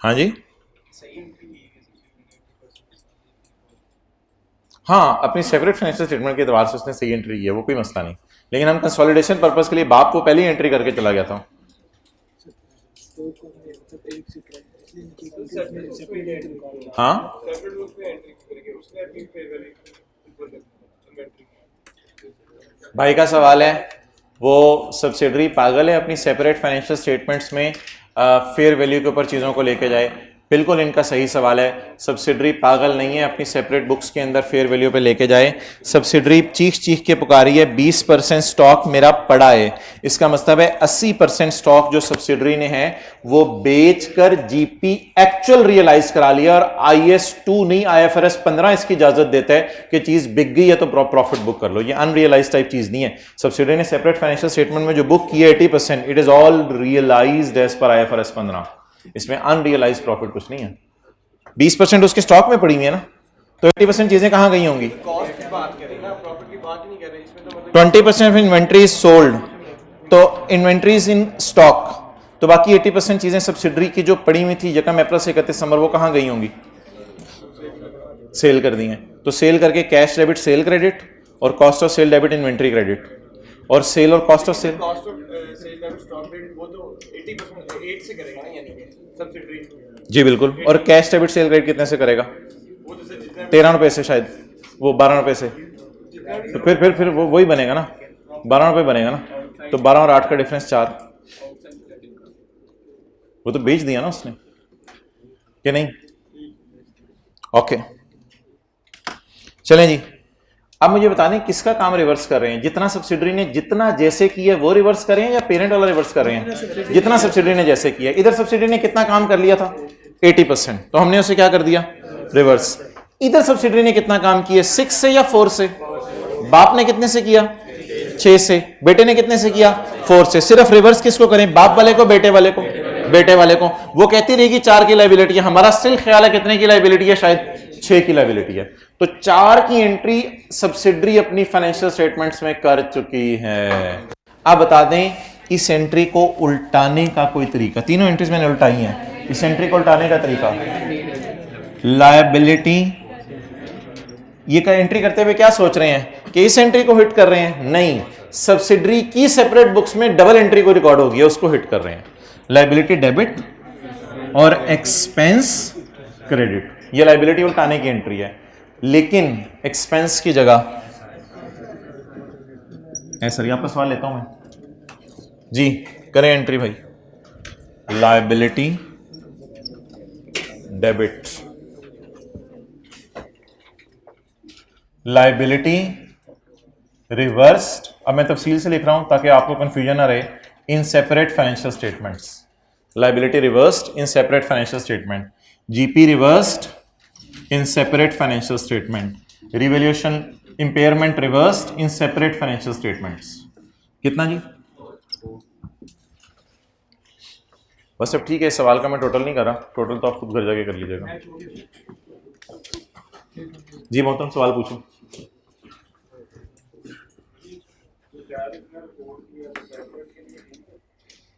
हाँ जी, हाँ, अपनी सेपरेट फाइनेंशियल स्टेटमेंट के एतबार से उसने सही एंट्री की है, वो कोई मसला नहीं। लेकिन हम कंसोलिडेशन पर्पस के लिए बाप को पहले ही एंट्री करके चला गया था। हाँ, भाई का सवाल है, वो सब्सिडरी पागल है अपनी सेपरेट फाइनेंशियल स्टेटमेंट्स में फेयर वैल्यू के ऊपर चीज़ों को लेके जाए। बिल्कुल इनका सही सवाल है। सब्सिडरी पागल नहीं है, अपनी सेपरेट बुक्स के अंदर फेयर वैल्यू पे लेके जाए। सब्सिडरी चीख चीख के पुकारी है 20% स्टॉक मेरा पड़ा है। इसका मतलब है 80% स्टॉक जो सब्सिडरी ने है वो बेचकर जीपी एक्चुअल रियलाइज करा लिया, और IS2 नहीं IFRS 15 इसकी इजाजत देता है कि चीज बिक गई है तो प्रॉफिट बुक कर लो। ये अनरियलाइज टाइप चीज नहीं है। सब्सिडरी ने सेपरेट फाइनेंशियल स्टेटमेंट में जो बुक की है 80%, it is all realised as per IFRS 15। इसमें अनरियलाइज प्रॉफिट कुछ नहीं है। 20% उसके स्टॉक में पड़ी हुई है ना, तो 80% चीजें कहां गई होंगी? 20% इन्वेंट्री इज सोल्ड, तो इन्वेंट्री इज इन स्टॉक, तो बाकी 80% चीजें सब्सिडरी की जो पड़ी हुई थी यकम अप्रैल से 31 दिसंबर, वो कहां गई होंगी? सेल कर दी हैं। तो सेल करके कैश डेबिट सेल क्रेडिट, और cost of sale debit inventory credit, और सेल और कॉस्ट ऑफ सेल जी बिल्कुल। और कैश डेबिट सेल क्रेडिट कितने से करेगा? 13 रुपए से, शायद वो 12 रुपए से। तो फिर वो वही बनेगा ना, 12 रुपए बनेगा ना। तो 12 और 8 का डिफरेंस 4। वो तो बेच दिया ना उसने, कि नहीं? ओके, चलें जी। अब मुझे बता दें किसका काम रिवर्स कर रहे हैं? जितना सब्सिडरी ने जितना जैसे किया वो रिवर्स कर रहे हैं, या पेरेंट वाला रिवर्स कर रहे हैं? जितना सब्सिडरी ने जैसे किया। इधर सब्सिडरी ने कितना काम कर लिया था? 80%, तो हमने उसे क्या कर दिया? रिवर्स। इधर सब्सिडरी ने कितना काम किया? 6 से या 4 से? बाप ने कितने से किया? 6 से। बेटे ने कितने से किया? 4 से। सिर्फ रिवर्स किसको करें? बाप वाले को, बेटे वाले को? बेटे वाले को। वो कहती रहेगी 4 की लायबिलिटी है, हमारा स्टिल ख्याल है कितने की लायबिलिटी है? शायद 6 की लायबिलिटी है। तो 4 की एंट्री सब्सिडरी अपनी फाइनेंशियल स्टेटमेंट्स में कर चुकी है। अब बता दें इस एंट्री को उल्टाने का कोई तरीका? तीनों एंट्रीज मैंने उल्टाई हैं। इस एंट्री को उल्टाने का तरीका, लायबिलिटी, ये का एंट्री करते हुए क्या सोच रहे हैं कि इस एंट्री को हिट कर रहे हैं? नहीं, सब्सिडरी की सेपरेट बुक्स में डबल एंट्री को रिकॉर्ड हो गया, उसको हिट कर रहे हैं। लायबिलिटी डेबिट और एक्सपेंस क्रेडिट, ये लायबिलिटी उल्टाने की एंट्री है। लेकिन एक्सपेंस की जगह सर आपका सवाल लेता हूं मैं जी, करें एंट्री भाई। लायबिलिटी डेबिट, लायबिलिटी रिवर्स्ड, अब मैं तफसील से लिख रहा हूं ताकि आपको कंफ्यूजन ना रहे, in separate financial statements. Liability reversed in separate financial statement, GP reversed in separate financial statement, revaluation impairment reversed in separate financial statements। कितना जी? बस अब ठीक है, सवाल का मैं टोटल नहीं कर रहा, टोटल तो आप खुद घर जाके कर लीजिएगा। जी मोहतरम, सवाल पूछो।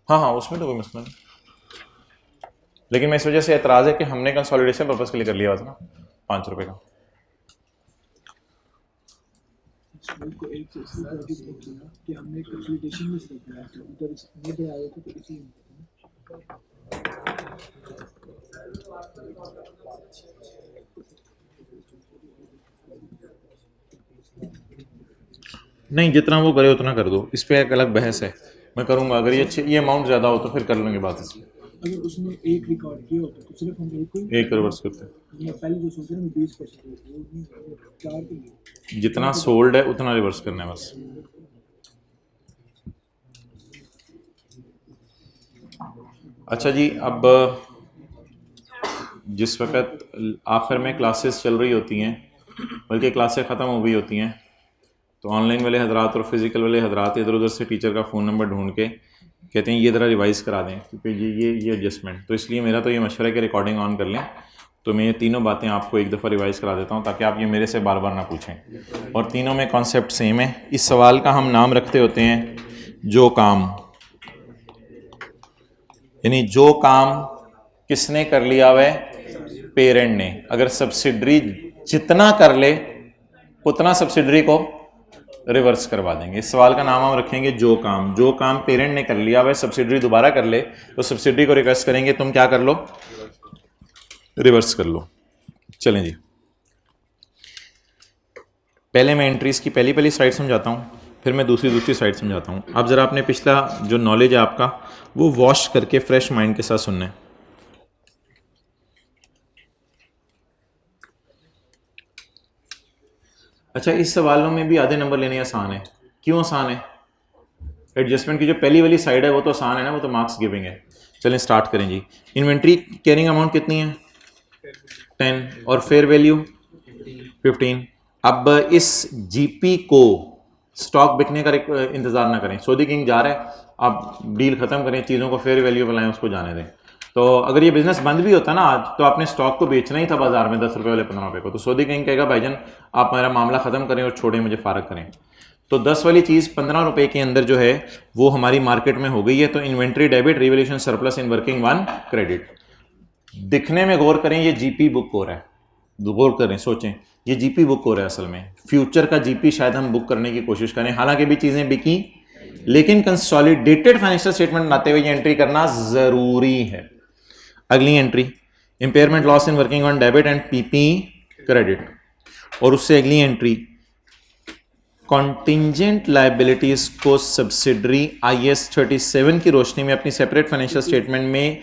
हाँ, उसमें तो कोई मसला नहीं, लेकिन मैं इस वजह से एतराज है कि हमने कंसोलिडेशन पर्पस के लिए कर लिया था ना 5 रुपए का। को एक से इसलिए क्रेडिट नहीं किया कि हमने कंसल्टेशन में से किया था, उधर इधर आए थे तो इसी नहीं, जितना वो करे उतना कर दो, इस पे एक अलग बहस है, मैं करूंगा। अगर ये अमाउंट ज़्यादा हो तो फिर कर लेंगे बात इसमें। अगर उसने एक रिकॉर्ड किया होता तो सिर्फ हम एक को एक रिवर्स करते हैं, मैं पहले जो सोचा ना 20% वो नहीं, वो 4 के लिए जितना सोल्ड है उतना रिवर्स करना है बस। अच्छा जी, अब जिस वक्त आखिर में क्लासेस चल रही होती हैं, बल्कि क्लासेस ख़त्म हो गई होती हैं, तो ऑनलाइन वाले हजरात और फिज़िकल वाले हजरात इधर उधर से टीचर का फ़ोन नंबर ढूंढ के कहते हैं ये ज़रा रिवाइज़ करा दें, क्योंकि ये एडजस्टमेंट। तो इसलिए मेरा तो ये मशवरा है कि रिकॉर्डिंग ऑन कर लें, तो मैं ये तीनों बातें आपको एक दफ़ा रिवाइज़ करा देता हूँ, ताकि आप ये मेरे से बार बार ना पूछें। और तीनों में कॉन्सेप्ट सेम है। इस सवाल का हम नाम रखते होते हैं जो काम, यानी जो काम किसने कर लिया हुआ है, पेरेंट ने। अगर सब्सिडरी जितना कर ले उतना सब्सिडरी को रिवर्स करवा देंगे। इस सवाल का नाम हम रखेंगे जो काम। जो काम पेरेंट ने कर लिया वह सब्सिडरी दोबारा कर ले तो सब्सिडरी को रिक्वेस्ट करेंगे तुम क्या कर लो, रिवर्स कर लो। चलें जी, पहले मैं एंट्रीज की पहली साइड समझाता हूँ, फिर मैं दूसरी साइड समझाता हूँ। आप ज़रा अपने पिछला जो नॉलेज है आपका वो वॉश करके फ्रेश माइंड के साथ सुनना है। अच्छा, इस सवालों में भी आधे नंबर लेने आसान है। क्यों आसान है? एडजस्टमेंट की जो पहली वाली साइड है वो तो आसान है ना, वो तो मार्क्स गिविंग है। चलें स्टार्ट करें जी। इन्वेंट्री कैरिंग अमाउंट कितनी है? 10 और फेयर वैल्यू 15। अब इस जीपी को स्टॉक बिकने का इंतजार ना करें। सऊदी किंग जा रहा है, आप डील खत्म करें, चीज़ों को फेयर वैल्यू पर लाएं, उसको जाने दें। तो अगर ये बिजनेस बंद भी होता ना आज, तो आपने स्टॉक को बेचना ही था बाजार में 10 रुपये वाले 15 रुपये को। तो सऊदी किंग कहेगा भाईजान आप मेरा मामला ख़त्म करें और छोड़ें, मुझे फारग करें। तो 10 वाली चीज़ 15 रुपये के अंदर जो है वो हमारी मार्केट में हो गई है। तो inventory debit, revaluation surplus in working one credit. दिखने में गौर करें, ये जीपी बुक हो रहा है, गौर करें, सोचें, ये जीपी बुक हो रहा है। असल में फ्यूचर का जीपी शायद हम बुक करने की कोशिश करें, हालांकि भी चीज़ें बिकी, लेकिन कंसोलिडेटेड फाइनेंशियल स्टेटमेंट बनाते हुए ये एंट्री करना ज़रूरी है। अगली entry impairment loss in working on debit and PP credit. और उससे अगली एंट्री कॉन्टिंजेंट लायबिलिटीज को सब्सिडरी IAS 37 की रोशनी में अपनी सेपरेट फाइनेंशियल स्टेटमेंट में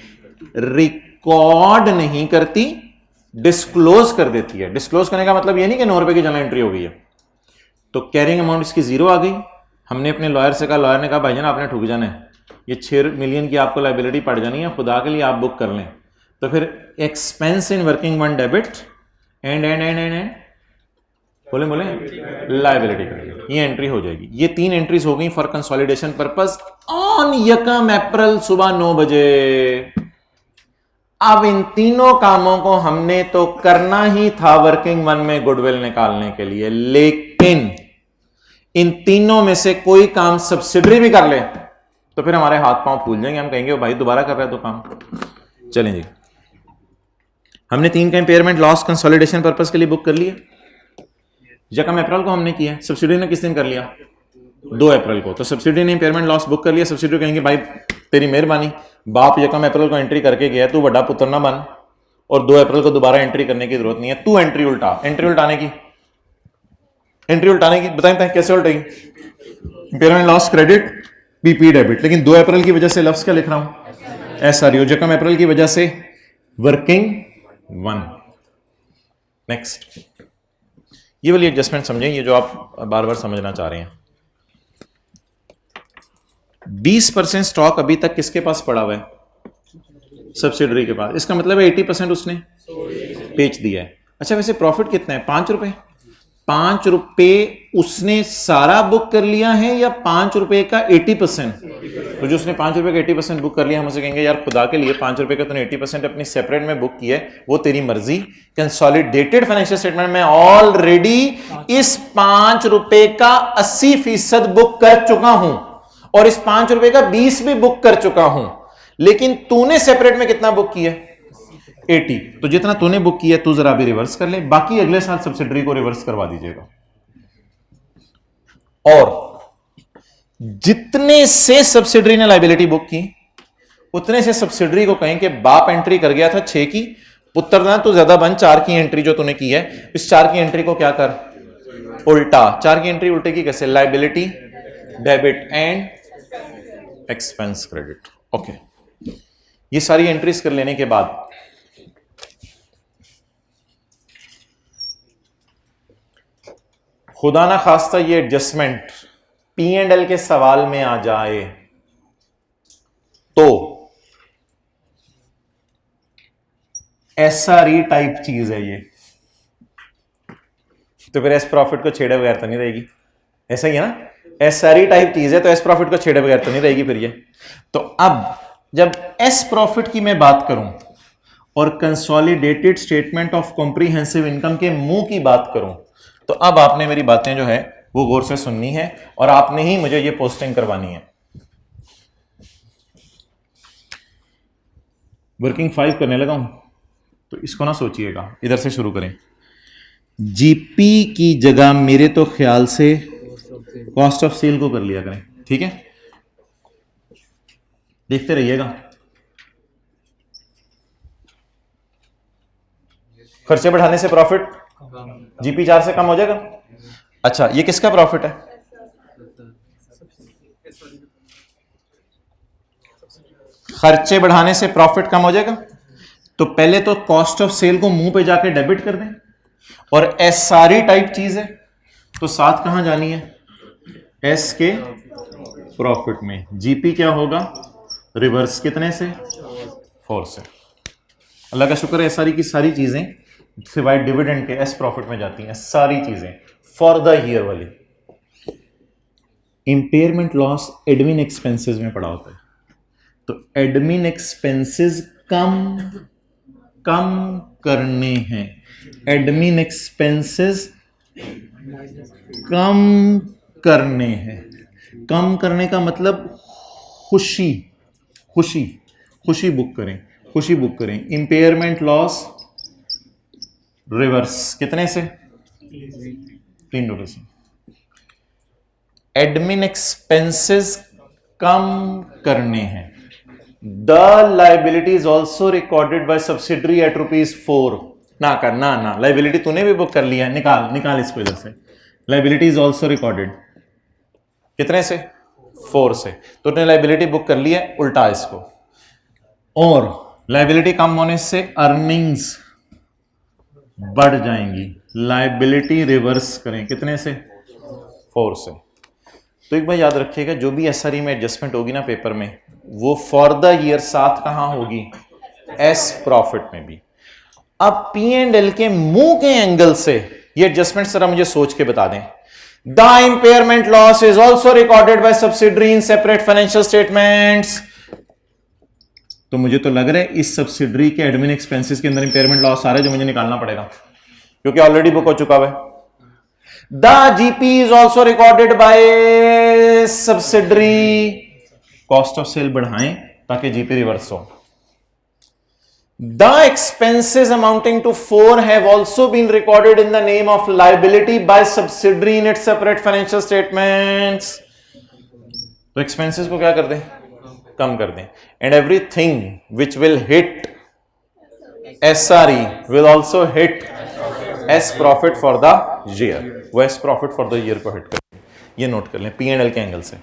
रिकॉर्ड नहीं करती, डिस्क्लोज कर देती है। डिस्क्लोज करने का मतलब ये नहीं कि 9 रुपए की जमा एंट्री हो गई है। तो कैरिंग अमाउंट इसकी 0 आ गई। हमने अपने लॉयर से कहा, लॉयर ने कहा भाईजान आपने ठुक जाना है, ये 6 मिलियन की आपको लायबिलिटी पड़ जानी है, खुदा के लिए आप बुक कर लें। तो फिर expense in working one debit and बोले लायबिलिटी क्रेडिट, ये एंट्री हो जाएगी। ये 3 एंट्रीज हो गई फॉर कंसोलिडेशन पर्पस ऑन 1 अप्रैल सुबह 9 बजे। अब इन तीनों कामों को हमने तो करना ही था वर्किंग वन में गुडविल निकालने के लिए, लेकिन इन तीनों में से कोई काम सब्सिडरी भी कर ले तो फिर हमारे हाथ पांव फूल जाएंगे, हम कहेंगे भाई दोबारा कर रहा है तो काम। चलें जी, हमने 3 का इंपेयरमेंट लॉस कंसोलिडेशन पर्पस के लिए बुक कर लिया। 1 अप्रैल को हमने किया, सब्सिडी ने किस दिन कर लिया? 2 अप्रैल को। तो सब्सिडी ने इंपेयरमेंट लॉस बुक कर लिया। सब्सिडी कहेंगे भाई तेरी मेहरबानी, बाप 1 अप्रैल को एंट्री करके गया, तू बड़ा पुत्र ना बन और 2 अप्रैल को दोबारा एंट्री करने की जरूरत नहीं है। तू एंट्री उल्टाने की बताएं कैसे उल्टेगी? Impairment loss credit PP debit, लेकिन 2 अप्रैल की वजह से लफ्ज क्या लिख रहा हूं? SRU। 1 अप्रैल की वजह से वर्किंग वन। नेक्स्ट, ये वाली एडजस्टमेंट समझें, ये जो आप बार बार समझना चाह रहे हैं। 20% स्टॉक अभी तक किसके पास पड़ा हुआ है? सब्सिडरी के पास। इसका मतलब है 80% उसने बेच दिया है। अच्छा, वैसे प्रॉफिट कितना है? 5 रुपए। 5 रुपए उसने सारा बुक कर लिया है या 5 रुपए का 80%? तो जो उसने 5 रुपए का 80% बुक कर लिया, हम उसे कहेंगे यार खुदा के लिए 5 रुपए का तूने 80% अपनी सेपरेट में बुक किया है, वो तेरी मर्जी। कंसोलिडेटेड फाइनेंशियल स्टेटमेंट में ऑलरेडी इस 5 रुपए का 80% बुक कर चुका हूं और इस 5 रुपए का 20 भी बुक कर चुका हूं, लेकिन तूने सेपरेट में कितना बुक किया? 80। तो जितना तूने बुक किया तू जरा भी रिवर्स कर ले, बाकी अगले साल सब्सिडरी को रिवर्स करवा दीजिएगा। और जितने से सब्सिडरी ने लाइबिलिटी बुक की उतने से सब्सिडरी को कहें कि बाप एंट्री कर गया था 6 की, पुत्र ना तो ज्यादा बन 4 की एंट्री जो तूने की है, इस 4 की एंट्री को क्या कर, उल्टा। 4 की एंट्री उल्टे की कैसे, liability debit and expense credit. Okay, ये सारी एंट्रीज कर लेने के बाद खुदा ना खास्ता ये एडजस्टमेंट P&L के सवाल में आ जाए तो SRE टाइप चीज है ये, तो फिर एस प्रॉफिट को छेड़े बगैर तो नहीं रहेगी, ऐसा ही है ना, SRE टाइप चीज है तो एस प्रॉफिट को छेड़े बगैर तो नहीं रहेगी फिर ये। तो अब जब एस प्रॉफिट की मैं बात करूं और consolidated statement of comprehensive income के मुंह की बात करूं, तो अब आपने मेरी बातें जो है वो गौर से सुननी है और आपने ही मुझे ये पोस्टिंग करवानी है। वर्किंग 5 करने लगा हूं तो इसको ना सोचिएगा, इधर से शुरू करें। जीपी की जगह मेरे तो ख्याल से कॉस्ट ऑफ सेल को कर लिया करें, ठीक है, देखते रहिएगा। खर्चे बढ़ाने से प्रॉफिट जीपी 4 से कम हो जाएगा। अच्छा, ये किसका प्रॉफिट है, खर्चे बढ़ाने से प्रॉफिट कम हो जाएगा, तो पहले तो कॉस्ट ऑफ सेल को मुंह पे जाके डेबिट कर दें, और एसआरई टाइप चीज है तो साथ कहां जानी है, एस के प्रॉफिट में। जीपी क्या होगा, रिवर्स कितने से, 4 से। अल्लाह का शुक्र है एसआरई की सारी चीजें सिवाय डिविडेंड के एस प्रॉफिट में जाती हैं, सारी चीजें फॉर द ईयर वाली। इंपेयरमेंट लॉस एडमिन एक्सपेंसेस में पड़ा होता है, तो एडमिन एक्सपेंसेस कम करने हैं, एडमिन एक्सपेंसेस कम करने हैं। कम करने का मतलब खुशी बुक करें। इंपेयरमेंट लॉस रिवर्स कितने से, 3 डॉलर से। एडमिन एक्सपेंसेस कम करने हैं। The liability is also recorded by subsidiary at ₹4। ना लाइबिलिटी तूने भी बुक कर लिया है, निकाल इसको इधर से। लाइबिलिटी इज ऑल्सो रिकॉर्डेड कितने से, 4 से। तूने लाइबिलिटी बुक कर लिया है, उल्टा इसको। और लाइबिलिटी कम होने से अर्निंग्स बढ़ जाएंगी, लाइबिलिटी रिवर्स करें कितने से, 4 से। तो एक बार याद रखिएगा, जो भी एसआरई में एडजस्टमेंट होगी ना पेपर में, वो फॉर द ईयर साथ कहां होगी, एस प्रॉफिट में भी। अब P&L के मुंह के एंगल से ये एडजस्टमेंट जरा मुझे सोच के बता दें। The impairment loss is also recorded by subsidiary in separate financial statements. तो मुझे तो लग रहा है इस सब्सिडरी के एडमिन एक्सपेंसेस के अंदर इंपेयरमेंट लॉस आ रहा है, जो मुझे निकालना पड़ेगा क्योंकि ऑलरेडी बुक हो चुका है। The GP is also recorded by subsidiary, cost of sale बढ़ाएं ताकि जीपी रिवर्स हो। The expenses amounting to 4 have also been recorded in the name of liability by subsidiary in its separate financial statements. तो expenses को क्या कर दें, कम कर दें। And everything which will hit SRE will also hit S profit for the year. वो S profit for the year को hit कर, ये नोट कर लें P&L के एंगल से,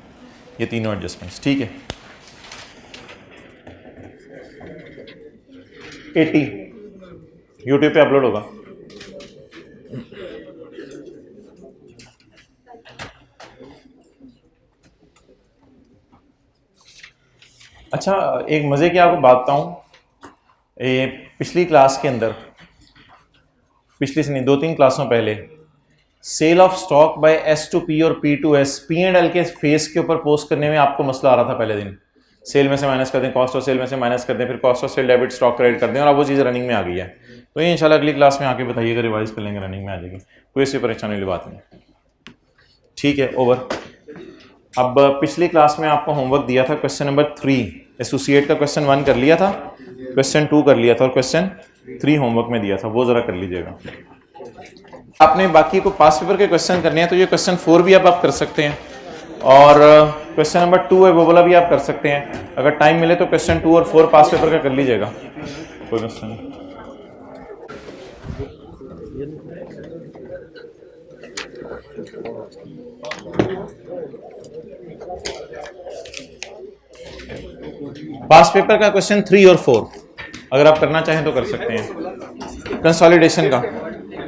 ये तीनों एडजस्टमेंट्स, ठीक है। 80 यूट्यूब पे अपलोड होगा। अच्छा, एक मजे की आपको बात बताऊं, पिछली क्लास के अंदर, पिछली से नहीं 2-3 क्लासों पहले, sale of stock by S to P और P to S P&L के फेस के ऊपर पोस्ट करने में आपको मसला आ रहा था। पहले दिन सेल में से माइनस कर दें, कॉस्ट ऑफ सेल में से माइनस कर दें, फिर cost of sale debit stock credit कर दें, और अब वो चीज़ रनिंग में आ गई है। तो ये इंशाल्लाह अगली क्लास में आके बताइएगा, रिवाइज कर लेंगे, रनिंग में आ जाएगी, कोई ऐसी परेशानी वाली बात नहीं, ठीक है। ओवर। अब पिछली क्लास में आपको होमवर्क दिया था, क्वेश्चन नंबर 3 एसोसिएट का क्वेश्चन 1 कर लिया था, क्वेश्चन 2 कर लिया था, और क्वेश्चन 3 होमवर्क में दिया था, वो जरा कर लीजिएगा। आपने बाकी को पास पेपर के क्वेश्चन करने हैं तो ये क्वेश्चन 4 भी आप कर सकते हैं और क्वेश्चन नंबर 2 है वो वाला भी आप कर सकते हैं। अगर टाइम मिले तो क्वेश्चन 2 और 4 पास पेपर का कर लीजिएगा, कोई मसला नहीं। पास पेपर का क्वेश्चन 3 और 4 अगर आप करना चाहें तो कर सकते हैं। कंसोलिडेशन का